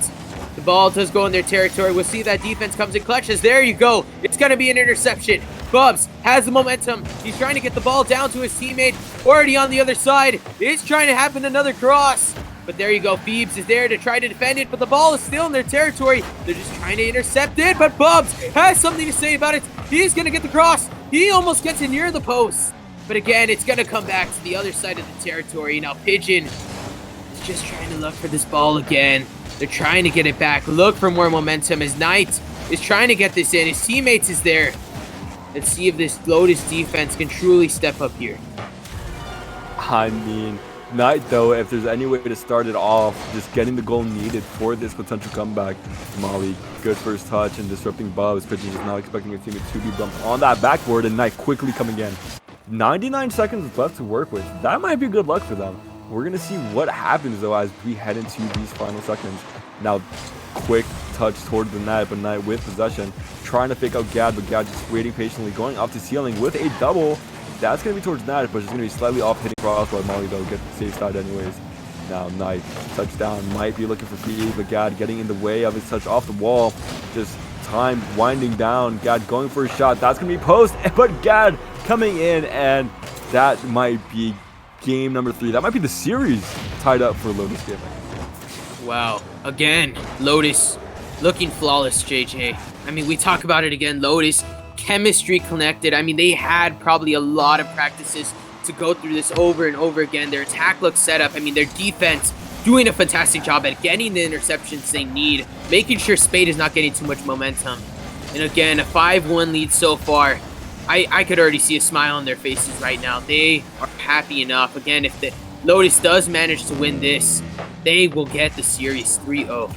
The ball does go in their territory. We'll see that defense comes in clutches. There you go. It's going to be an interception. Bubs has the momentum. He's trying to get the ball down to his teammate. Already on the other side. It's trying to happen another cross. But there you go. Phoebes is there to try to defend it, but the ball is still in their territory. They're just trying to intercept it, but Bubs has something to say about it. He's going to get the cross. He almost gets it near the post. But again, it's going to come back to the other side of the territory. Now Pigeon is just trying to look for this ball again. They're trying to get it back. Look for more momentum as Knight is trying to get this in. His teammates is there. Let's see if this Lotus defense can truly step up here. I mean, Knight though, if there's any way to start it off, just getting the goal needed for this potential comeback. Molly, good first touch and disrupting Bubs. Pigeon is now expecting his teammate to be bumped on that backboard, and Knight quickly coming in. 99 seconds left to work with. That might be good luck for them. We're going to see what happens though as we head into these final seconds. Now, quick touch toward the net, but Knight with possession, trying to fake out Gad, but Gad just waiting patiently, going up to ceiling with a double. That's going to be towards Knight, but it's going to be slightly off hitting cross, while Molly though gets the safe side anyways. Now Knight, touchdown, might be looking for Phoebe, but Gad getting in the way of his touch off the wall. Just time winding down, Gad going for a shot. That's going to be post, but Gad coming in, and that might be game number 3. That might be the series tied up for Lotus Gaming. Wow. Again, Lotus looking flawless, JJ. I mean, we talk about it again. Lotus, chemistry connected. I mean, they had probably a lot of practices to go through this over and over again. Their attack looks set up. I mean, their defense doing a fantastic job at getting the interceptions they need, making sure Spade is not getting too much momentum. And again, a 5-1 lead so far. I could already see a smile on their faces right now. They are happy enough. Again, if the Lotus does manage to win this, they will get the series 3-0.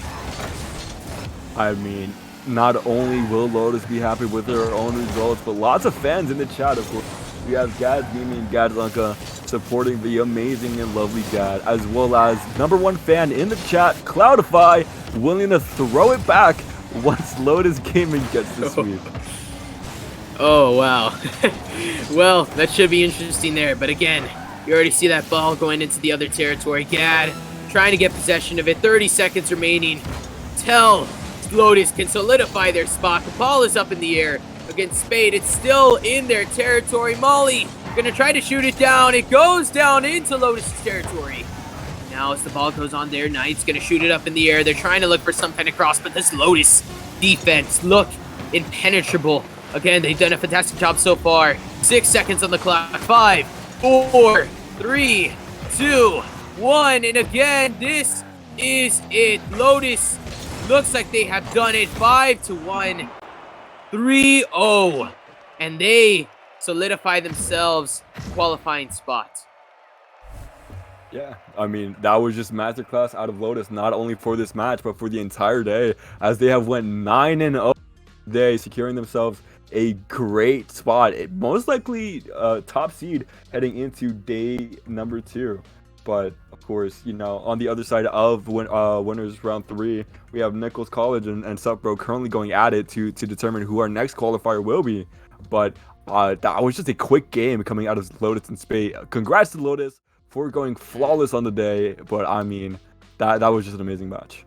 I mean, not only will Lotus be happy with their own results, but lots of fans in the chat, of course. We have Gad Mimi and Gad Lanka supporting the amazing and lovely Gad, as well as #1 fan in the chat, Cloudify, willing to throw it back once Lotus Gaming gets the sweep. Oh, wow. Well, that should be interesting there. But again, you already see that ball going into the other territory. Gad trying to get possession of it. 30 seconds remaining. Till Lotus can solidify their spot. The ball is up in the air against Spade. It's still in their territory. Molly gonna try to shoot it down. It goes down into Lotus' territory. Now as the ball goes on there, Knight's gonna shoot it up in the air. They're trying to look for some kind of cross, but this Lotus defense look impenetrable. Again, they've done a fantastic job so far. 6 seconds on the clock. 5, 4, 3, 2, 1. And again, this is it. Lotus looks like they have done it. 5-1. 3-0. And they solidify themselves qualifying spot. Yeah, I mean, that was just masterclass out of Lotus, not only for this match, but for the entire day, as they have went 9-0 today, securing themselves a great spot. Most likely top seed heading into day number 2. But of course, you know, on the other side of winners round 3, we have Nichols College and Supbro currently going at it to determine who our next qualifier will be. But that was just a quick game coming out of Lotus and Spate. Congrats to Lotus for going flawless on the day. But I mean, that was just an amazing match.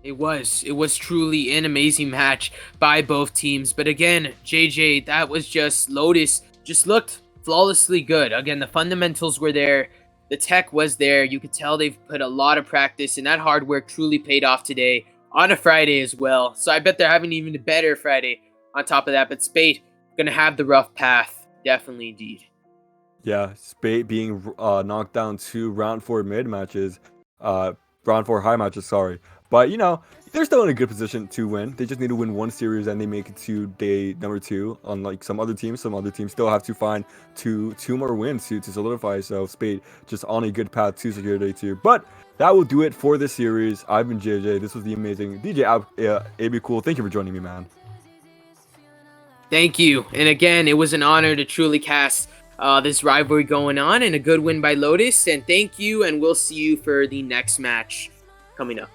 It was truly an amazing match by both teams. But again, JJ, that was just Lotus just looked flawlessly good. Again, the fundamentals were there. The tech was there. You could tell they've put a lot of practice, and that hard work truly paid off today on a Friday as well. So I bet they're having even a better Friday on top of that. But Spate going to have the rough path. Definitely indeed. Yeah, Spate being knocked down 2 round 4 mid matches, round 4 high matches, sorry. But, you know, they're still in a good position to win. They just need to win 1 series and they make it to day number 2. Unlike some other teams still have to find two more wins to solidify. So Spade just on a good path to secure day 2. But that will do it for this series. I've been JJ. This was the amazing DJ AB Cool. Thank you for joining me, man. Thank you. And again, it was an honor to truly cast this rivalry going on, and a good win by Lotus. And thank you, and we'll see you for the next match coming up.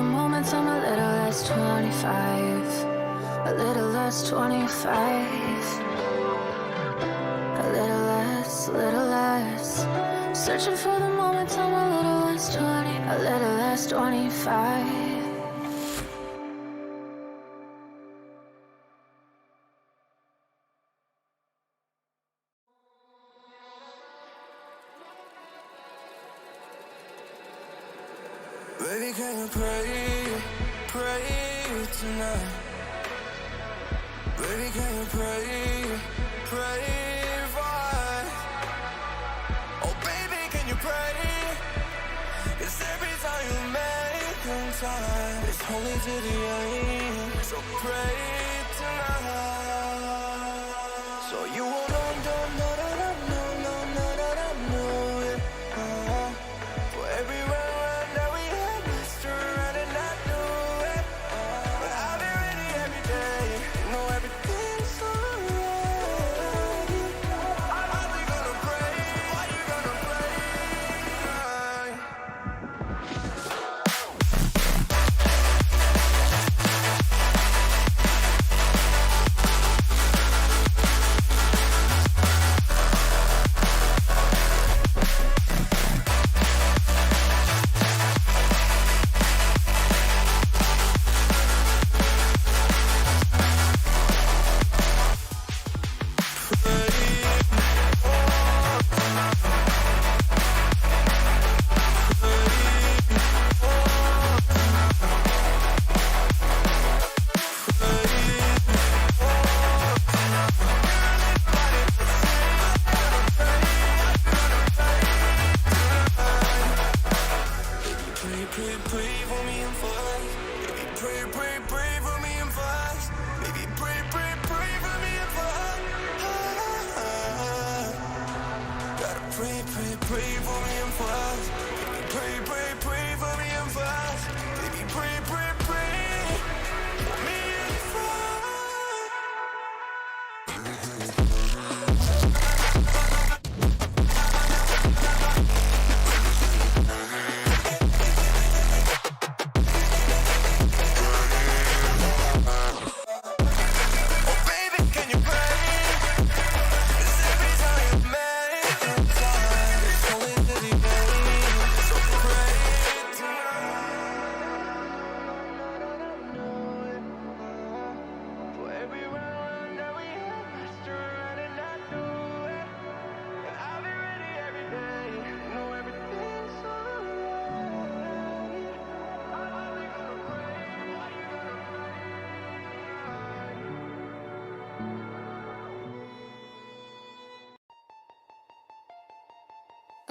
moments I'm a little less 25, a little less 25, a little less. Searching for the moments I'm a little less 20, a little less 25. Baby, can you pray tonight? Baby, can you pray for us? Oh, baby, can you pray? 'Cause every time you make time, it's only to the end. So pray tonight. So you won't know, it. For everywhere.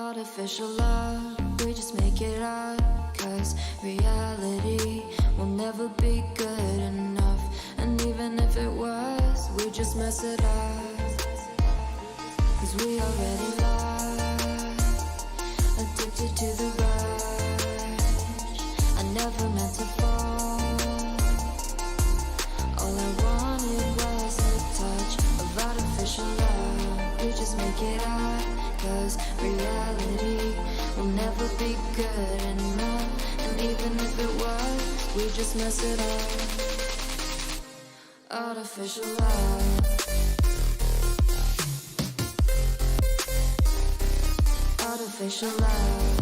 Artificial love, we just make it up, 'cause reality will never be good enough. And even if it was, we just mess it up, 'cause we already lost, addicted to the rush. I never meant to fall, all I wanted was a touch of artificial love. We just make it up, 'cause reality will never be good enough. And even if it was, we just mess it up. Artificial love, artificial love,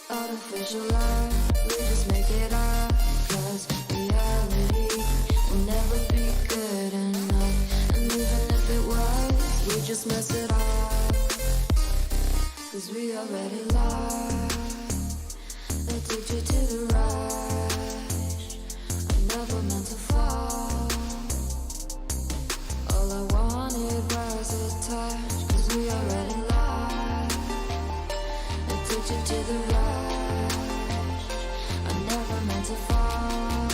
artificial love. We just make it up, 'cause reality will never be good enough. And even if it was, we just mess it up, 'cause we already lost, addicted to the rush. I never meant to fall, all I wanted was a touch, 'cause we already lost, addicted to the rush. I never meant to fall,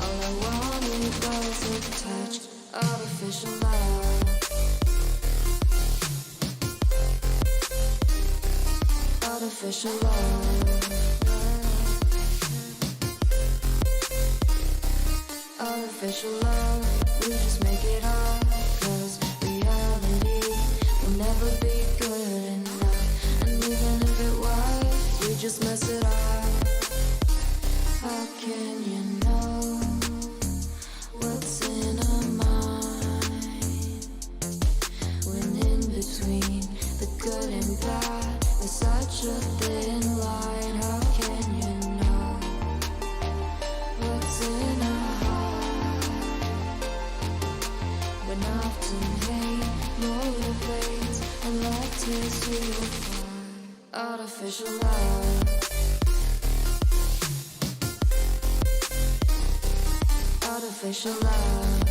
all I wanted was a touch. Artificial love, artificial love, artificial love. We just make it up, 'cause reality will never be good enough. Artificial love. Artificial love.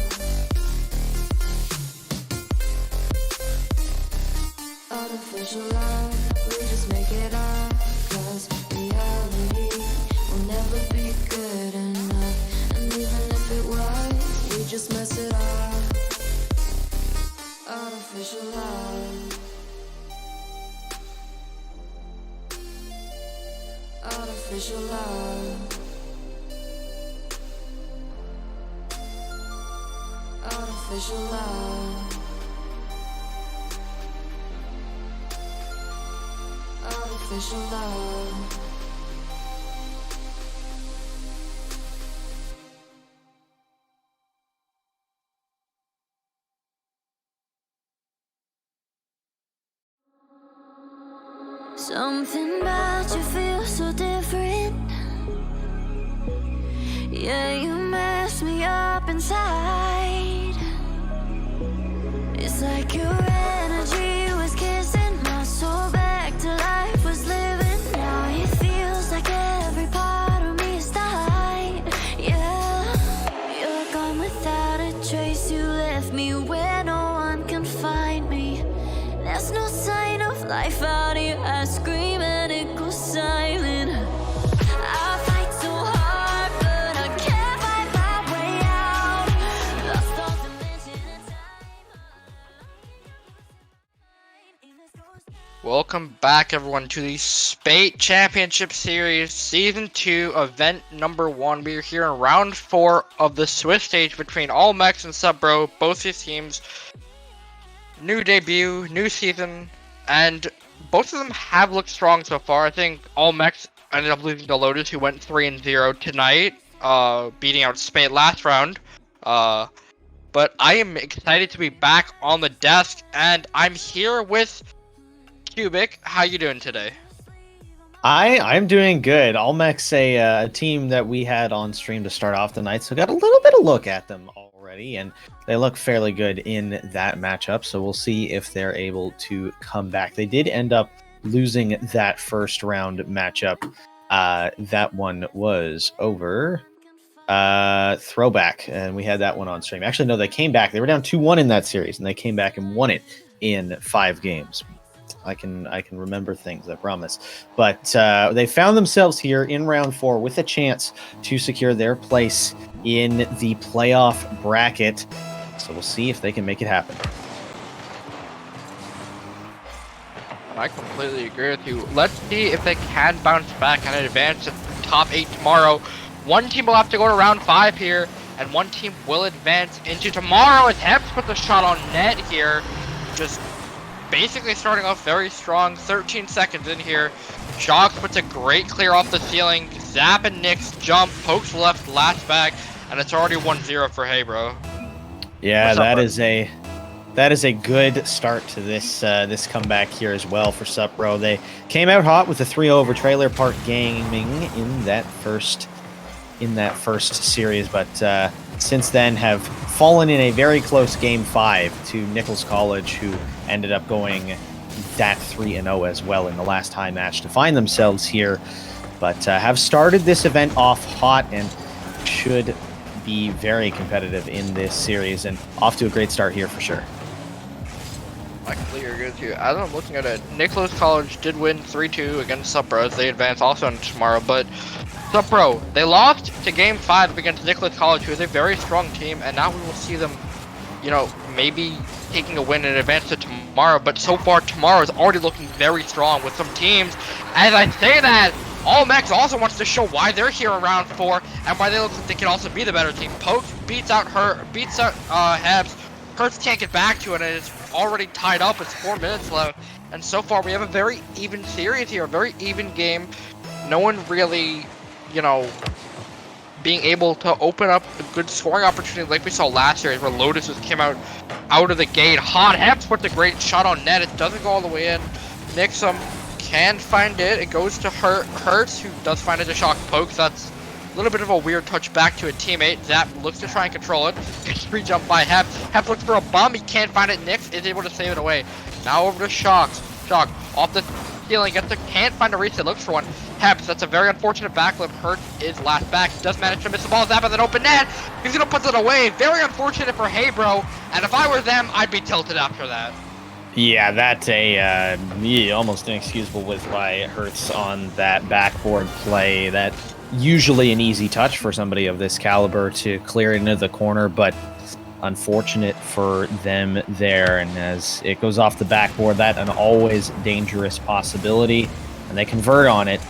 Artificial love. We just make it up. 'Cause reality will never be good enough. And even if it was, we just mess it up. Artificial love. Artificial love. Artificial love. Artificial love. Something about you feels so different. Yeah, you mess me up inside. It's like your energy was kissing my soul back to life, was living. Now it feels like every part of me is dying. Yeah, you're gone without a trace. You left me where no one can find me. There's no sign of life out here. I scream and it goes silent. I fight so hard, but I can't fight my way out. Lost all dimension and time. Welcome back, everyone, to the Spate Championship Series Season 2, Event Number 1. We are here in Round 4 of the Swiss stage between Allmex and Subbro. Both these teams, new debut, new season, and both of them have looked strong so far. I think Allmex ended up losing to Lotus, who went 3-0 tonight, beating out Spate last round. But I am excited to be back on the desk, and I'm here with Cubic. How you doing today? I'm doing good. Allmex, a team that we had on stream to start off the night, so got a little bit of look at them already, and they look fairly good in that matchup. So we'll see if they're able to come back. They did end up losing that first round matchup. That one was over throwback, and we had that one on stream. Actually, no, they came back. They were down 2-1 in that series, and they came back and won it in 5 games. I can remember things, I promise. But they found themselves here in round 4 with a chance to secure their place in the playoff bracket. So we'll see if they can make it happen. I completely agree with you. Let's see if they can bounce back and advance to top 8 tomorrow. One team will have to go to round 5 here, and one team will advance into tomorrow as Heps puts a shot on net here. Just basically starting off very strong. 13 seconds in here. Shock puts a great clear off the ceiling. Zap and Nyx jump, pokes left, last back, and it's already 1-0 for Hey Bro. Yeah, that is a good start to this this comeback here as well for Supro. They came out hot with a 3-0 over Trailer Park Gaming in that first series, but since then have fallen in a very close game 5 to Nichols College, who ended up going that 3-0 as well in the last high match to find themselves here, but have started this event off hot and should be very competitive in this series, and off to a great start here for sure. I completely agree with you. As I'm looking at it, Nicholas College did win 3-2 against Supro as they advance also on tomorrow, but Supro, they lost to Game 5 against Nicholas College, who is a very strong team, and now we will see them, maybe taking a win and advance to tomorrow, but so far tomorrow is already looking very strong with some teams. As I say that, Allmex also wants to show why they're here in round 4 and why they look like they can also be the better team. Poke beats out Hebs. Kurtz can't get back to it, and it's already tied up. It's 4 minutes left, and so far we have a very even series here, a very even game. No one really, being able to open up a good scoring opportunity like we saw last series where Lotus just came out of the gate hot. Heps puts a great shot on net. It doesn't go all the way in. Nixum can find it. It goes to Hertz, who does find it to Shock Pokes. That's a little bit of a weird touch back to a teammate. Zap looks to try and control it. Gets free jump by Heps. Heps looks for a bomb. He can't find it. Nyx is able to save it away. Now over to Shock. Shock off the stealing, can't find a reset, looks for one. Heps, that's a very unfortunate backlip. Hurt is last back, does manage to miss the ball. Zap with an open net. He's gonna put it away. Very unfortunate for Hey Bro. And if I were them, I'd be tilted after that. Yeah, that's almost inexcusable with by Hertz on that backboard play. That usually an easy touch for somebody of this caliber to clear into the corner, but unfortunate for them there. And as it goes off the backboard, that an always dangerous possibility, and they convert on it.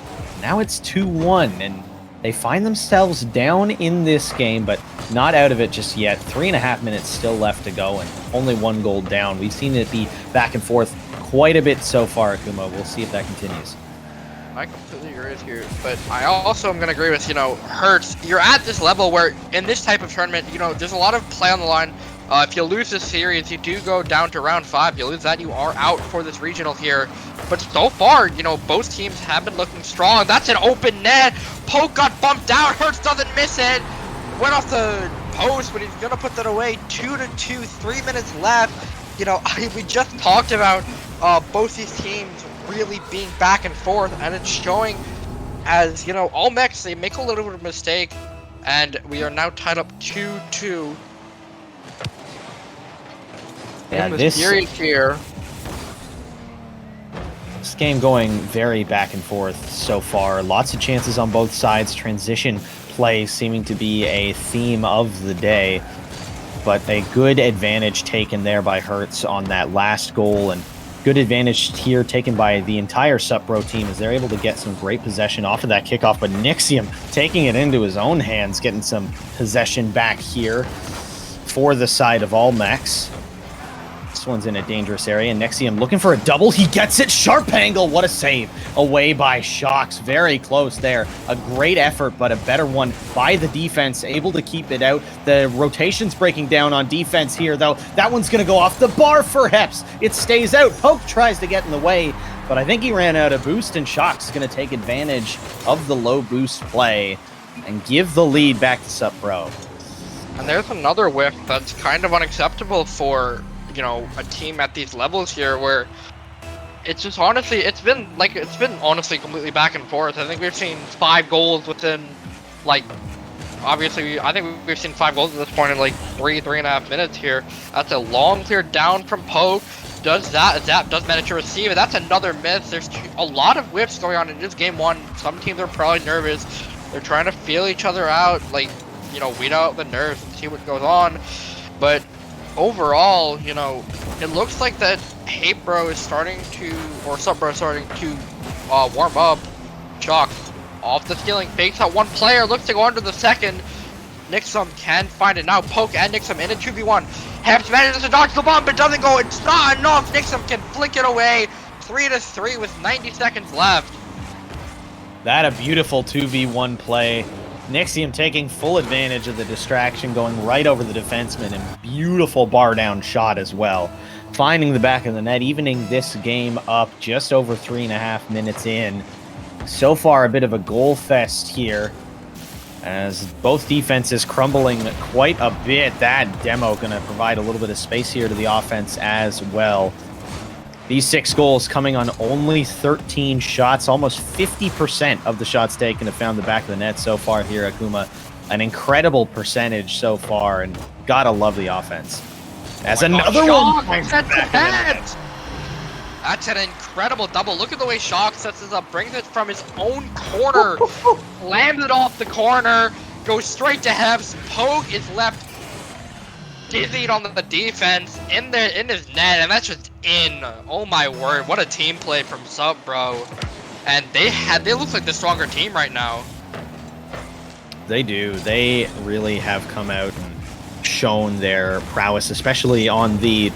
Now it's 2-1, and they find themselves down in this game, but not out of it just yet. 3.5 minutes still left to go, and only 1 goal down. We've seen it be back and forth quite a bit so far, Akuma. We'll see if that continues. I completely agree with you, but I also am going to agree with, Hertz. You're at this level where, in this type of tournament, there's a lot of play on the line. If you lose this series, you do go down to round 5. You lose that, you are out for this regional here. But so far, both teams have been looking strong. That's an open net. Poke got bumped out. Hertz doesn't miss it. Went off the post, but he's going to put that away. 2-2, 3 minutes left. We just talked about both these teams really being back and forth, and it's showing as, Olmecs, they make a little bit of a mistake, and we are now tied up 2-2. Yeah, this series here. This game going very back and forth so far. Lots of chances on both sides. Transition play seeming to be a theme of the day, but a good advantage taken there by Hertz on that last goal, and good advantage here taken by the entire Supro team as they're able to get some great possession off of that kickoff, but Nixium taking it into his own hands, getting some possession back here for the side of Olmecs. This one's in a dangerous area, and Nixium looking for a double. He gets it. Sharp angle. What a save. Away by Shocks. Very close there. A great effort, but a better one by the defense. Able to keep it out. The rotation's breaking down on defense here, though. That one's going to go off the bar for Heps. It stays out. Poke tries to get in the way, but I think he ran out of boost, and Shocks is going to take advantage of the low boost play and give the lead back to Supro. And there's another whiff that's kind of unacceptable for a team at these levels here, where it's just honestly, it's been honestly completely back and forth. I think we've seen 5 goals within, obviously, I think we've seen 5 goals at this point in 3.5 minutes here. That's a long clear down from Poke. Zap does manage to receive it. That's another miss. There's a lot of whiffs going on in this game 1. Some teams are probably nervous. They're trying to feel each other out, weed out the nerves and see what goes on. But overall, it looks like that Supro is starting to warm up. Shock off the stealing, fakes out one player, looks to go under the second. Nixum can find it now. Poke and Nixum in a 2v1. Heps manages to dodge the bomb, but doesn't go. It's not enough. Nixum can flick it away. 3-3 with 90 seconds left. That a beautiful 2v1 play. Nixium taking full advantage of the distraction, going right over the defenseman, and beautiful bar down shot as well. Finding the back of the net, evening this game up just over 3.5 minutes in. So far, a bit of a goal fest here, as both defenses crumbling quite a bit. That demo going to provide a little bit of space here to the offense as well. These 6 goals coming on only 13 shots. Almost 50% of the shots taken have found the back of the net so far here, Akuma. An incredible percentage so far, and gotta love the offense. As another one finds the back of the net. That's an incredible double. Look at the way Shock sets this up. Brings it from his own corner. Slams it off the corner. Goes straight to Heps. Poke is left dizzied on the defense in his net, and that's just in. Oh my word, what a team play from Supro. And they look like the stronger team right now. They do. They really have come out and shown their prowess, especially on the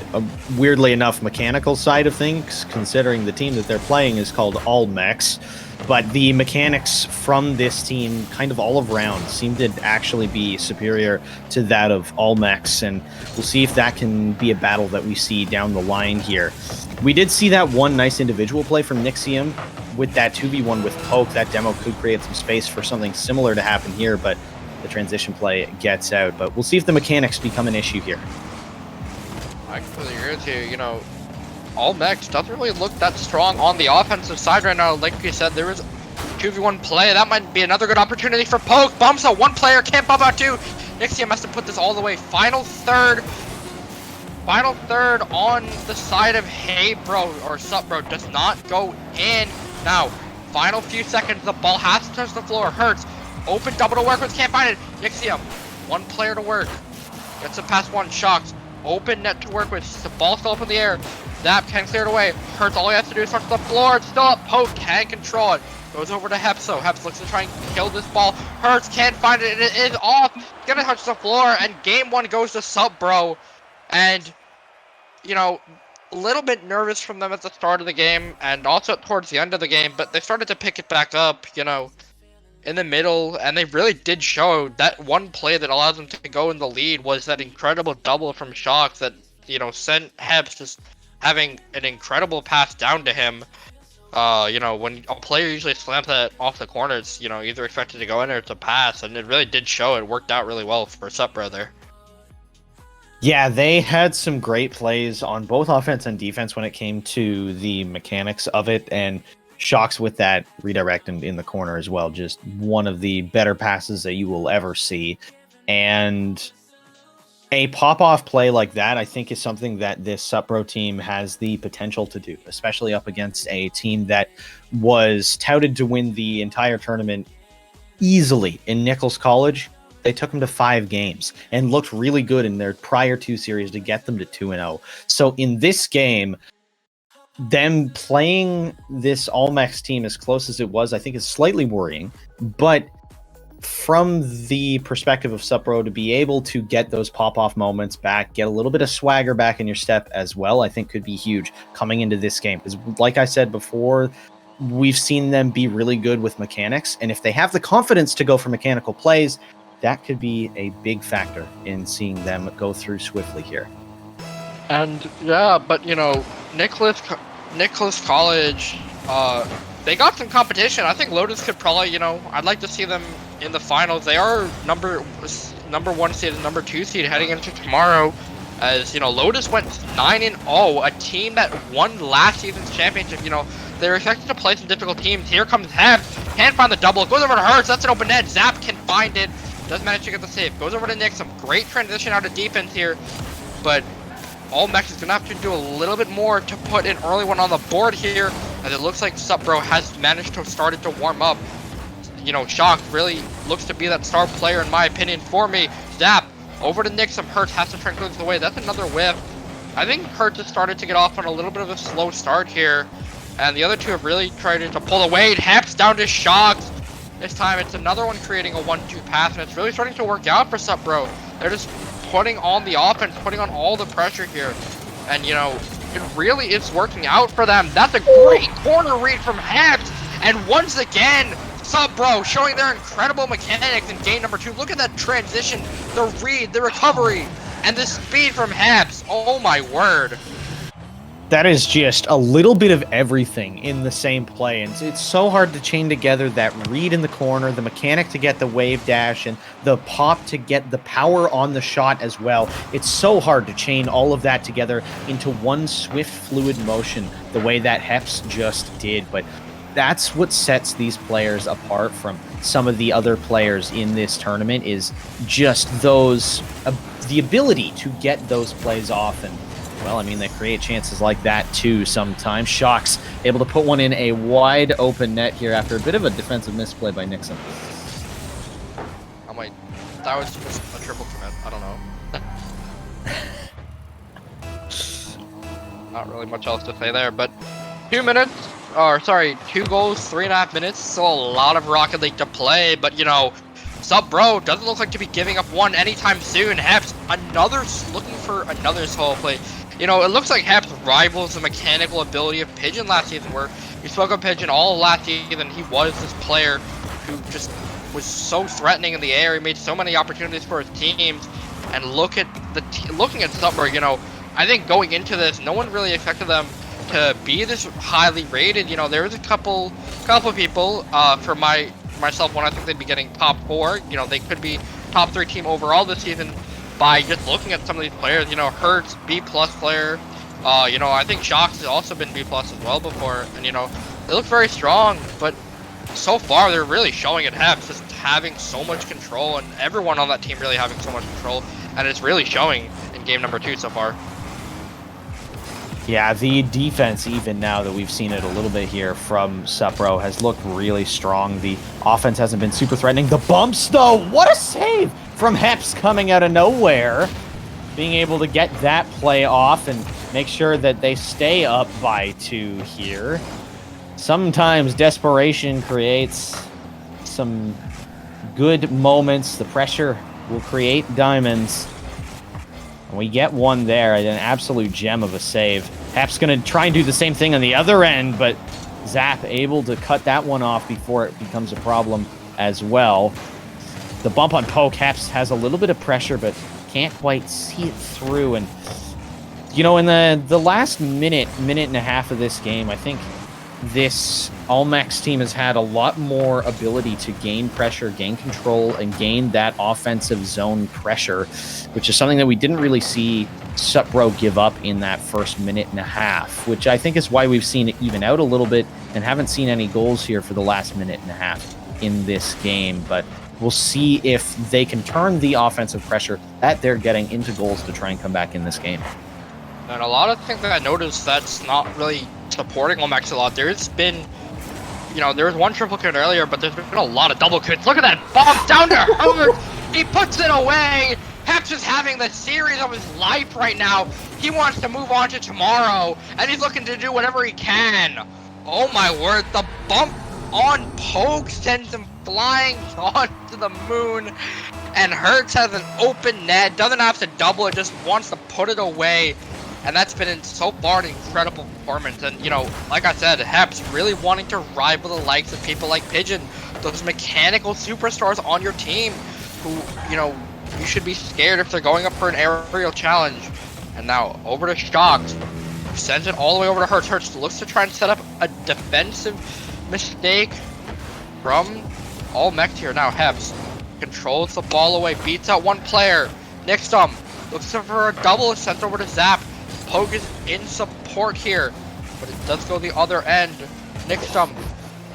weirdly enough mechanical side of things, considering the team that they're playing is called Olmecs. But the mechanics from this team kind of all around seem to actually be superior to that of Olmecs, and we'll see if that can be a battle that we see down the line here. We did see that one nice individual play from Nixium with that 2v1 with Poke. That demo could create some space for something similar to happen here, but the transition play gets out. But we'll see if the mechanics become an issue here. I completely agree with you. All Mex doesn't really look that strong on the offensive side right now. Like you said, there is 2v1 play. That might be another good opportunity for Poke. Bumps out one player, can't bump out two. Nixium has to put this all the way. Final third on the side of Hey Bro or Sup Bro does not go in. Now, final few seconds, the ball has to touch the floor. Hurts, open double to work with, can't find it. Nixium, one player to work. Gets it past one, Shocks. Open net to work with, the ball still up in the air. Zap can clear it away. Hurts, all he has to do is touch the floor. It's still up. Poke can control it. Goes over to Hepso. Heps looks to try and kill this ball. Hurts can't find it. It is off. Gonna touch the floor, and game one goes to Sup Bro. And, you know, a little bit nervous from them at the start of the game, and also towards the end of the game, but they started to pick it back up, you know, in the middle, and they really did show that one play that allowed them to go in the lead was that incredible double from Shocks that, you know, sent Heps just having an incredible pass down to him. You know, when a player usually slams that off the corners, you know, either expected to go in or it's a pass, and it really did show. It worked out really well for Sup Bro there. Yeah, they had some great plays on both offense and defense when it came to the mechanics of it, and Shocks with that redirect in the corner as well. Just one of the better passes that you will ever see. And a pop-off play like that, I think, is something that this Sup Bro team has the potential to do, especially up against a team that was touted to win the entire tournament easily in Nichols College. They took them to 5 games and looked really good in their prior 2 series to get them to 2-0. So in this game, them playing this All-Mex team as close as it was, I think is slightly worrying. But from the perspective of Sup Bro, to be able to get those pop-off moments back, get a little bit of swagger back in your step as well, I think could be huge coming into this game. Because like I said before, we've seen them be really good with mechanics. And if they have the confidence to go for mechanical plays, that could be a big factor in seeing them go through swiftly here. And yeah, but you know, Nicholas College, they got some competition. I think Lotus could probably, you know, I'd like to see them in the finals. They are number 1 seed and number 2 seed heading into tomorrow. As you know, Lotus went 9-0, a team that won last season's championship. You know, they're expected to play some difficult teams. Here comes Heps, can't find the double, goes over to Hurts, that's an open net. Zap can find it, does manage to get the save, goes over to Nick. Some great transition out of defense here, but All Mex is gonna have to do a little bit more to put an early one on the board here, as it looks like Sup Bro has managed to started to warm up. You know, Shock really looks to be that star player in my opinion for me. Zap over to Nick. Some Hurts has to try and clear this away. That's another whiff. I think Hurts has started to get off on a little bit of a slow start here, and the other two have really tried to pull away. Heps down to Shocks. This time it's another one creating a 1-2 pass, and it's really starting to work out for Sup Bro. They're just putting on the offense, putting on all the pressure here, and you know, it really is working out for them. That's a great corner read from Heps, and once again, Sup Bro showing their incredible mechanics in game number 2. Look at that transition, the read, the recovery, and the speed from Heps. Oh my word. That is just a little bit of everything in the same play, and it's so hard to chain together that read in the corner, the mechanic to get the wave dash, and the pop to get the power on the shot as well. It's so hard to chain all of that together into one swift, fluid motion, the way that Heps just did. But that's what sets these players apart from some of the other players in this tournament, is just those the ability to get those plays off. And well, I mean, they create chances like that too sometimes. Shocks able to put one in a wide open net here after a bit of a defensive misplay by Nixon. I'm like, that was just a triple commit. I don't know. Not really much else to say there, but 2 minutes, or sorry, 2 goals, 3.5 minutes. Still a lot of Rocket League to play, but you know, Sup Bro doesn't look like to be giving up one anytime soon. Heps looking for another solo play. You know, it looks like Heps rivals the mechanical ability of Pigeon last season, where we spoke of Pigeon all last season. He was this player who just was so threatening in the air. He made so many opportunities for his teams. And looking at Sup Bro, you know, I think going into this, no one really expected them to be this highly rated. You know, there was a couple people for myself when I think they'd be getting top 4. You know, they could be top 3 team overall this season by just looking at some of these players. You know, Hurts, B+ player, I think Shocks has also been B+ as well before, and they look very strong, but so far they're really showing it. Heps just having so much control, and everyone on that team really having so much control, and it's really showing in game number 2 so far. Yeah, the defense, even now that we've seen it a little bit here from Supro, has looked really strong. The offense hasn't been super threatening. The bumps, though, what a save from Heps coming out of nowhere. Being able to get that play off and make sure that they stay up by 2 here. Sometimes desperation creates some good moments. The pressure will create diamonds. And we get one there, an absolute gem of a save. Hap's going to try and do the same thing on the other end, but Zap able to cut that one off before it becomes a problem as well. The bump on Poke, Haps has a little bit of pressure, but can't quite see it through. And, in the last minute and a half of this game, I think this Almex team has had a lot more ability to gain pressure, gain control, and gain that offensive zone pressure, which is something that we didn't really see Supro give up in that first minute and a half, which I think is why we've seen it even out a little bit and haven't seen any goals here for the last minute and a half in this game. But we'll see if they can turn the offensive pressure that they're getting into goals to try and come back in this game. And a lot of things that I noticed that's not really supporting Olmex a lot. There's been, there was one triple kill earlier, but there's been a lot of double kills. Look at that bomb down to Howard. He puts it away. Heps is having the series of his life right now. He wants to move on to tomorrow, and he's looking to do whatever he can. Oh my word, the bump on Poke sends him flying onto the moon, and Hertz has an open net, doesn't have to double it, just wants to put it away. And that's been so far an incredible performance. And, like I said, Heps really wanting to rival the likes of people like Pigeon, those mechanical superstars on your team who, you should be scared if they're going up for an aerial challenge. And now over to Shocks, sends it all the way over to Hertz. Hertz looks to try and set up a defensive mistake from Almex here. Now Heps controls the ball away, beats out one player. Nixum looks for a double, sent over to Zap. Poke is in support here, but it does go the other end. Nixum,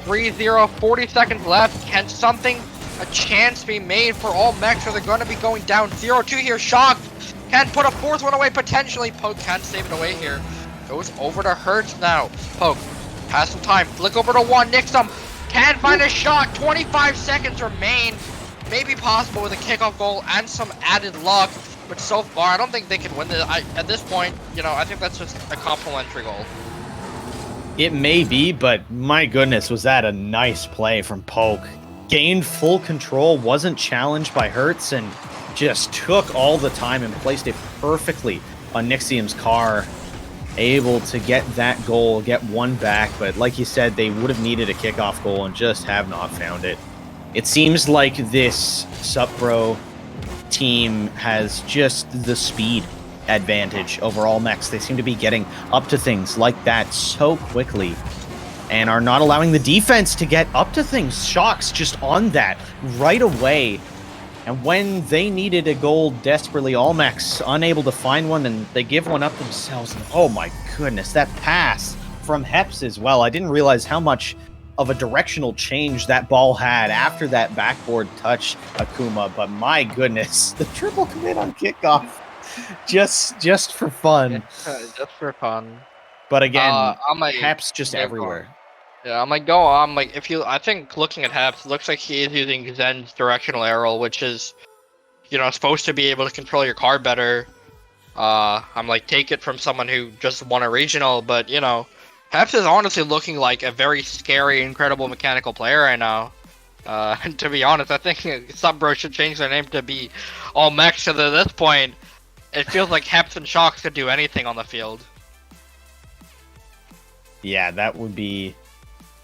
3-0, 40 seconds left. Can a chance be made for Almex, or they're going to be going down 0-2 here? Shocked, can put a fourth one away potentially. Poke can save it away here. Goes over to Hertz now. Poke has some time. Flick over to one. Nixum can find a shot. 25 seconds remain. Maybe possible with a kickoff goal and some added luck. But so far, I don't think they can win this. At this point, I think that's just a complimentary goal. It may be, but my goodness, was that a nice play from Poke. Gained full control, wasn't challenged by Hertz, and just took all the time and placed it perfectly on Nixium's car. Able to get that goal, get one back, but like you said, they would have needed a kickoff goal and just have not found it. It seems like this Supro team has just the speed advantage over Almex. They seem to be getting up to things like that so quickly and are not allowing the defense to get up to things. Shocks just on that right away. And when they needed a goal desperately, Almex unable to find one, and they give one up themselves. And oh my goodness, that pass from Heps as well. I didn't realize how much of a directional change that ball had after that backboard touch, Akuma, but my goodness, the triple commit on kickoff, just for fun. Yeah, just for fun. But again, I'm Heps just everywhere. Yeah, I think looking at Heps, looks like he is using Zen's directional arrow, which is, supposed to be able to control your car better. Take it from someone who just won a regional, but, Heps is honestly looking like a very scary, incredible mechanical player right now. And to be honest, I think Supro should change their name to be Almex, because at this point, it feels like Heps and Shocks could do anything on the field. Yeah, that would be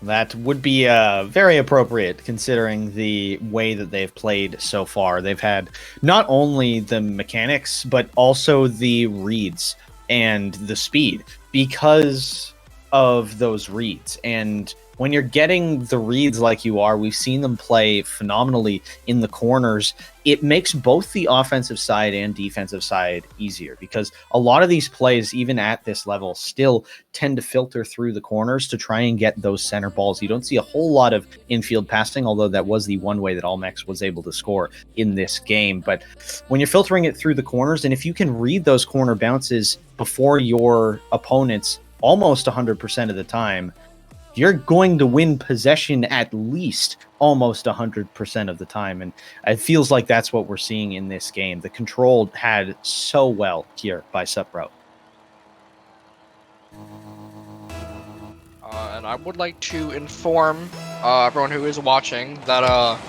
very appropriate considering the way that they've played so far. They've had not only the mechanics, but also the reads and the speed because of those reads and when you're getting the reads like you are, we've seen them play phenomenally in the corners. It makes both the offensive side and defensive side easier because a lot of these plays, even at this level, still tend to filter through the corners to try and get those center balls. You don't see a whole lot of infield passing, although that was the one way that Almex was able to score in this game. But when you're filtering it through the corners, and if you can read those corner bounces before your opponents almost 100% of the time, you're going to win possession at least almost 100% of the time. And it feels like that's what we're seeing in this game. The control had so well here by Supro. And I would like to inform everyone who is watching that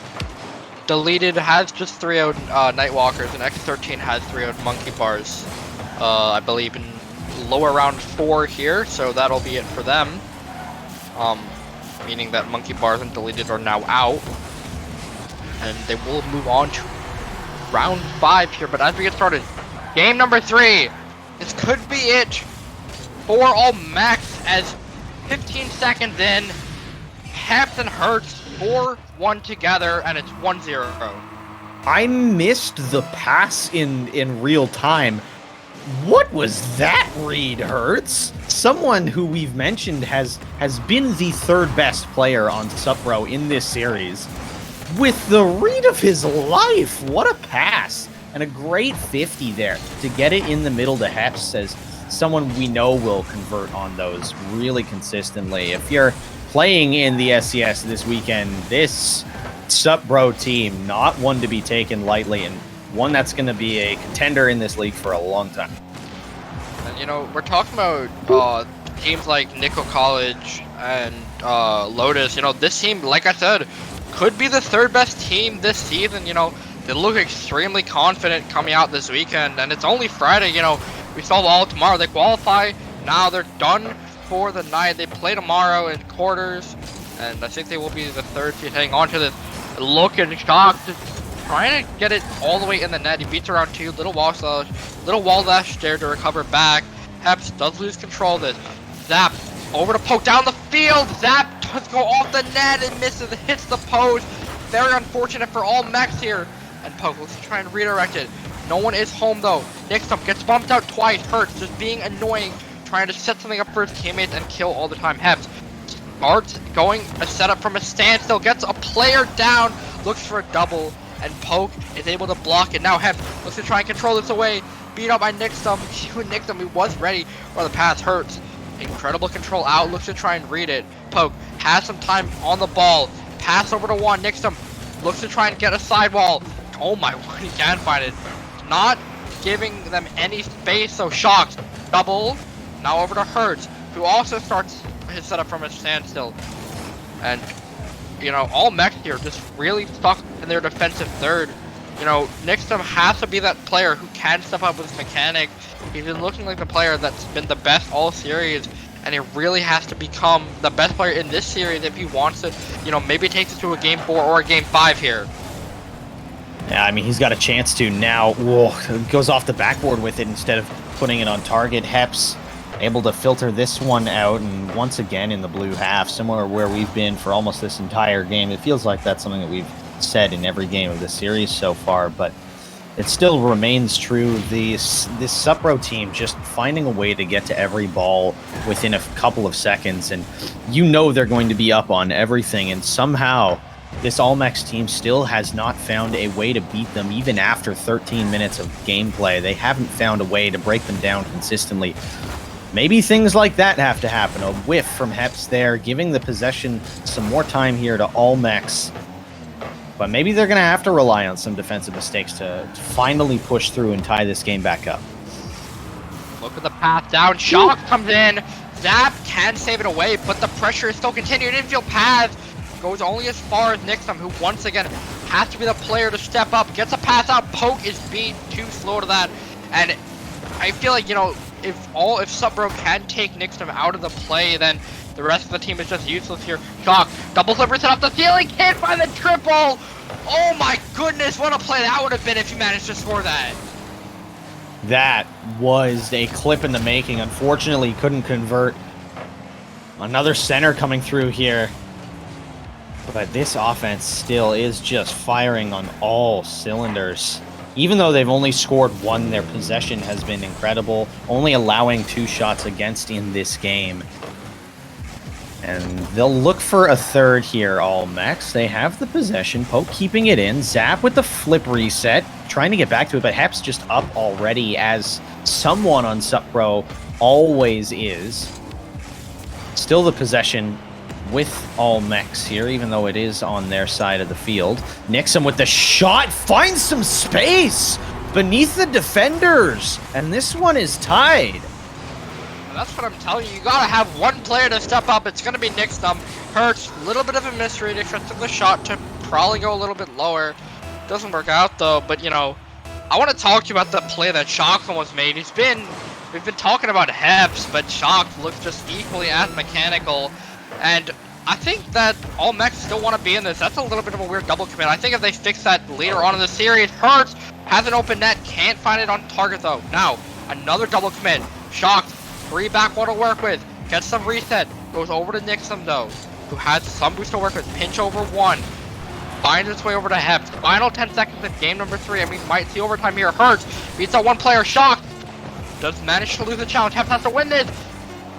Deleted has just 3-0 Nightwalkers, and X13 has 3-0 Monkey Bars. I believe in lower round 4 here, so that'll be it for them. Meaning that Monkey Bars and Deleted are now out, and they will move on to round 5 here. But as we get started, game number 3, this could be it for all Max as 15 seconds in, Haps and Hertz 4-1 together, and it's 1-0. I missed the pass in real time. What was that read, Hertz? Someone who we've mentioned has been the third best player on Supro in this series. With the read of his life, what a pass. And a great 50 there to get it in the middle to Heps as someone we know will convert on those really consistently. If you're playing in the SCS this weekend, this Supro team, not one to be taken lightly, and one that's going to be a contender in this league for a long time. And, you know, we're talking about teams like Nickel College and Lotus. You know, this team, like I said, could be the third best team this season. You know, they look extremely confident coming out this weekend, and it's only Friday. You know, we saw all tomorrow. They qualify. Now they're done for the night. They play tomorrow in quarters, and I think they will be the third seed heading on to this. Looking shocked, trying to get it all the way in the net. He beats around 2. Little wall dash there to recover back. Heps does lose control of this. Zap over to Poke down the field. Zap does go off the net and misses. Hits the post. Very unfortunate for all Max here. And Poke looks to try and redirect it. No one is home though. Nixum gets bumped out twice. Hurts just being annoying, trying to set something up for his teammates and kill all the time. Heps starts going a setup from a standstill, gets a player down, looks for a double, and Poke is able to block it. Now Heps looks to try and control this away, beat up by Nixum. Nixum, he was ready for the pass. Hurts, incredible control out, looks to try and read it. Poke has some time on the ball, pass over to one. Nixum looks to try and get a sidewall. Oh my, he can find it. Not giving them any space, so Shocks, double. Now over to Hertz, who also starts his setup from a standstill. And, you know, all Mech here just really stuck in their defensive third. You know, Nixum has to be that player who can step up with his mechanics. He's been looking like the player that's been the best all series, and he really has to become the best player in this series if he wants to, you know, maybe take it to a game 4 or a game 5 here. Yeah, I mean, he's got a chance to now. Whoa, goes off the backboard with it instead of putting it on target. Heps able to filter this one out, and once again in the blue half, similar where we've been for almost this entire game. It feels like that's something that we've said in every game of the series so far, but it still remains true. This Supro team just finding a way to get to every ball within a couple of seconds, and you know they're going to be up on everything, and somehow this Almex team still has not found a way to beat them even after 13 minutes of gameplay. They haven't found a way to break them down consistently. Maybe things like that have to happen. A whiff from Heps there, giving the possession some more time here to Almex. But maybe they're going to have to rely on some defensive mistakes to finally push through and tie this game back up. Look at the path down. Shock comes in. Zap can save it away, but the pressure is still continuing. Infield pass goes only as far as Nixum, who once again has to be the player to step up. Gets a pass out. Poke is beat too slow to that. And I feel like, you know, if Supro can take Nixum out of the play, then the rest of the team is just useless here. Shock, double flipper set off the ceiling, can't find the triple! Oh my goodness, what a play that would have been if you managed to score that. That was a clip in the making. Unfortunately, couldn't convert. Another center coming through here. But this offense still is just firing on all cylinders. Even though they've only scored one, their possession has been incredible, only allowing 2 shots against in this game. And they'll look for a third here, all Mex. They have the possession. Poke keeping it in. Zap with the flip reset, trying to get back to it, but Hep's just up already, as someone on SupPro always is. Still the possession with all Mex here, even though it is on their side of the field. Nixon with the shot, finds some space beneath the defenders, and this one is tied. That's what I'm telling you. You gotta have one player to step up. It's gonna be Nixon. Hurts, a little bit of a misread. Expecting the shot to probably go a little bit lower. Doesn't work out though. But you know, I want to talk to you about the play that Shock almost made. We've been talking about Heps, but Shock looks just equally as mechanical. And I think that all mechs still want to be in this. That's a little bit of a weird double commit. I think if they fix that later on in the series, Hurts has an open net, can't find it on target though. Now, another double commit. Shock, 3 backwall to work with, gets some reset, goes over to Nixon though, who has some boost to work with, pinch over 1, finds its way over to Heps. Final 10 seconds of game number 3, and we might see overtime here. Hurts beats that one player. Shock does manage to lose the challenge. Heps has to win this.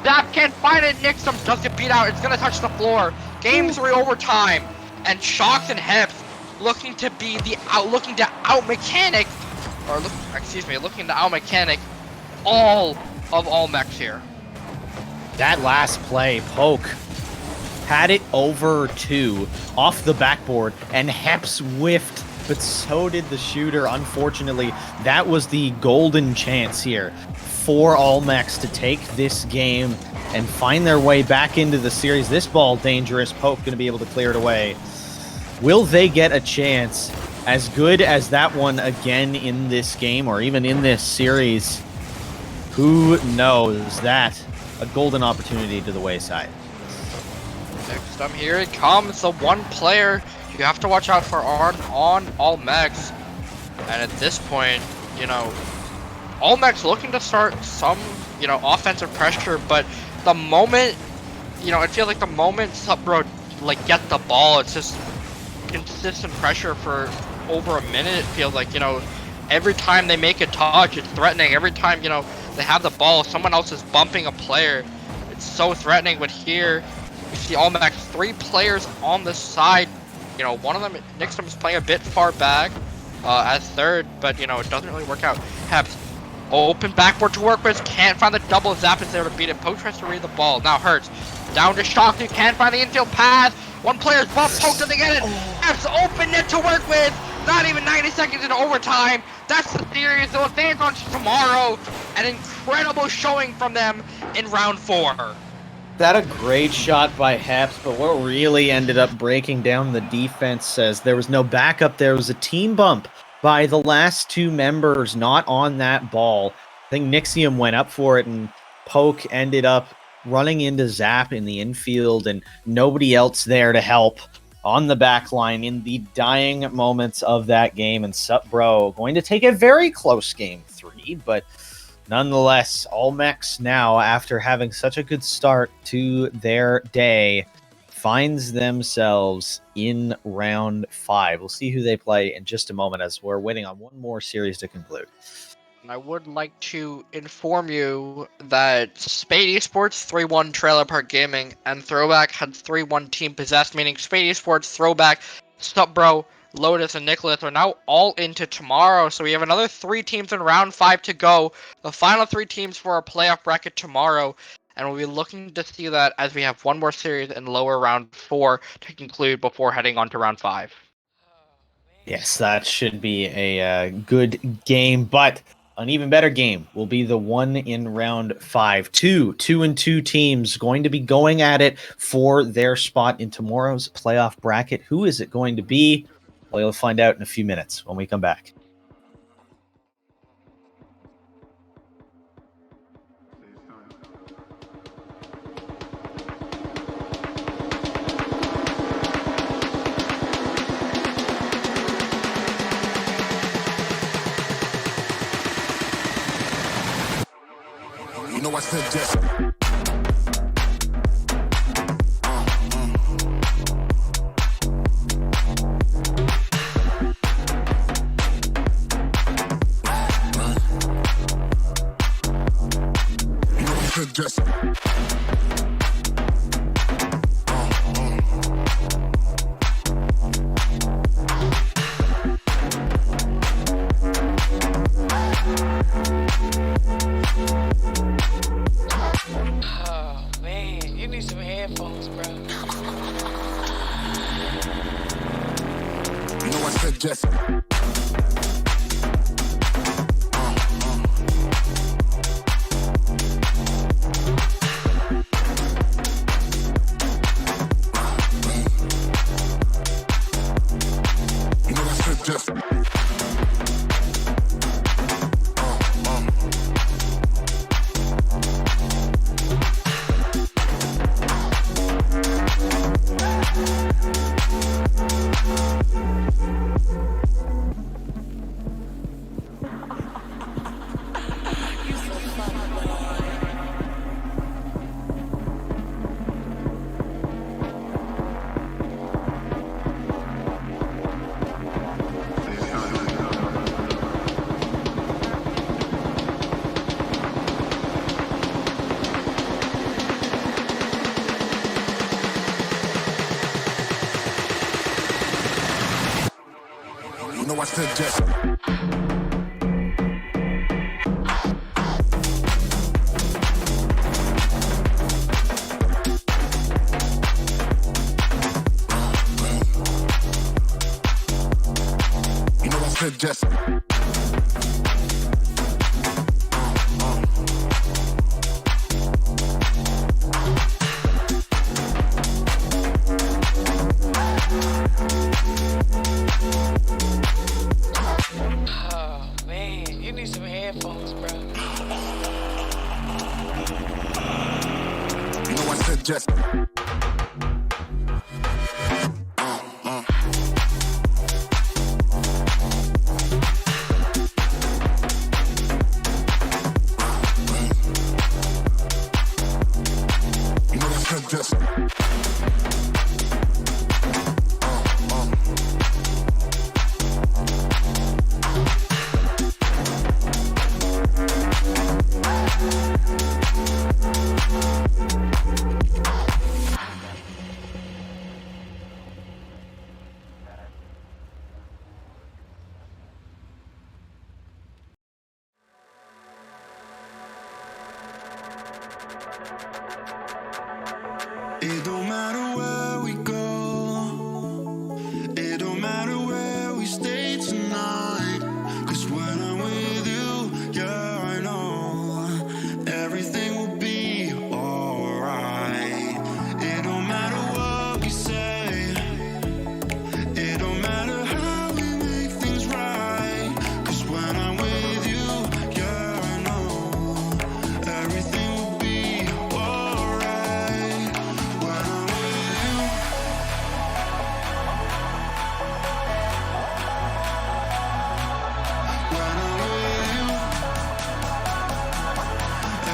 Zap can't find it. Nixon does get beat out. It's gonna touch the floor. Game 3 overtime, and Shocks and Heps looking to out mechanic all of all mechs here. That last play, Poke had it over 2 off the backboard, and Heps whiffed, but so did the shooter. Unfortunately, that was the golden chance here for all mechs to take this game and find their way back into the series. This ball dangerous. Poke going to be able to clear it away. Will they get a chance as good as that one again in this game, or even in this series? Who knows? That a golden opportunity to the wayside. Next up, here it comes. The one player you have to watch out for on all mechs. And at this point, you know, all mechs looking to start some, you know, offensive pressure, but the moment, you know, it feels like the moment SupBro like get the ball, it's just consistent pressure for over a minute. It feels like, you know, every time they make a touch, it's threatening. Every time, you know, they have the ball, someone else is bumping a player. It's so threatening. But here, you see all mechs, 3 players on the side. You know, one of them, Nixon, is playing a bit far back as third, but, you know, it doesn't really work out. Heps, open backboard to work with, can't find the double. Zap is there to beat it. Poke tries to read the ball. Now Hurts, down to Shock, you can't find the infield pass. One player's bump, Poke doesn't get it. Heps, open net to work with. Not even 90 seconds into overtime. That's the series. They'll advance on tomorrow. An incredible showing from them in round 4. That a great shot by Heps, but what really ended up breaking down the defense says there was no backup. There was a team bump by the last 2 members not on that ball. I think Nixium went up for it, and Poke ended up running into Zap in the infield, and nobody else there to help on the back line in the dying moments of that game. And SupBro going to take a very close game 3, but nonetheless, all mechs now, after having such a good start to their day, finds themselves in round 5. We'll see who they play in just a moment, as we're waiting on one more series to conclude. And I would like to inform you that Spate Esports 3-1 Trailer Park Gaming and Throwback had 3-1 Team Possessed, meaning Spate Esports, Throwback, SupBro, Lotus, and Nicholas are now all into tomorrow. So we have another 3 teams in round 5 to go. The final 3 teams for our playoff bracket tomorrow. And we'll be looking to see that as we have one more series in lower round 4 to conclude before heading on to round 5. Yes, that should be a good game, but an even better game will be the one in round 5. 2-2 teams going to be going at it for their spot in tomorrow's playoff bracket. Who is it going to be? Well, you'll find out in a few minutes when we come back. You know I said just. suggest. You know I suggest. You know I suggest. You know I suggest. Oh man, you need some headphones, bro. You know I suggest. You know I suggest. It don't matter where we go, it don't matter where we stay tonight. Cause when I'm with you, yeah, I know everything will be alright. It don't matter what we say, it don't matter how we make things right. Cause when I'm with you, yeah, I know everything will be alright. When I'm with you, when I'm with you,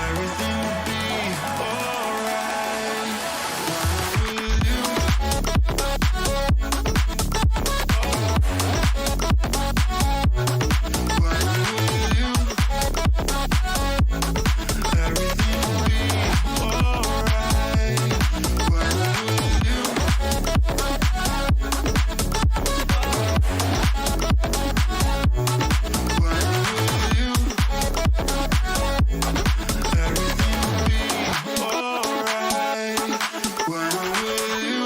everything will be alright. When I'm with you, when I'm with you, everything will be alright. When I'm with you, when I'm with you, everything will be alright. When I'm with you.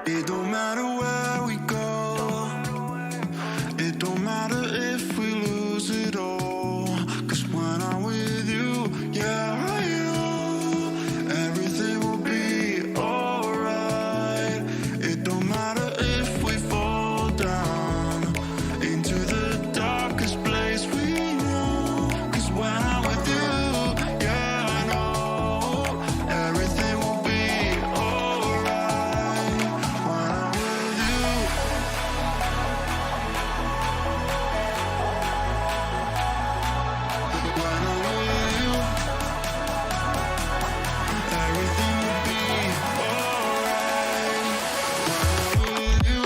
It don't matter where we go, it don't matter if we lose it all. Cause when I'm with you, yeah, I know everything will be alright. It don't matter if we fall down into the darkest place we know. Cause when I'm with you, yeah, I know everything will be alright. When I'm with you, when I'm with you, everything will be alright. When I'm with you.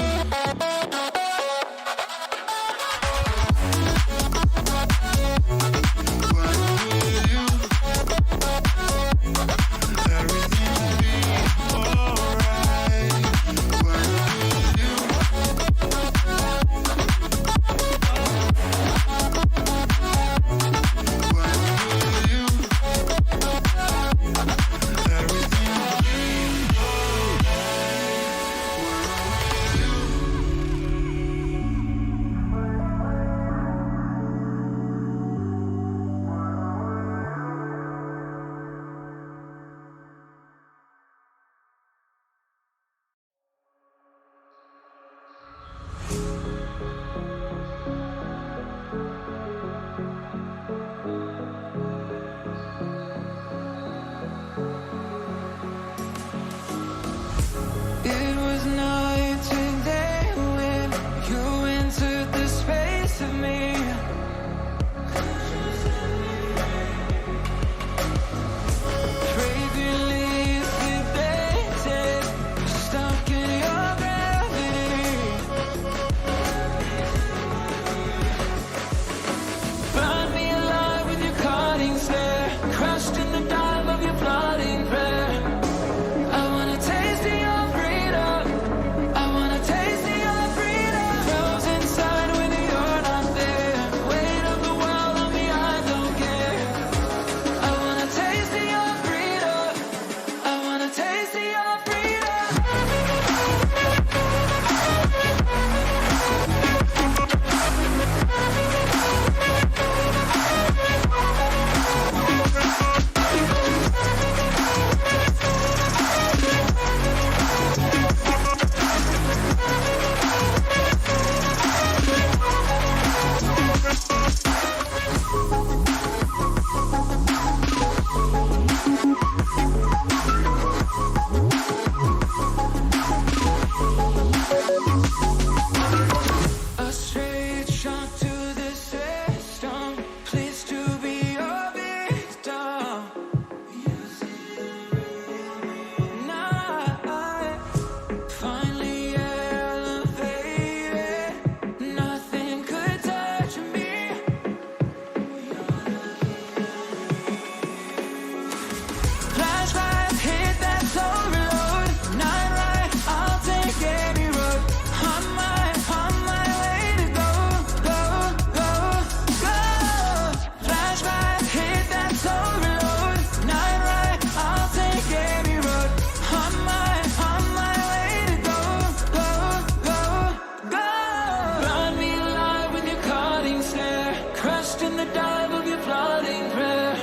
the dive of your flooding prayer.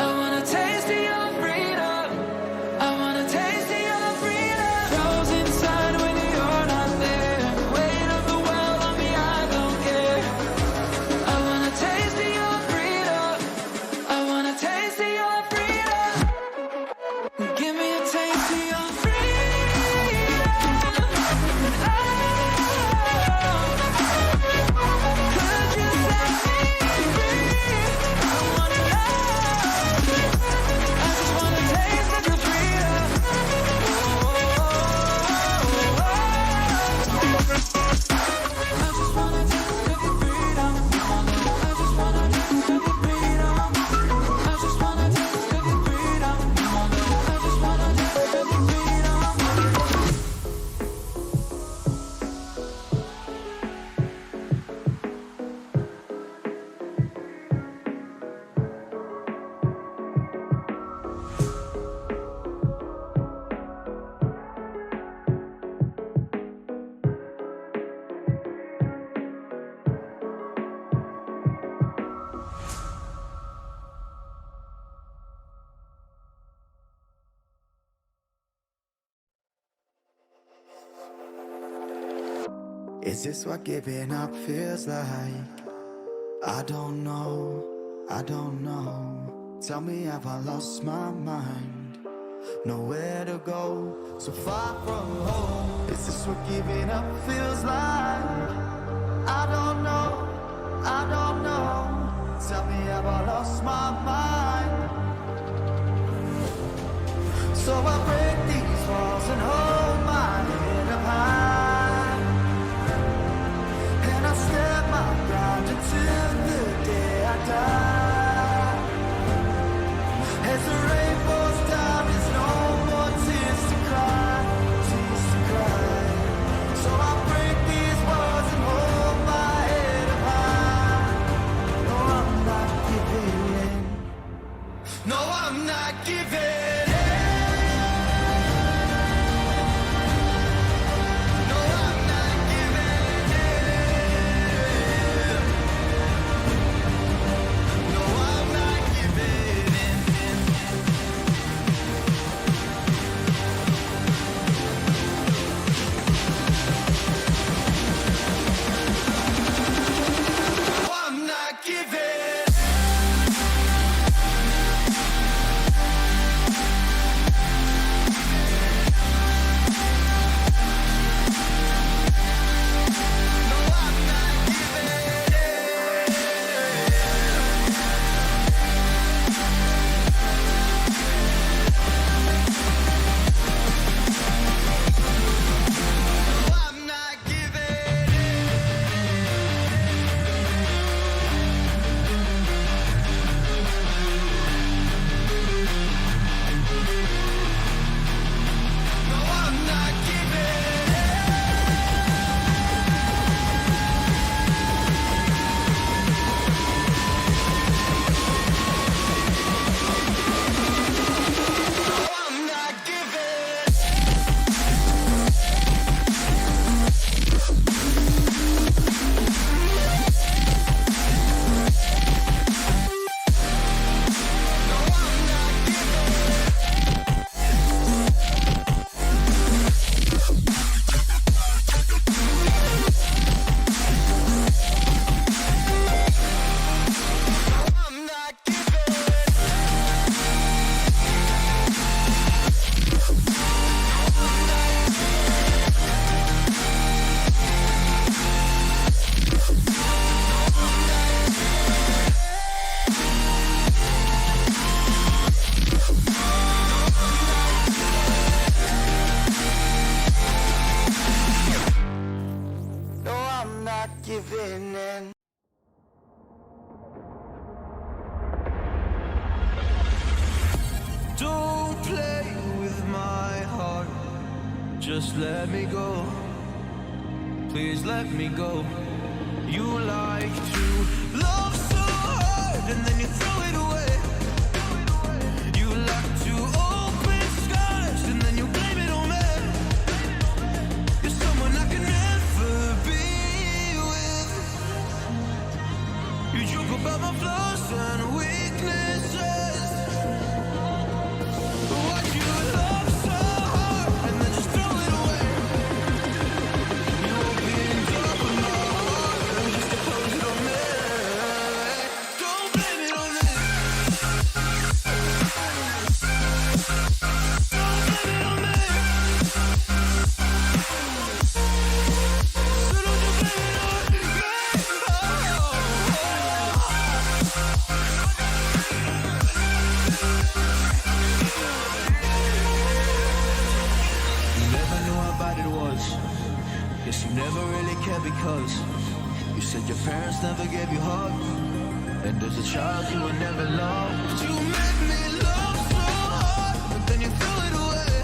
I wanna taste of your freedom. I wanna taste of your freedom. Froze inside when you're not there. Weight of the world on me, I don't care. I wanna taste of your freedom. I wanna taste of your freedom. Give me a taste of your freedom. Could you set me free? I wanna know. I just wanna taste of your freedom. I just wanna taste of your freedom. I just wanna taste of your freedom. I just wanna taste of your freedom. I just wanna taste of your freedom. Is this what giving up feels like? I don't know, I don't know. Tell me, have I lost my mind? Nowhere to go, so far from home. Is this what giving up feels like? I don't know, I don't know. Tell me, have I lost my mind? So I break these walls and hold my head up high, and I stand my ground until the day I die. As the rain pours down, there's no more tears to cry, tears to cry. So I break these walls and hold my head up high. No, I'm not giving in. No, I'm not giving in. No, I'm not giving in. No, I'm not giving in. No, I'm not giving. No, I'm not giving. No, I'm not giving. No, I'm not giving. No, I'm not giving. No, I'm not giving. I'm not giving. No, I'm not giving in. Don't play with my heart. Just let me go. Please let me go. You like to love so hard and then you throw it away. You like to open scars and then you blame it on me. You're someone I can never be with. You joke about my flaws and weaknesses. What you love so hard and then just throw it away. You opened up my heart and just to close it on me. Don't blame it on me. Guess you never really cared because you said your parents never gave you hugs, and as a child you were never loved. You made me love so hard, but then you threw it away.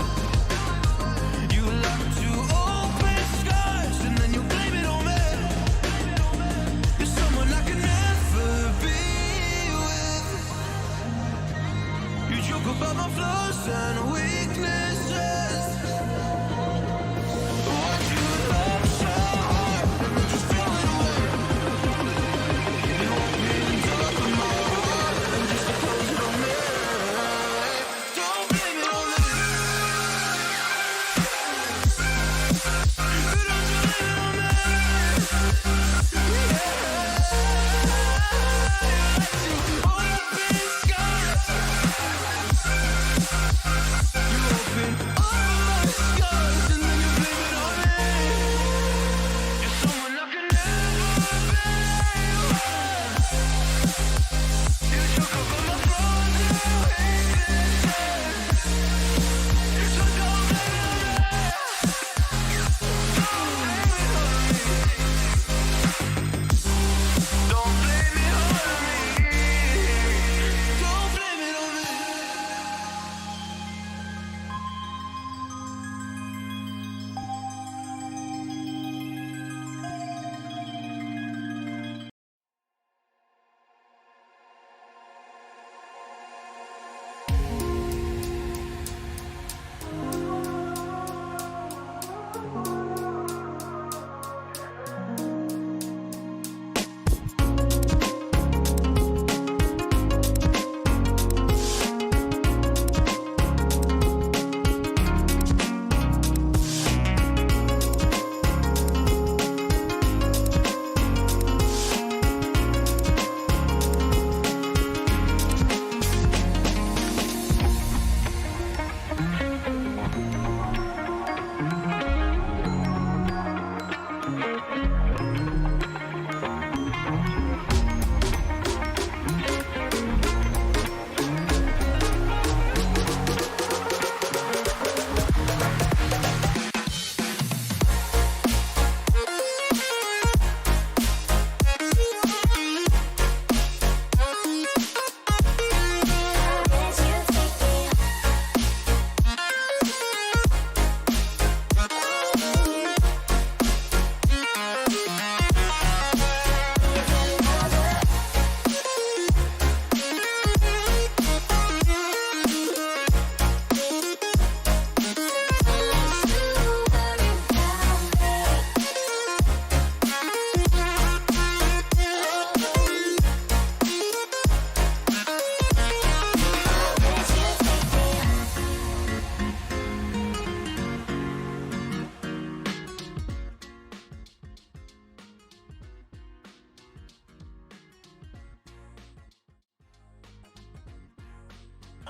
You love to open scars, and then you blame it on me. You're someone I could never be with. You joke about my flaws and weaknesses.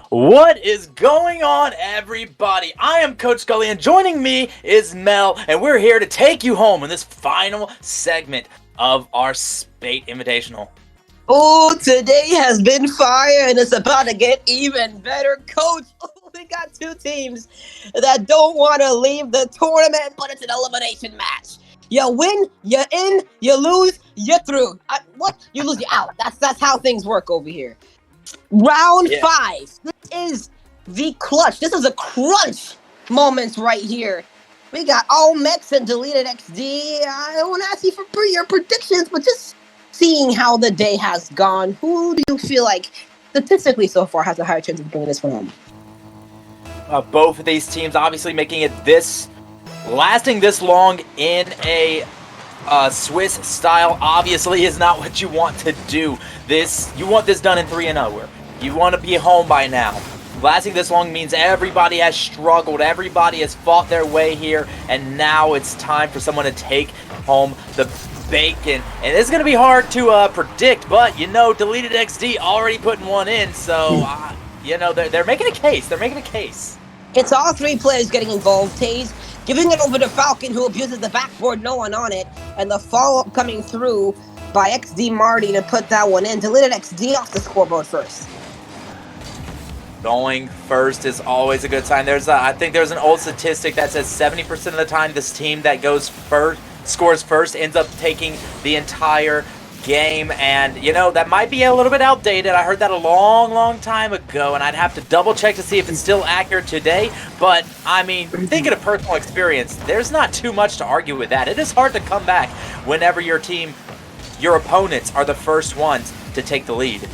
What is going on, everybody? I am Coach Scully, and joining me is Mel, and we're here to take you home in this final segment of our Spate Invitational. Oh, today has been fire, and it's about to get even better, Coach. Oh, we got two teams that don't want to leave the tournament, but it's an elimination match. You win, you're in, you lose, you're through. What? You lose, you're out. That's how things work over here. Round 5. This is the clutch. This is a crunch moments right here. We got Almex and Deleted XD. I don't want to ask you for your predictions, but just seeing how the day has gone, who do you feel like statistically so far has a higher chance of bringing this one home? Both of these teams obviously making it lasting this long in a Swiss style obviously is not what you want to do. You want this done in 3-0. You want to be home by now. Lasting this long means everybody has struggled, everybody has fought their way here, and now it's time for someone to take home the bacon. And it's going to be hard to predict, but you know, Deleted XD already putting one in, so you know, they're making a case. They're making a case. It's all three players getting involved. Taze giving it over to Falcon, who abuses the backboard, no one on it, and the follow-up coming through by XD Marty to put that one in. Deleted XD off the scoreboard first. Going first is always a good sign. I think there's an old statistic that says 70% of the time this team that goes first, scores first, ends up taking the entire game, and you know, that might be a little bit outdated. I heard that a long time ago, and I'd have to double check to see if it's still accurate today, but I mean, thinking of personal experience, there's not too much to argue with that. It is hard to come back whenever your opponents are the first ones to take the lead.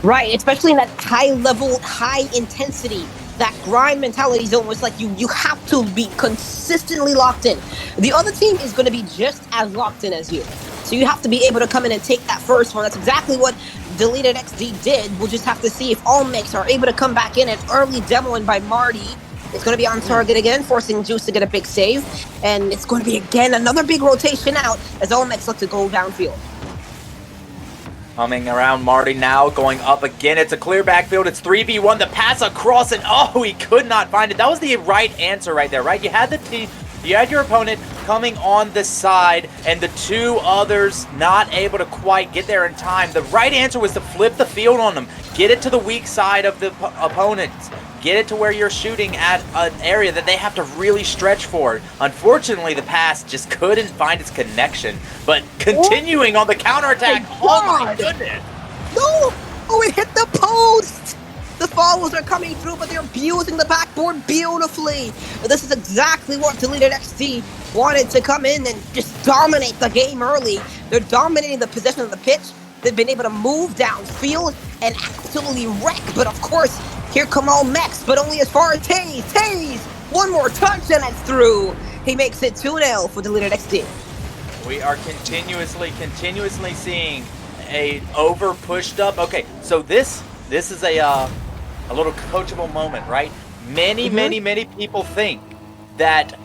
Right, especially in that high level, high intensity, that grind mentality is almost like you have to be consistently locked in. The other team is going to be just as locked in as you. So you have to be able to come in and take that first one. That's exactly what Deleted XD did. We'll just have to see if all mix are able to come back in. An early demoing by Marty. It's going to be on target again, forcing Juice to get a big save. And it's going to be, again, another big rotation out as all mix look to go downfield. Coming around Marty now, going up again. It's a clear backfield. It's 3v1. The pass across, and oh, he could not find it. That was the right answer right there, right? You had your opponent coming on the side, and the two others not able to quite get there in time. The right answer was to flip the field on them. Get it to the weak side of the opponents. Get it to where you're shooting at an area that they have to really stretch for. Unfortunately, the pass just couldn't find its connection. But continuing on the counterattack. Oh my goodness. No! Oh, it hit the post! The follows are coming through, but they're abusing the backboard beautifully. But this is exactly what Deleted XD wanted to come in and just dominate the game early. They're dominating the possession of the pitch. They've been able to move downfield and absolutely wreck. But of course, here come all mechs, but only as far as Taze. Taze! One more touch and it's through. He makes it 2-0 for Deleted XD. We are continuously seeing a over pushed up. Okay, so this is a little coachable moment, right? Many people think that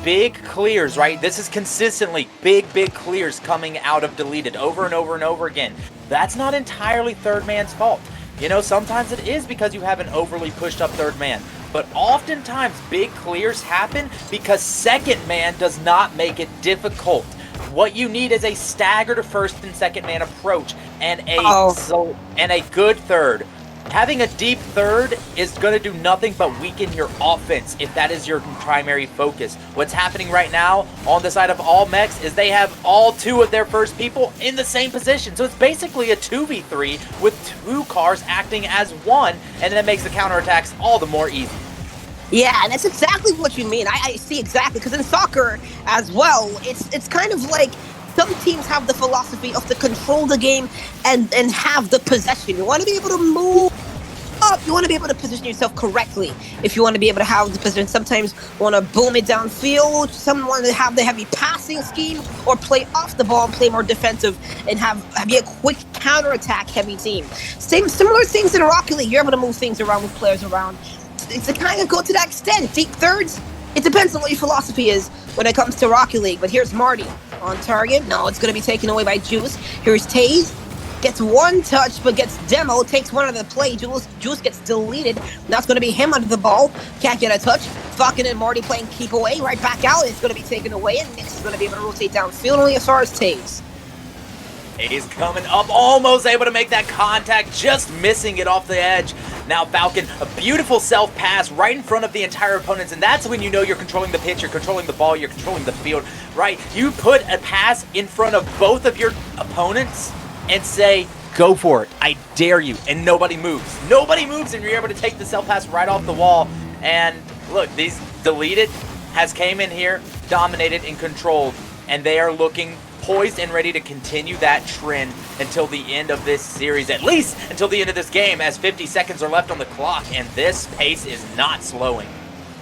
big clears, right? This is consistently big clears coming out of Deleted over and over again. That's not entirely third man's fault. You know, sometimes it is because you have an overly pushed up third man. But oftentimes big clears happen because second man does not make it difficult. What you need is a staggered first and second man approach and a good third. Having a deep third is going to do nothing but weaken your offense if that is your primary focus. What's happening right now on the side of all mechs is they have all two of their first people in the same position. So it's basically a 2v3 with two cars acting as one, and that makes the counterattacks all the more easy. Yeah, and that's exactly what you mean. I see exactly, because in soccer as well, it's kind of like some teams have the philosophy of to control the game and have the possession. You want to be able to move up. You want to be able to position yourself correctly. If you want to be able to have the position, sometimes you want to boom it downfield. Some want to have the heavy passing scheme or play off the ball and play more defensive and be a quick counterattack heavy team. Similar things in Rocket League. You're able to move things around with players around. It's to kind of go to that extent. Deep thirds, it depends on what your philosophy is when it comes to Rocket League. But here's Marty on target. No, it's going to be taken away by Juice. Here's Taze. Gets one touch, but gets demo. Takes one of the play. Juice gets deleted. That's going to be him under the ball. Can't get a touch. Falcon and Marty playing keep away. Right back out. It's going to be taken away. And Nix is going to be able to rotate downfield only as far as Taze. He's coming up, almost able to make that contact, just missing it off the edge. Now Falcon, a beautiful self-pass right in front of the entire opponents, and that's when you know you're controlling the pitch, you're controlling the ball, you're controlling the field, right? You put a pass in front of both of your opponents and say, go for it, I dare you, and nobody moves. Nobody moves, and you're able to take the self-pass right off the wall. And look, these Deleted has came in here, dominated and controlled, and they are looking poised and ready to continue that trend until the end of this series, at least until the end of this game, as 50 seconds are left on the clock, and this pace is not slowing.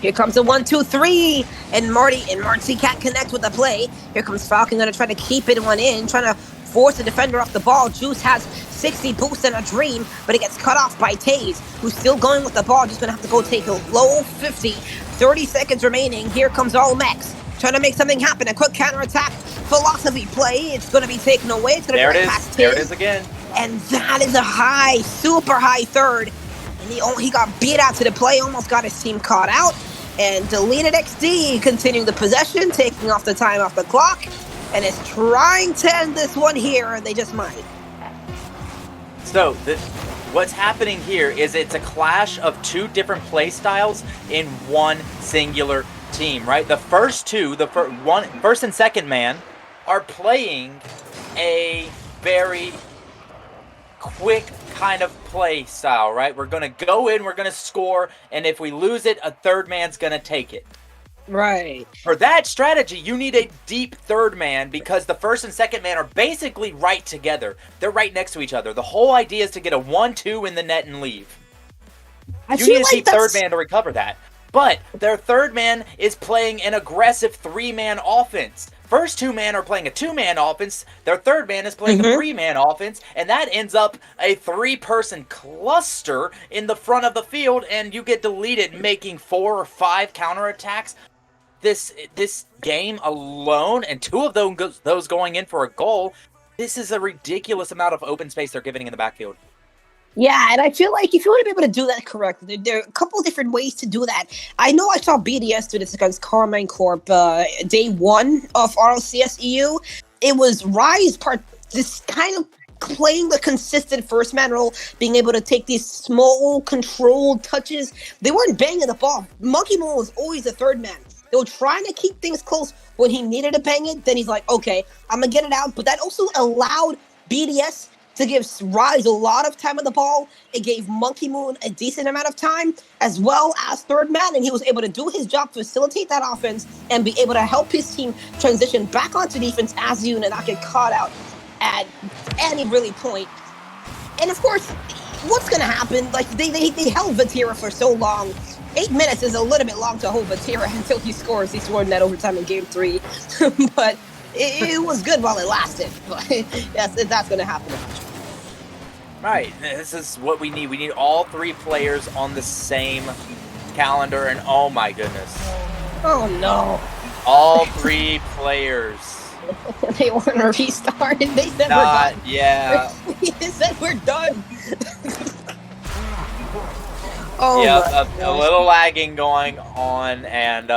Here comes a 1-2-3, and Marcy can't connect with the play. Here comes Falcon, gonna try to keep it one in, trying to force the defender off the ball. Juice has 60 boosts and a dream, but it gets cut off by Taze, who's still going with the ball. Just gonna have to go take a low 50. 30 seconds remaining. Here comes Olmex, trying to make something happen. A quick counterattack philosophy play. It's gonna be taken away. It's gonna be past Taze. There it is again. And that is a high, super high third. And he got beat out to the play, almost got his team caught out. And deleted XD continuing the possession, taking off the time off the clock. And is trying to end this one here, and they just might. So, what's happening here is it's a clash of two different play styles in one singular team, right? The first two, first and second man, are playing a very quick kind of play style, right? We're going to go in, we're going to score, and if we lose it, a third man's going to take it. Right. For that strategy, you need a deep third man because the first and second man are basically right together. They're right next to each other. The whole idea is to get a 1-2 in the net and leave. You need a deep third man to recover that. But their third man is playing an aggressive three-man offense. First two men are playing a two-man offense. Their third man is playing a three-man offense. And that ends up a three-person cluster in the front of the field. And you get deleted making 4 or 5 counterattacks. This game alone, and 2 of those going in for a goal, this is a ridiculous amount of open space they're giving in the backfield. Yeah, and I feel like if you want to be able to do that correctly, there are a couple different ways to do that. I know I saw BDS do this against Carmine Corp day 1 of RLCS EU. It was Rise this kind of playing the consistent first man role, being able to take these small controlled touches. They weren't banging the ball. Monkey Moon was always the third man. They were trying to keep things close when he needed to bang it. Then he's like, okay, I'm going to get it out. But that also allowed BDS to give Rise a lot of time on the ball. It gave Monkey Moon a decent amount of time, as well as third man. And he was able to do his job to facilitate that offense and be able to help his team transition back onto defense as you and not get caught out at any really point. And of course, what's going to happen? Like they held Vatira for so long. 8 minutes is a little bit long to hold Vatira until he scores. He scored in that overtime in game 3. But it was good while it lasted. But that's going to happen eventually. Right. This is what we need. We need all 3 players on the same calendar. And oh my goodness. Oh no. All 3 players. They want to restart. They said we're done. Yeah. They said we're done. A little lagging going on, and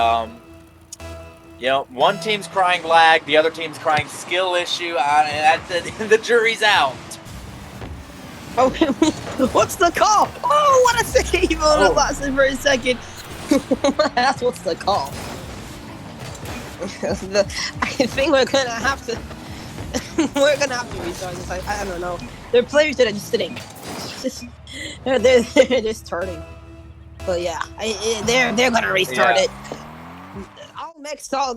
one team's crying lag, the other team's crying skill issue. The jury's out. Oh, what's the call? Oh, what a save! I lost it for a second. That's what's the call. I think we're gonna have to. We're gonna have to restart this. I don't know. There are players that are just sitting. They're just turning. But yeah, they're gonna restart it. Almex saw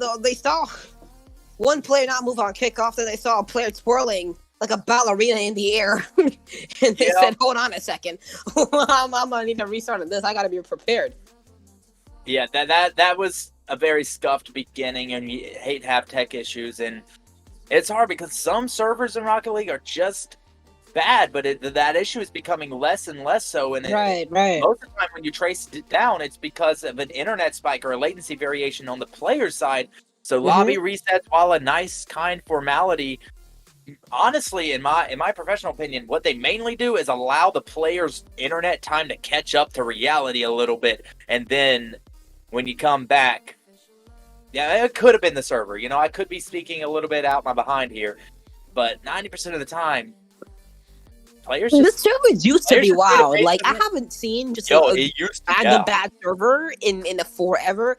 one player not move on kickoff, then they saw a player twirling like a ballerina in the air, and they said, "Hold on a second, I'm gonna need to restart this. I gotta be prepared." Yeah, that was a very scuffed beginning, and you hate to have tech issues, and it's hard because some servers in Rocket League are just bad, but that issue is becoming less and less so. And right. Most of the time when you trace it down, it's because of an internet spike or a latency variation on the player side. So lobby resets, while a nice, kind formality, honestly, in my professional opinion, what they mainly do is allow the player's internet time to catch up to reality a little bit. And then when you come back, yeah, it could have been the server. I could be speaking a little bit out my behind here, but 90% of the time, players the servers used to be wild. Like, I haven't seen just a bad server in the forever,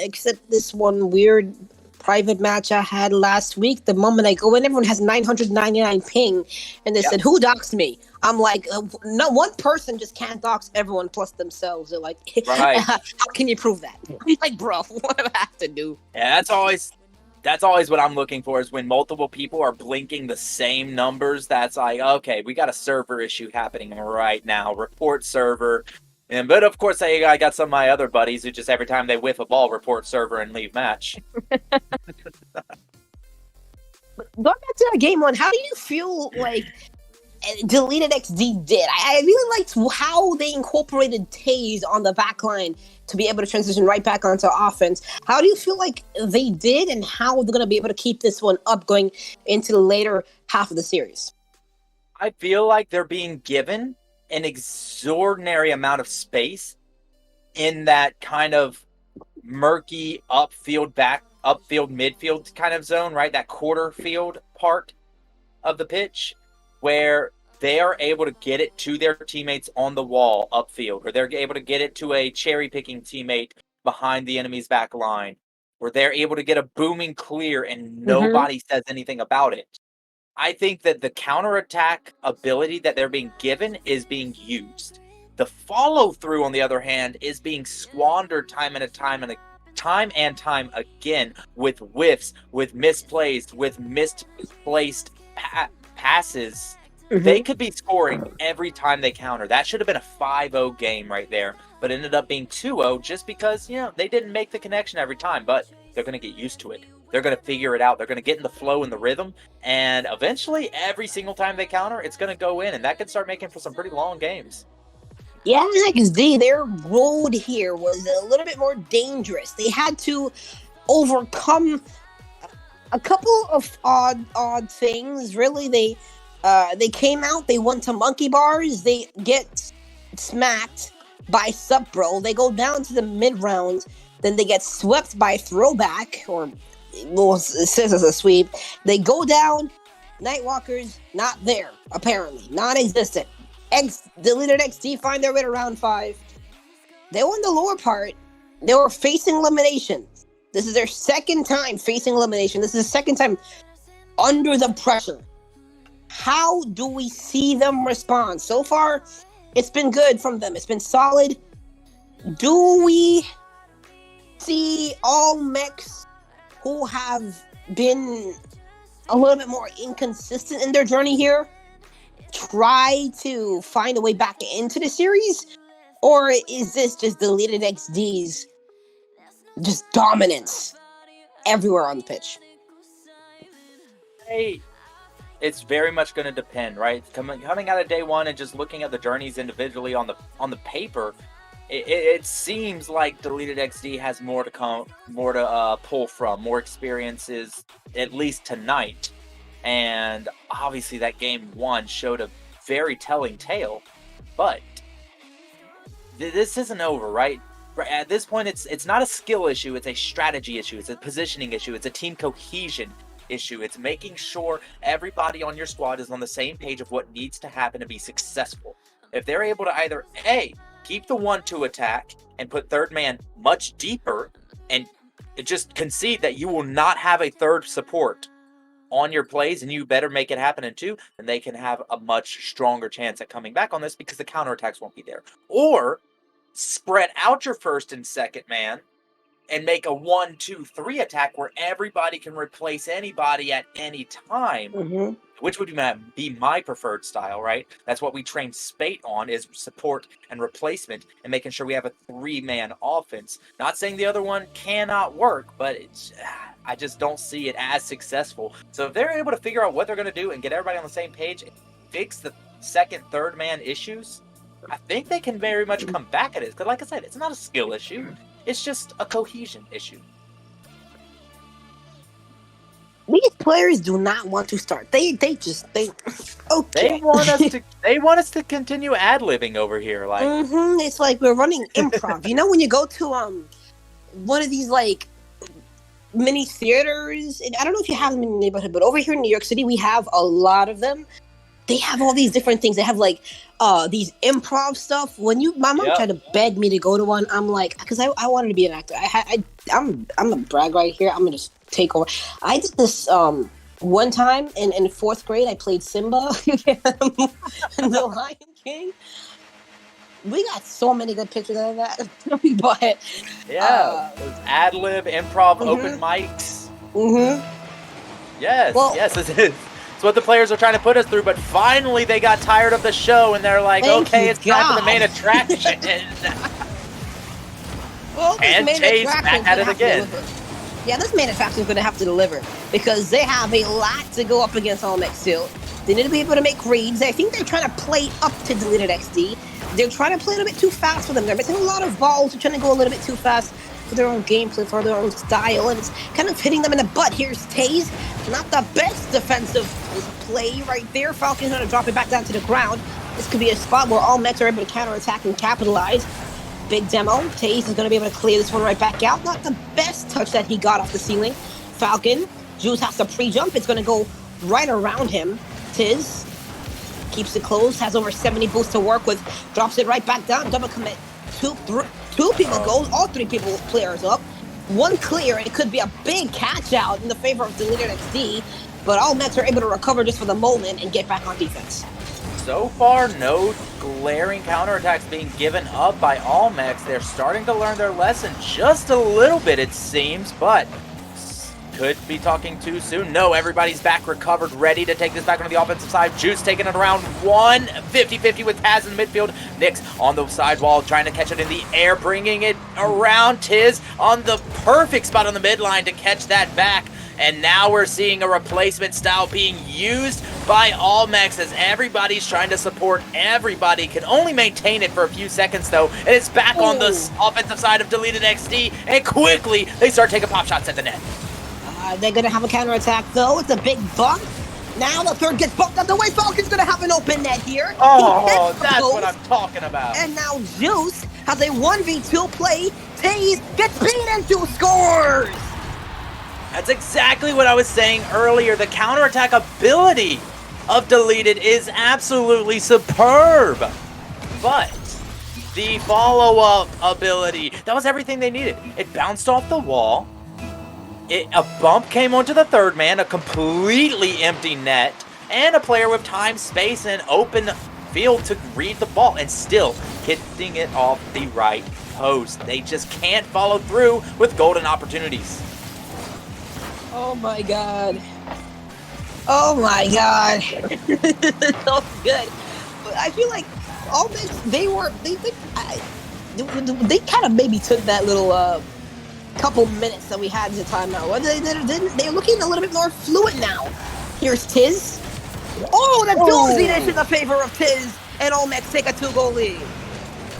except this one weird private match I had last week. The moment I go in, everyone has 999 ping, and they said, "Who doxed me?" I'm like, no, one person just can't dox everyone plus themselves. They're like, how can you prove that? I'm like, bro, what do I have to do? Yeah, that's always what I'm looking for, is when multiple people are blinking the same numbers. That's like, okay, we got a server issue happening right now. Report server. But of course, I got some of my other buddies who just every time they whiff a ball, report server and leave match. Going back to that game one, how do you feel like Deleted XD did? I really liked how they incorporated Taze on the back line to be able to transition right back onto offense. How do you feel like they did, and how they're going to be able to keep this one up going into the later half of the series? I feel like they're being given an extraordinary amount of space in that kind of murky upfield, midfield kind of zone, right? That quarter field part of the pitch where they are able to get it to their teammates on the wall upfield, or they're able to get it to a cherry-picking teammate behind the enemy's back line, where they're able to get a booming clear and nobody says anything about it. I think that the counterattack ability that they're being given is being used. The follow-through, on the other hand, is being squandered time and time again with whiffs, with misplays, with misplaced passes. They could be scoring every time they counter. That should have been a 5-0 game right there, but ended up being 2-0 just because, they didn't make the connection every time, but they're going to get used to it. They're going to figure it out. They're going to get in the flow and the rhythm, and eventually, every single time they counter, it's going to go in, and that can start making for some pretty long games. Yeah, XD, their road here was a little bit more dangerous. They had to overcome a couple of odd things. Really, they came out, they won some monkey bars, they get smacked by Supro, they go down to the mid-round, then they get swept by Throwback, or it says as a sweep. They go down, Nightwalkers, not there, apparently, non-existent. Deleted XD find their way to round 5. They won the lower part. They were facing elimination. This is their second time facing elimination. This is the second time under the pressure. How do we see them respond? So far, it's been good from them. It's been solid. Do we see all mechs who have been a little bit more inconsistent in their journey here try to find a way back into the series? Or is this just Deleted XD's just dominance everywhere on the pitch? Hey, it's very much going to depend, right? Coming out of day one and just looking at the journeys individually on the paper, it seems like Deleted XD has more to pull from, more experiences, at least tonight. And obviously that game 1 showed a very telling tale, but this isn't over, right? At this point, it's not a skill issue, it's a strategy issue, it's a positioning issue, it's a team cohesion issue. It's making sure everybody on your squad is on the same page of what needs to happen to be successful. If they're able to either A, keep the 1-2 attack and put third man much deeper and just concede that you will not have a third support on your plays, and you better make it happen in 2, then they can have a much stronger chance at coming back on this because the counterattacks won't be there. Or spread out your first and second man and make a 1-2-3 attack where everybody can replace anybody at any time, which would be my preferred style, right? That's what we train Spate on, is support and replacement, and making sure we have a 3-man offense. Not saying the other one cannot work, but I just don't see it as successful. So if they're able to figure out what they're going to do and get everybody on the same page and fix the second, third man issues, I think they can very much come back at it. Because like I said, it's not a skill issue. It's just a cohesion issue. These players do not want to start. They okay. They want us to continue ad-libbing over here. Like it's like we're running improv. You know, when you go to one of these like mini theaters, and I don't know if you have them in the neighborhood, but over here in New York City, we have a lot of them. They have all these different things. They have like these improv stuff. When my mom tried to beg me to go to one, I'm like, because I wanted to be an actor. I'm a brag right here. I'm gonna just take over. I did this one time in 4th grade. I played Simba in The Lion King. We got so many good pictures of that. But those ad lib improv open mics. Yes, yes, it is. It's what the players are trying to put us through, but finally they got tired of the show and they're like, Thank okay, you, it's time for the God. main attraction. Well, this And main Chase attraction's back at gonna it have to again. deliver. Yeah, this main attraction's going to have to deliver because they have a lot to go up against Almex still. They need to be able to make reads. I think they're trying to play up to Deleted XD. They're trying to play a little bit too fast for them. They're missing a lot of balls. They're trying to go a little bit too fast for their own gameplay, for their own style, and it's kind of hitting them in the butt. Here's Taze. Not the best defensive play right there. Falcon's going to drop it back down to the ground. This could be a spot where Almex are able to counterattack and capitalize. Big demo. Taze is going to be able to clear this one right back out. Not the best touch that he got off the ceiling. Falcon. Juice has to pre-jump. It's going to go right around him. Tiz keeps it close. Has over 70 boosts to work with. Drops it right back down. Double commit. Two people go. All three people players up. One clear. It could be a big catch out in the favor of Deleted XD. But all Mets are able to recover just for the moment and get back on defense. So far, no glaring counterattacks being given up by Almex. They're starting to learn their lesson just a little bit, it seems, but could be talking too soon. No, everybody's back recovered, ready to take this back on the offensive side. Juice taking it around 50-50 with Taz in the midfield. Nix on the sidewall, trying to catch it in the air, bringing it around. Tiz on the perfect spot on the midline to catch that back. And now we're seeing a replacement style being used by Almex as everybody's trying to support everybody. Can only maintain it for a few seconds though. And it's back on the offensive side of Deleted XD. And quickly, they start taking pop shots at the net. They're going to have a counterattack though. It's a big bump. Now the third gets bumped out the way. Falcon's going to have an open net here. Oh, that's what I'm talking about. And now Juice has a 1v2 play. Taze gets beat into scores. That's exactly what I was saying earlier. The counterattack ability of Deleted is absolutely superb. But the follow-up ability, that was everything they needed. It bounced off the wall. A bump came onto the third man, a completely empty net, and a player with time, space, and open field to read the ball, and still hitting it off the right post. They just can't follow through with golden opportunities. Oh my god. Oh my god. So good. But I feel like all this, they kind of maybe took that little couple minutes that we had as a timeout. They're looking a little bit more fluid now. Here's Tiz. Oh, the dooziness in the favor of Tiz. And Almex take a 2-goal lead.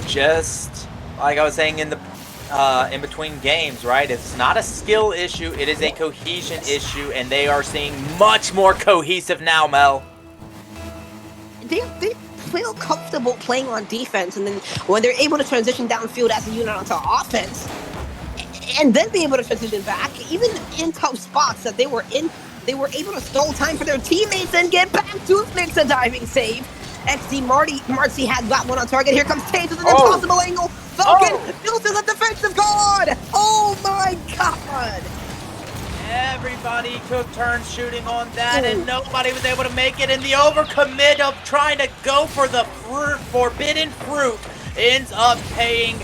Just like I was saying in between games, right? It's not a skill issue, it is a cohesion issue, and they are seeing much more cohesive now, Mel. They feel comfortable playing on defense, and then when they're able to transition downfield as a unit onto offense, and then be able to transition back, even in tough spots that they were in, they were able to stall time for their teammates and get back to fix a diving save. XD Marcy has got one on target. Here comes Taze with an impossible angle. Falcon uses a defensive guard. Oh my god. Everybody took turns shooting on that, and nobody was able to make it. And the overcommit of trying to go for the forbidden fruit ends up paying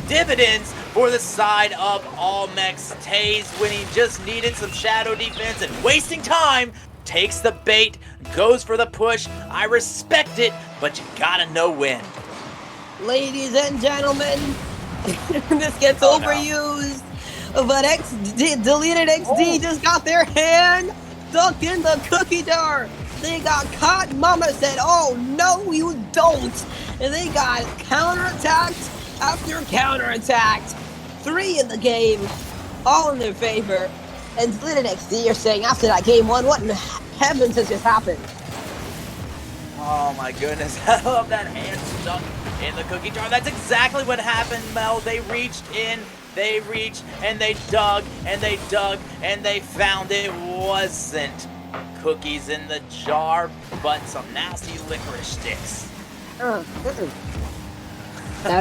dividends for the side of Almex. Taze, when he just needed some shadow defense and wasting time, takes the bait, goes for the push. I respect it, but you gotta know when. Ladies and gentlemen, this gets overused, but Deleted XD just got their hand stuck in the cookie jar. They got caught. Mama said, oh, no, you don't. And they got counterattacked after counterattacked. 3 in the game, all in their favor. And Deleted XD are saying after that game 1, what in heavens has just happened? Oh my goodness, I love that hand stuck in the cookie jar. That's exactly what happened, Mel. They reached in, they reached, and they dug, and they dug, and they found it wasn't cookies in the jar, but some nasty licorice sticks. Now,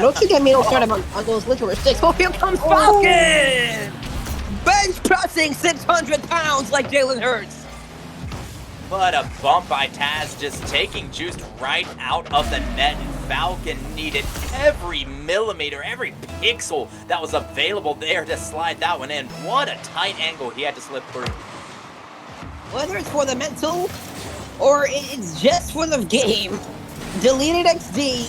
don't you get me started on those licorice sticks. Oh, here comes Falcon! Bench pressing 600 pounds like Jalen Hurts. But a bump by Taz just taking Juice right out of the net. And Falcon needed every millimeter, every pixel that was available there to slide that one in. What a tight angle he had to slip through. Whether it's for the mental or it's just for the game. Deleted XD.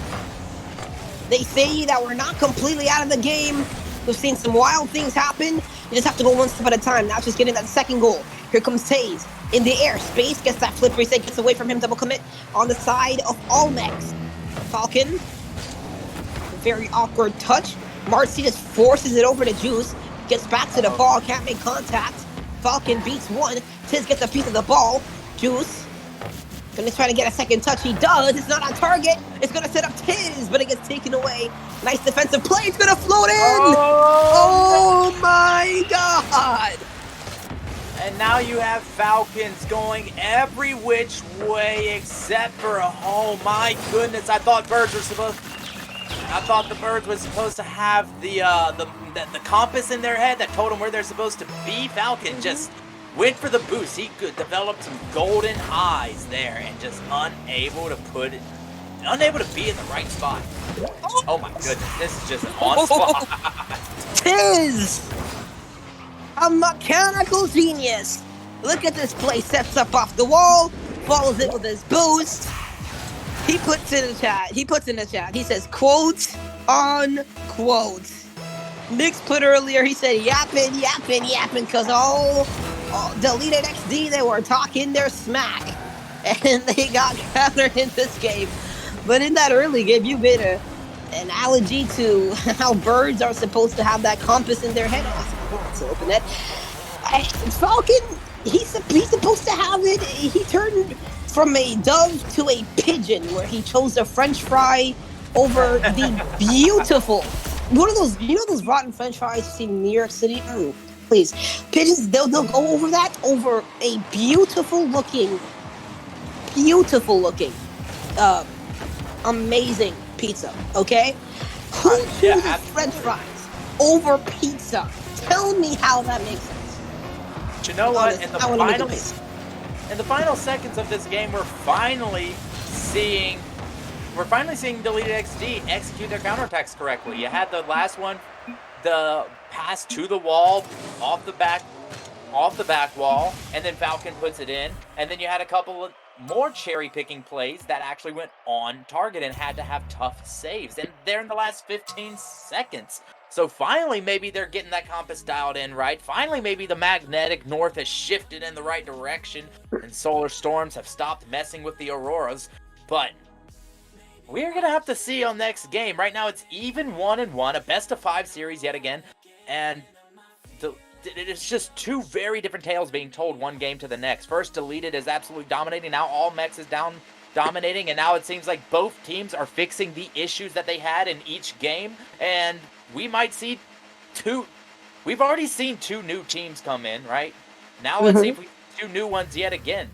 They say that we're not completely out of the game. We've seen some wild things happen. You just have to go one step at a time. Now just getting that second goal. Here comes Taze. In the air. Space gets that flip reset, gets away from him. Double commit on the side of Almex. Falcon. Very awkward touch. Marcy just forces it over to Juice. Gets back to the ball. Can't make contact. Falcon beats one. Tiz gets a piece of the ball. Juice. Gonna try to get a second touch. He does. It's not on target. It's gonna set up Tiz, but it gets taken away. Nice defensive play. It's gonna float in. Oh my God. And now you have Falcons going every which way except for a home. My goodness, I thought the Birds were supposed to have the compass in their head that told them where they're supposed to be. Falcon just went for the boost. He developed some golden eyes there and just unable to be in the right spot. Oh my goodness, this is just on spot. Tiz! A mechanical genius. Look at this play. Steps up off the wall. Follows it with his boost. He puts in the chat. He says, quote, unquote. Nick's put earlier, he said, yapping, because all Deleted XD, they were talking their smack. And they got gathered in this game. But in that early game, you made an analogy to how birds are supposed to have that compass in their head. To open it. Falcon, he's supposed to have it. He turned from a dove to a pigeon, where he chose a French fry over the beautiful. What are those? You know those rotten French fries you see in New York City? Please, pigeons. They'll go over that over a beautiful looking, amazing pizza. Okay, who chooses French fries over pizza? Tell me how that makes sense. But you know what? In the final seconds of this game, we're finally seeing Deleted XD execute their counterattacks correctly. You had the last one, the pass to the wall, off the back wall, and then Falcon puts it in. And then you had a couple of more cherry-picking plays that actually went on target and had to have tough saves. And they're in the last 15 seconds. So finally, maybe they're getting that compass dialed in right. Finally, maybe the magnetic north has shifted in the right direction and solar storms have stopped messing with the auroras. But we're going to have to see on next game. Right now, it's even 1-1, a best-of-5 series yet again. And it's just two very different tales being told one game to the next. First, Deleted is absolutely dominating. Now, Allmex is dominating. And now it seems like both teams are fixing the issues that they had in each game. And we might see we've already seen two new teams come in, right? Now let's see if we see two new ones yet again.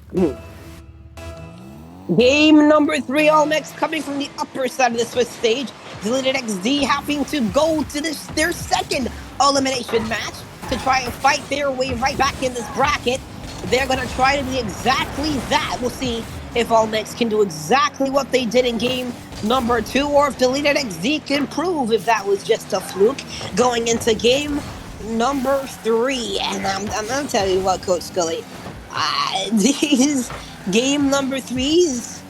Game number 3, Almex coming from the upper side of the Swiss stage. Deleted XD having to go to their second elimination match to try and fight their way right back in this bracket. They're going to try to do exactly that. We'll see if Almex can do exactly what they did in game number 2, or if Deleted XD can prove if that was just a fluke going into game number 3. And I'm going to tell you what, Coach Scully, these game number 3s,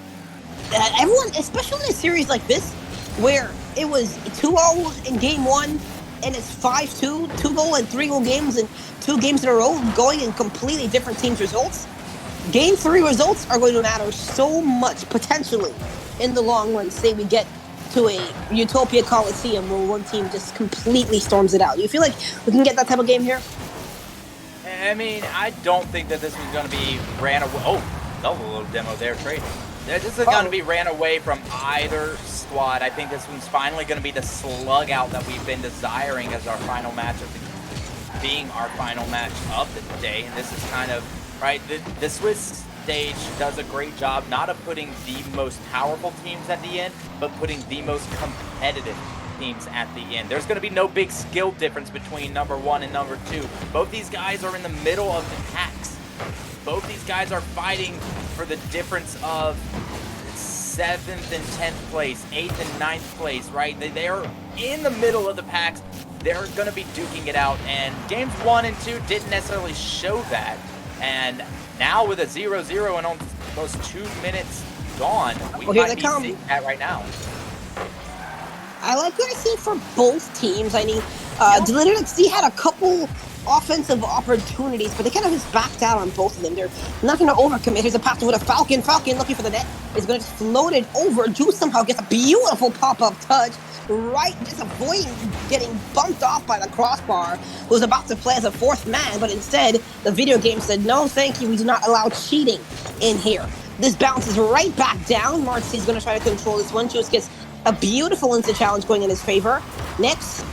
everyone, especially in a series like this, where it was 2-0 in game 1, and it's 5-2, 2-goal and 3-goal games, and 2 games in a row going in completely different teams' results. Game 3 results are going to matter so much, potentially, in the long run. Say we get to a Utopia Coliseum where one team just completely storms it out. You feel like we can get that type of game here? I mean, I don't think that this was going to be ran away. Oh, that was a little demo there, trading. This is going to be ran away from either squad. I think this one's finally going to be the slug out that we've been desiring as our final match being our final match of the day. And this is kind of, right, the Swiss stage does a great job not of putting the most powerful teams at the end, but putting the most competitive teams at the end. There's going to be no big skill difference between number 1 and number 2. Both these guys are in the middle of the packs. Both these guys are fighting for the difference of 7th and 10th place, 8th and 9th place, right? They're in the middle of the packs. They're going to be duking it out, and games 1 and 2 didn't necessarily show that. And now with a 0-0 and almost 2 minutes gone. We Oh, here might they be come. seeing that right now. I like what I see for both teams. I mean, Deleted XD had a couple offensive opportunities, but they kind of just backed out on both of them. They're not going to overcommit. Here's a pass with a Falcon. Falcon looking for the net. Is going to just float it over. Juice somehow gets a beautiful pop-up touch. Right, just avoiding getting bumped off by the crossbar, who was about to play as a fourth man, but instead, the video game said, no, thank you, we do not allow cheating in here. This bounces right back down. Marcy's going to try to control this one. Juice gets a beautiful instant challenge going in his favor. Next,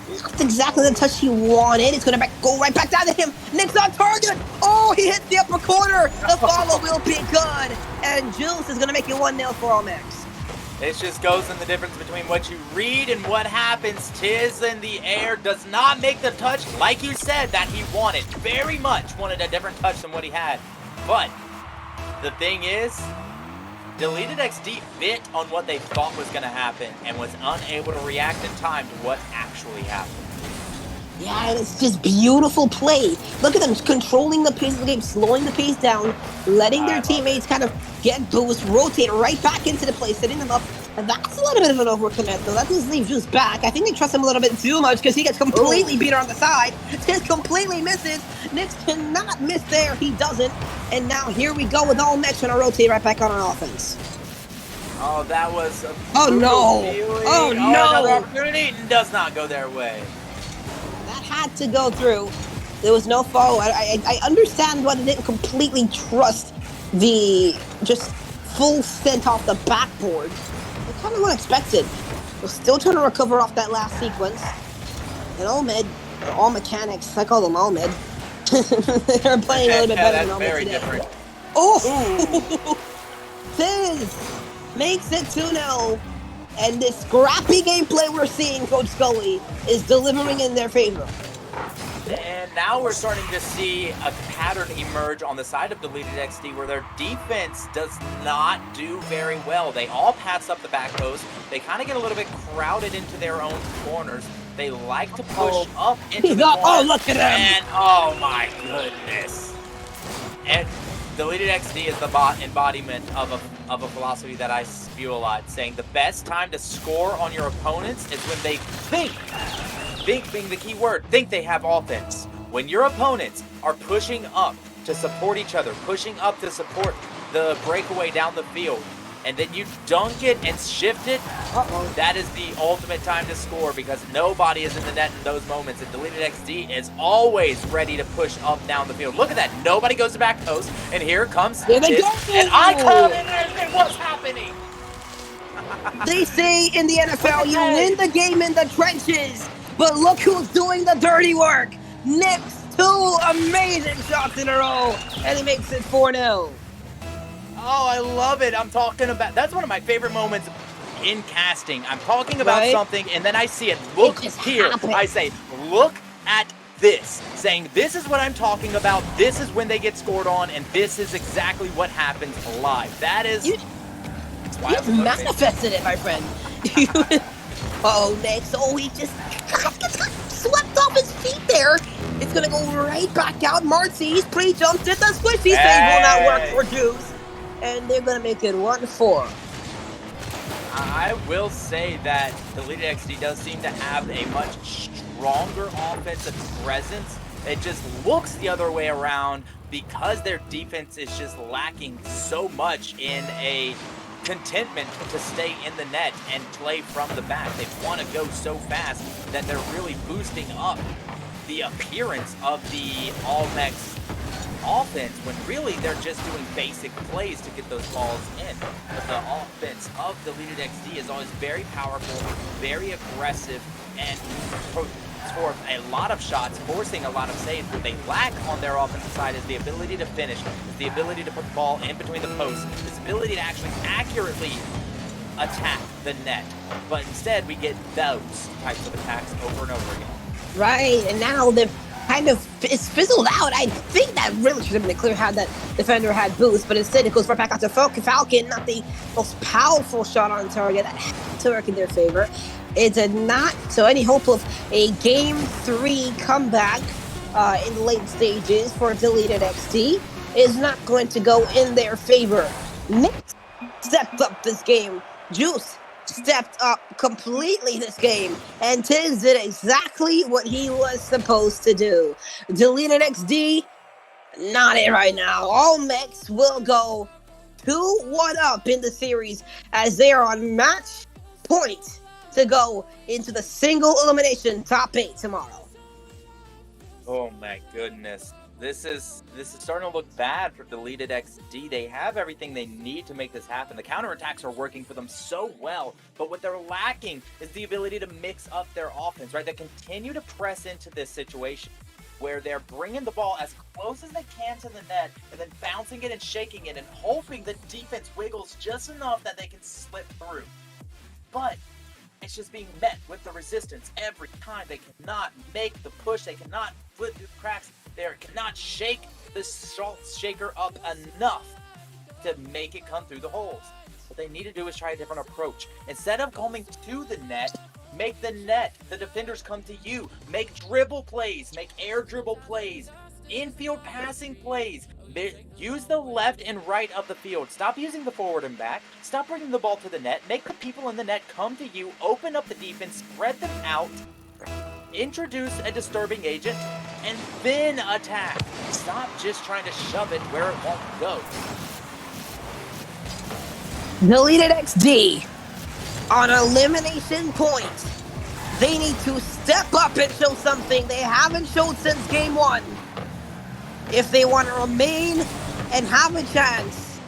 not exactly the touch he wanted. It's going to go right back down to him. Nick's on target. Oh, he hits the upper corner. The follow will be good. And Juice is going to make it 1-0 for Almex. It just goes in the difference between what you read and what happens. Tiz in the air does not make the touch, like you said, that he wanted. Very much wanted a different touch than what he had. But the thing is, Deleted XD bit on what they thought was going to happen and was unable to react in time to what actually happened. Yeah, it's just beautiful play. Look at them controlling the pace of the game, slowing the pace down, letting their teammates kind of get boost, rotate right back into the play, setting them up. And that's a little bit of an overcommit, though. That does leave Juice back. I think they trust him a little bit too much because he gets completely beat on the side. Tiz completely misses. Nix cannot miss there. He doesn't. And now here we go with all Nix trying to rotate right back on offense. Oh, that was a Oh, no. feeling. Oh, no. Another opportunity does not go their way. That had to go through. There was no follow. I understand why they didn't completely trust the just full scent off the backboard. It's kind of unexpected. We're still trying to recover off that last sequence. And all mechanics, I call them Almed. They're playing a little bit better than Almed very today. different. Oh! Tiz makes it 2-0. And this scrappy gameplay we're seeing, Coach Scully, is delivering in their favor. And now we're starting to see a pattern emerge on the side of Deleted XD where their defense does not do very well. They all pass up the back post. They kind of get a little bit crowded into their own corners. They like to push up into the corner. Oh, look at him! And oh my goodness. And Deleted XD is the embodiment of a philosophy that I spew a lot, saying the best time to score on your opponents is when they think being the key word, think they have offense. When your opponents are pushing up to support each other, pushing up to support the breakaway down the field, and then you dunk it and shift it, that is the ultimate time to score because nobody is in the net in those moments. And Deleted XD is always ready to push up down the field. Look at that. Nobody goes to back post, and here comes Here they Tiz, go. and I call it and what's happening? They say in the NFL, you win the game in the trenches, but look who's doing the dirty work. Nick's 2 amazing shots in a row, and he makes it 4-0. Oh, I love it. I'm talking about, that's one of my favorite moments in casting. I'm talking about something, and then I see it. Look here. I say, look at this. Saying, this is what I'm talking about. This is when they get scored on, and this is exactly what happens live. That is... You've manifested it, my friend. Oh, Nick. Oh, he just gets swept off his feet there. It's going to go right back out. Marcy's pre-jumped it. The squishy save will not work for Juice. And they're going to make it 1-4. I will say that Deleted XD does seem to have a much stronger offensive presence. It just looks the other way around because their defense is just lacking so much in a contentment to stay in the net and play from the back. They want to go so fast that they're really boosting up the appearance of the All-Mex offense when really they're just doing basic plays to get those balls in. But the offense of Deleted XD is always very powerful, very aggressive, and forth a lot of shots, forcing a lot of saves. What they lack on their offensive side is the ability to finish, is the ability to put the ball in between the posts, this ability to actually accurately attack the net. But instead, we get those types of attacks over and over again. Right, and now they've kind of it's fizzled out. I think that really should have been clear how that defender had boost, but instead it goes right back out to Falcon, not the most powerful shot on target. That had to work in their favor. It did not, so any hope of a Game 3 comeback in the late stages for Deleted XD is not going to go in their favor. Nick stepped up this game. Juice stepped up completely this game, and Tiz did exactly what he was supposed to do. Deleted XD, not it right now. All Mex will go 2-1 up in the series as they are on match point to go into the single elimination top 8 tomorrow. Oh my goodness. This is starting to look bad for Deleted XD. They have everything they need to make this happen. The counterattacks are working for them so well, but what they're lacking is the ability to mix up their offense, right? They continue to press into this situation where they're bringing the ball as close as they can to the net and then bouncing it and shaking it and hoping the defense wiggles just enough that they can slip through. But it's just being met with the resistance every time. They cannot make the push. They cannot flip through the cracks. They cannot shake the salt shaker up enough to make it come through the holes. What they need to do is try a different approach. Instead of coming to the net, make the net. The defenders come to you. Make dribble plays. Make air dribble plays. Infield passing plays. Use the left and right of the field. Stop using the forward and back. Stop bringing the ball to the net. Make the people in the net come to you. Open up the defense. Spread them out. Introduce a disturbing agent. And then attack. Stop just trying to shove it where it won't go. Deleted XD on elimination point. They need to step up and show something they haven't showed since game 1. If they want to remain and have a chance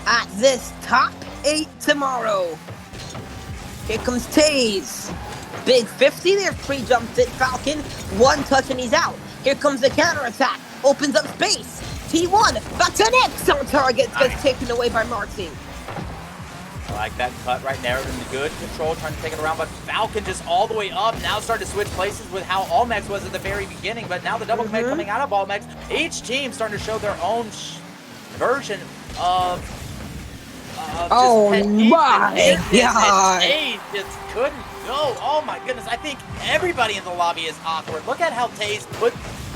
at this top 8 tomorrow. Here comes Taze. Big 50, they've pre-jumped it. Falcon, 1 touch and he's out. Here comes the counterattack. Opens up space. T1, back to Nix on target. Gets taken away by Marty. I like that cut right there in the good control, trying to take it around, but Falcon just all the way up, now starting to switch places with how Allmex was at the very beginning, but now the double command coming out of Allmex. Each team starting to show their own version of oh my god! Taze just couldn't go. Oh my goodness! I think everybody in the lobby is awkward. Look at how Taze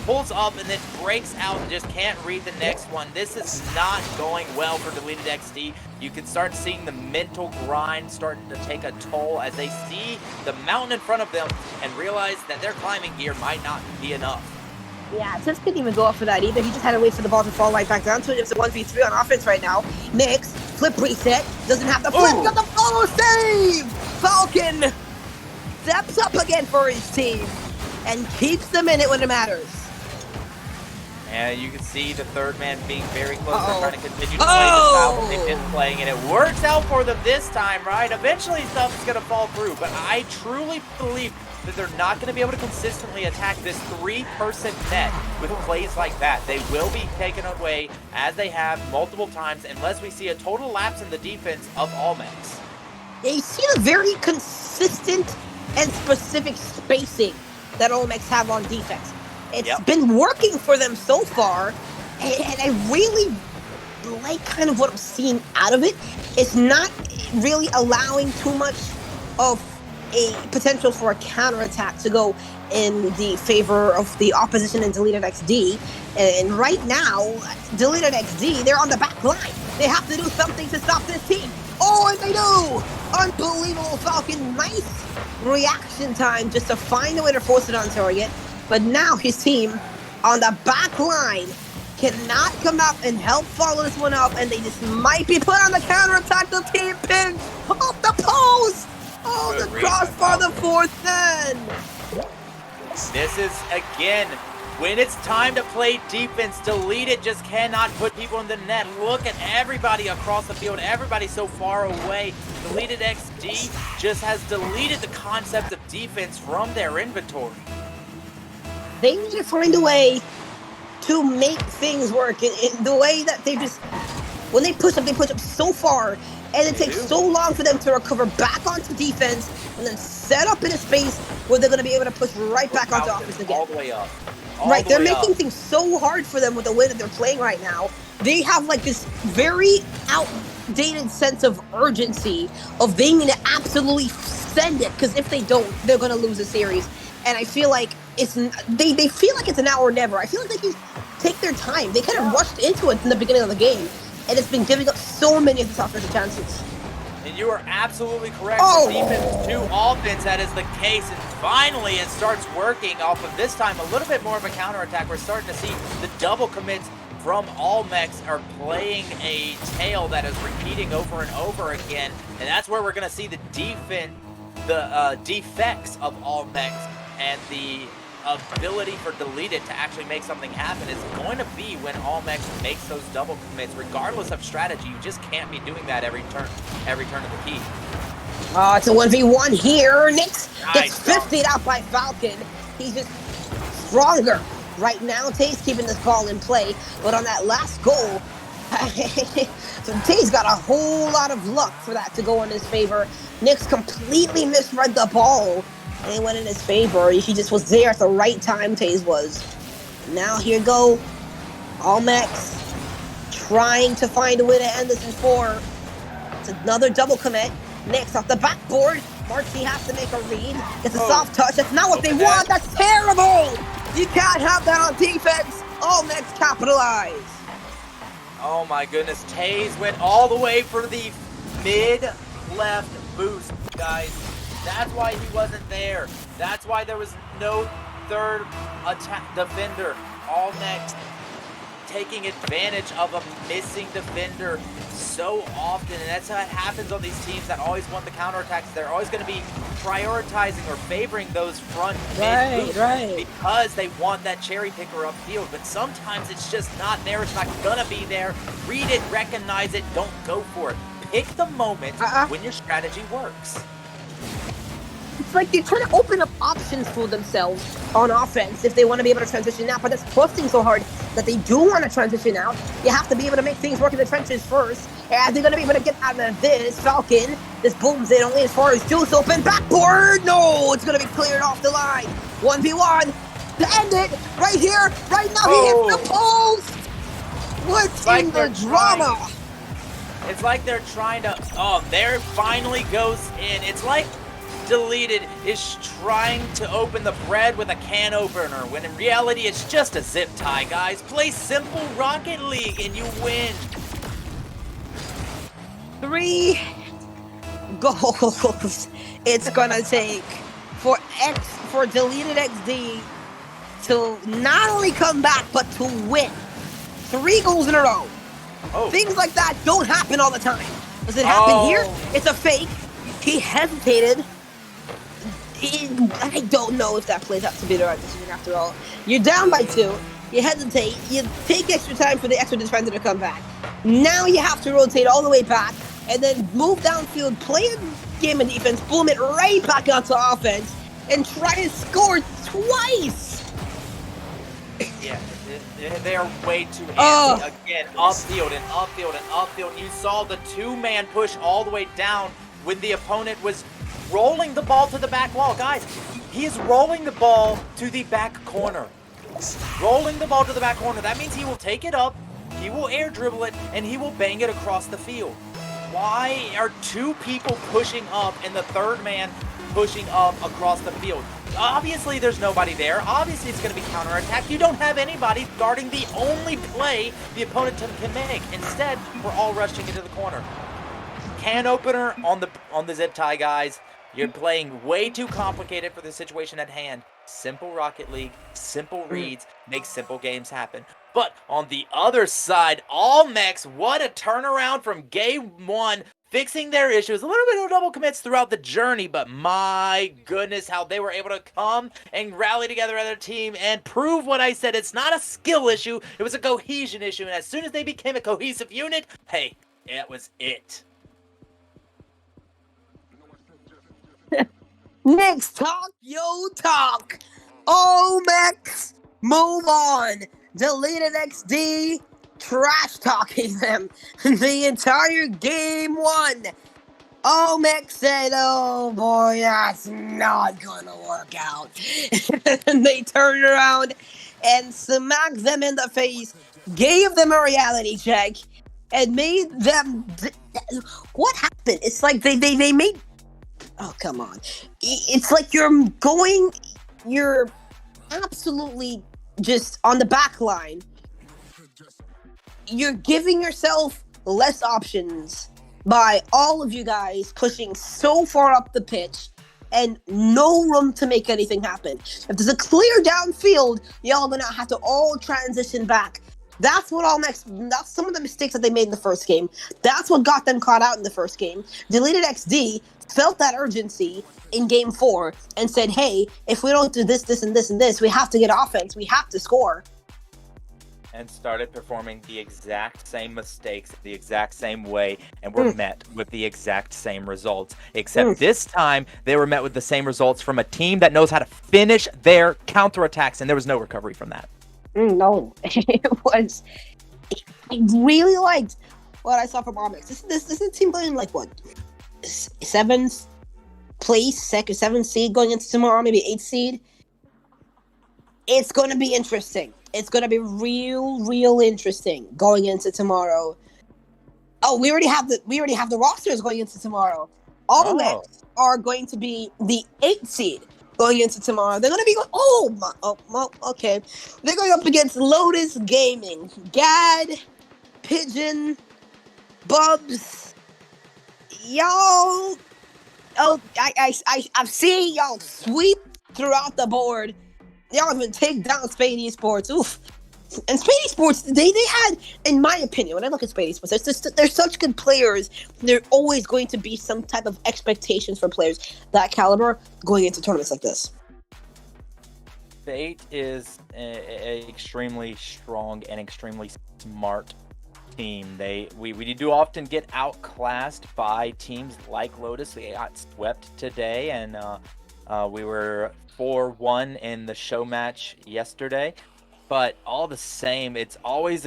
pulls up and then breaks out and just can't read the next one. This is not going well for Deleted XD. You can start seeing the mental grind starting to take a toll as they see the mountain in front of them and realize that their climbing gear might not be enough. Yeah, Tiz couldn't even go up for that either. He just had to wait for the ball to fall right back down to it. It's a 1v3 on offense right now. Nix, flip reset, doesn't have the flip, got the follow save! Falcon steps up again for his team and keeps them in it when it matters. And you can see the third man being very close. They're trying to continue to play the style that they've been playing, and it works out for them this time, right? Eventually stuff is going to fall through, but I truly believe that they're not going to be able to consistently attack this 3-person net with plays like that. They will be taken away, as they have multiple times, unless we see a total lapse in the defense of Allmex. Yeah, you see the very consistent and specific spacing that Allmex have on defense. It's been working for them so far, and I really like kind of what I'm seeing out of it. It's not really allowing too much of a potential for a counterattack to go in the favor of the opposition in Deleted XD. And right now, Deleted XD, they're on the back line. They have to do something to stop this team. Oh, and they do! Unbelievable Falcon. Nice reaction time just to find a way to force it on target. But now his team on the back line cannot come out and help follow this one up, and they just might be put on the counterattack. The team pin off the post. Oh, the crossbar, the 4th man. This is, again, when it's time to play defense, Deleted just cannot put people in the net. Look at everybody across the field, everybody so far away. Deleted XD just has deleted the concept of defense from their inventory. They need to find a way to make things work in the way that they just, when they push up so far, and it takes so long for them to recover back onto defense and then set up in a space where they're going to be able to push right back onto offense again. All the way up. Right, they're making things so hard for them with the way that they're playing right now. They have like this very outdated sense of urgency of being to absolutely send it, because if they don't, they're going to lose the series. And I feel like they feel like it's an hour or never. I feel like they can take their time. They kind of rushed into it in the beginning of the game, and it's been giving up so many of these offensive chances. And you are absolutely correct. Oh. Defense to offense, that is the case. And finally, it starts working off of this time a little bit more of a counterattack. We're starting to see the double commits from Allmex are playing a tale that is repeating over and over again. And that's where we're going to see the defects of Allmex and the ability for Deleted to actually make something happen is going to be when Allmex makes those double commits. Regardless of strategy, you just can't be doing that every turn of the key. It's a 1v1 here. Nyx Nice. gets 50'd out by Falcon. He's just stronger right now. Tay's keeping this ball in play, but on that last goal, so Tay's got a whole lot of luck for that to go in his favor. Nyx completely misread the ball, and it went in his favor. He just was there at the right time, Taze was. Now here go Allmex trying to find a way to end this in 4. It's another double commit. Nyx off the backboard. Marcy has to make a read. It's a soft touch. That's not what they want. That's terrible. You can't have that on defense. Allmex capitalize. Oh my goodness. Taze went all the way for the mid-left boost, guys. That's why he wasn't there. That's why there was no third attack defender. Allmex taking advantage of a missing defender so often, and that's how it happens on these teams that always want the counterattacks. They're always going to be prioritizing or favoring those front mid boosts because they want that cherry picker upfield, but sometimes it's just not there. It's not going to be there. Read it, recognize it, don't go for it. Pick the moment when your strategy works. It's like they're trying to open up options for themselves on offense if they want to be able to transition out, but that's pushing so hard that they do want to transition out. You have to be able to make things work in the trenches first. And they're going to be able to get out of this. Falcon, this booms it only as far as Juice open. Backboard! No! It's going to be cleared off the line. 1v1 to end it right here, right now. He hits the post! What's in the drama? It's like they're trying to... Oh, there finally goes in. It's like Deleted is trying to open the bread with a can opener, when in reality it's just a zip tie, guys. Play simple Rocket League and you win. 3 goals it's gonna take for Deleted XD to not only come back but to win. 3 goals in a row. Things like that don't happen all the time. Does it happen here? It's a fake. He hesitated. I don't know if that plays out to be the right decision after all. You're down by 2. You hesitate. You take extra time for the extra defender to come back. Now you have to rotate all the way back and then move downfield, play a game of defense, boom it right back onto offense, and try to score twice. Yeah, they are way too handsy. Again, upfield and upfield and upfield. You saw the 2-man push all the way down when the opponent was rolling the ball to the back wall. Guys, he is rolling the ball to the back corner. Rolling the ball to the back corner. That means he will take it up, he will air dribble it, and he will bang it across the field. Why are 2 people pushing up and the 3rd man pushing up across the field? Obviously, there's nobody there. Obviously, it's going to be counterattack. You don't have anybody guarding the only play the opponent can make. Instead, we're all rushing into the corner. Can opener on the zip tie, guys. You're playing way too complicated for the situation at hand. Simple Rocket League, simple reads, make simple games happen. But on the other side, Allmex, what a turnaround from game 1, fixing their issues. A little bit of double commits throughout the journey, but my goodness, how they were able to come and rally together as a team and prove what I said. It's not a skill issue, it was a cohesion issue. And as soon as they became a cohesive unit, hey, that was it. Next talk, yo talk. Allmex, move on. Deleted XD, trash talking them the entire game 1. Allmex said, oh boy, that's not gonna work out. And they turned around and smacked them in the face, gave them a reality check, and made them... What happened? It's like they made... Oh, come on. It's like you're absolutely just on the back line. you're giving yourself less options by all of you guys pushing so far up the pitch and no room to make anything happen. If there's a clear downfield, y'all gonna have to all transition back. That's some of the mistakes that they made in the first game. That's what got them caught out in the first game. Deleted XD felt that urgency in game 4 and said, hey, if we don't do this, and this, we have to get offense. We have to score. And started performing the exact same mistakes the exact same way and were met with the exact same results. Except this time, they were met with the same results from a team that knows how to finish their counterattacks, and there was no recovery from that. No, it was. I really liked what I saw from Onyx. This is a team playing like what, 7th place, 7th seed going into tomorrow, maybe 8th seed. It's going to be interesting. It's going to be real interesting going into tomorrow. Oh, we already have the rosters going into tomorrow. All Mets are going to be the 8th seed going into tomorrow. They're going to be okay. They're going up against Lotus Gaming, Gad, Pigeon, Bubs. Y'all, I've seen y'all sweep throughout the board. Y'all even take down Spate Esports. Oof. And Spate Esports, they had, in my opinion, when I look at Spate Esports, they're such good players. There's always going to be some type of expectations for players that caliber going into tournaments like this. Spate is an extremely strong and extremely smart team. We do often get outclassed by teams like Lotus. We got swept today, and we were 4-1 in the show match yesterday. But all the same, it's always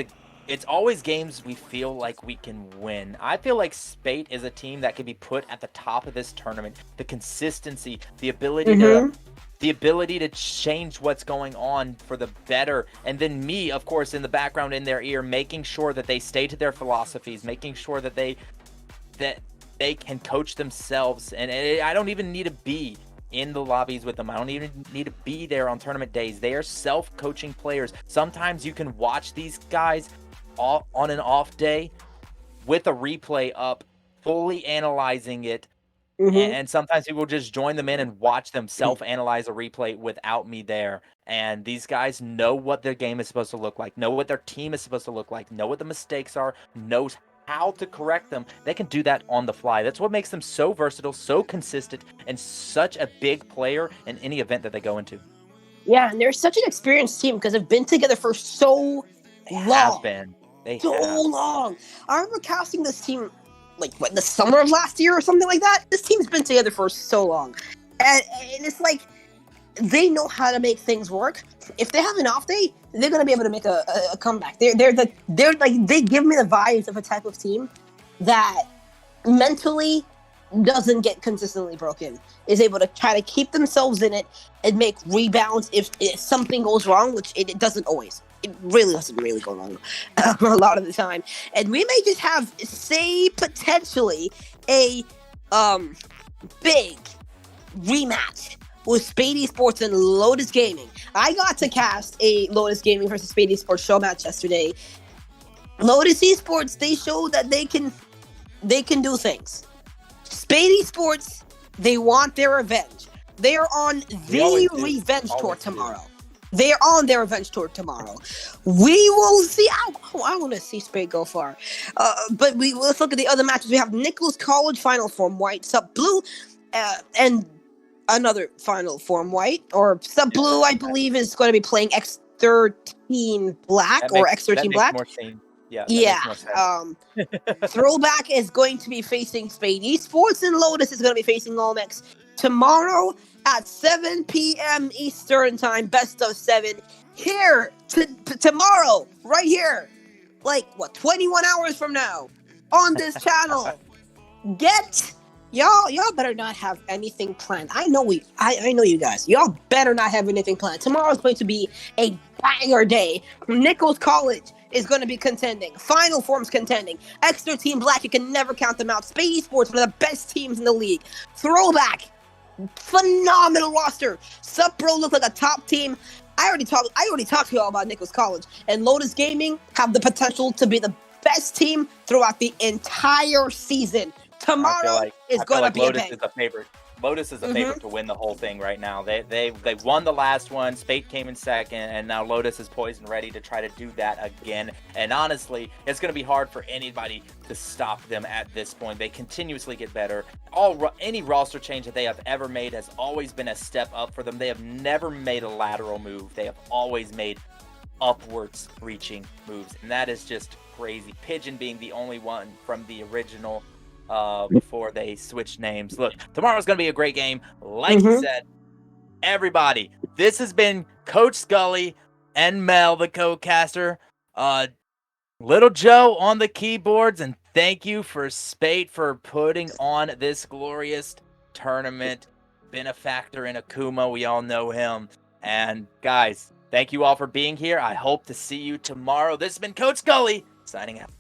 games we feel like we can win. I feel like Spate is a team that can be put at the top of this tournament. The consistency, the ability to change what's going on for the better, and then me, of course, in the background in their ear, making sure that they stay to their philosophies, making sure that they can coach themselves. And I don't even need to be in the lobbies with them. I don't even need to be there on tournament days. They are self-coaching players. Sometimes you can watch these guys on an off day with a replay up, fully analyzing it. And sometimes people just join them in and watch them self-analyze a replay without me there. And these guys know what their game is supposed to look like, know what their team is supposed to look like, know what the mistakes are, knows how to correct them. They can do that on the fly. That's what makes them so versatile, so consistent, and such a big player in any event that they go into. Yeah, and they're such an experienced team because they've been together for so long. Long. I remember casting this team like in the summer of last year or something like that. This team's been together for so long, and it's like they know how to make things work. If they have an off day, they're gonna be able to make a comeback. They give me the vibes of a type of team that mentally doesn't get consistently broken, is able to try to keep themselves in it and make rebounds if something goes wrong, which it doesn't always. It really doesn't really go wrong a lot of the time. And we may just have, say, potentially a big rematch with Spate Esports and Lotus Gaming. I got to cast a Lotus Gaming versus Spate Esports show match yesterday. Lotus Esports, they showed that they can do things. Spate Esports, they want their revenge. They are on the revenge tour tomorrow. They are on their revenge tour tomorrow. We will see. I want to see Spade go far. But let's look at the other matches. We have Nicholas College Final Form White, Sub Blue, and another Final Form White. Or Sub Blue, I believe, is going to be playing X13 Black X13 Black. Throwback is going to be facing Spade Esports, and Lotus is going to be facing Olmex tomorrow at 7 p.m. Eastern Time, best of 7, here, tomorrow, right here, 21 hours from now, on this channel. Y'all better not have anything planned. I know you guys. Y'all better not have anything planned. Tomorrow's going to be a banger day. Nichols College is going to be contending. Final Form's contending. Extra Team Black, you can never count them out. Spade Esports, one of the best teams in the league. Throwback, phenomenal roster. Supro looked like a top team. I already talked to you all about Nichols College, and Lotus Gaming have the potential to be the best team throughout the entire season. Tomorrow is going to be Lotus a bang. is a favorite. Lotus is a favorite to win the whole thing right now. They won the last one. Spate came in second, and now Lotus is poised and ready to try to do that again. And honestly, it's going to be hard for anybody to stop them at this point. They continuously get better. Any roster change that they have ever made has always been a step up for them. They have never made a lateral move. They have always made upwards reaching moves, and that is just crazy. Pigeon being the only one from the original before they switched names. Look, tomorrow's going to be a great game. Like he said, everybody, this has been Coach Scully and Mel, the co-caster. Little Joe on the keyboards, and thank you for Spate for putting on this glorious tournament. Been a factor in Akuma. We all know him. And guys, thank you all for being here. I hope to see you tomorrow. This has been Coach Scully signing out.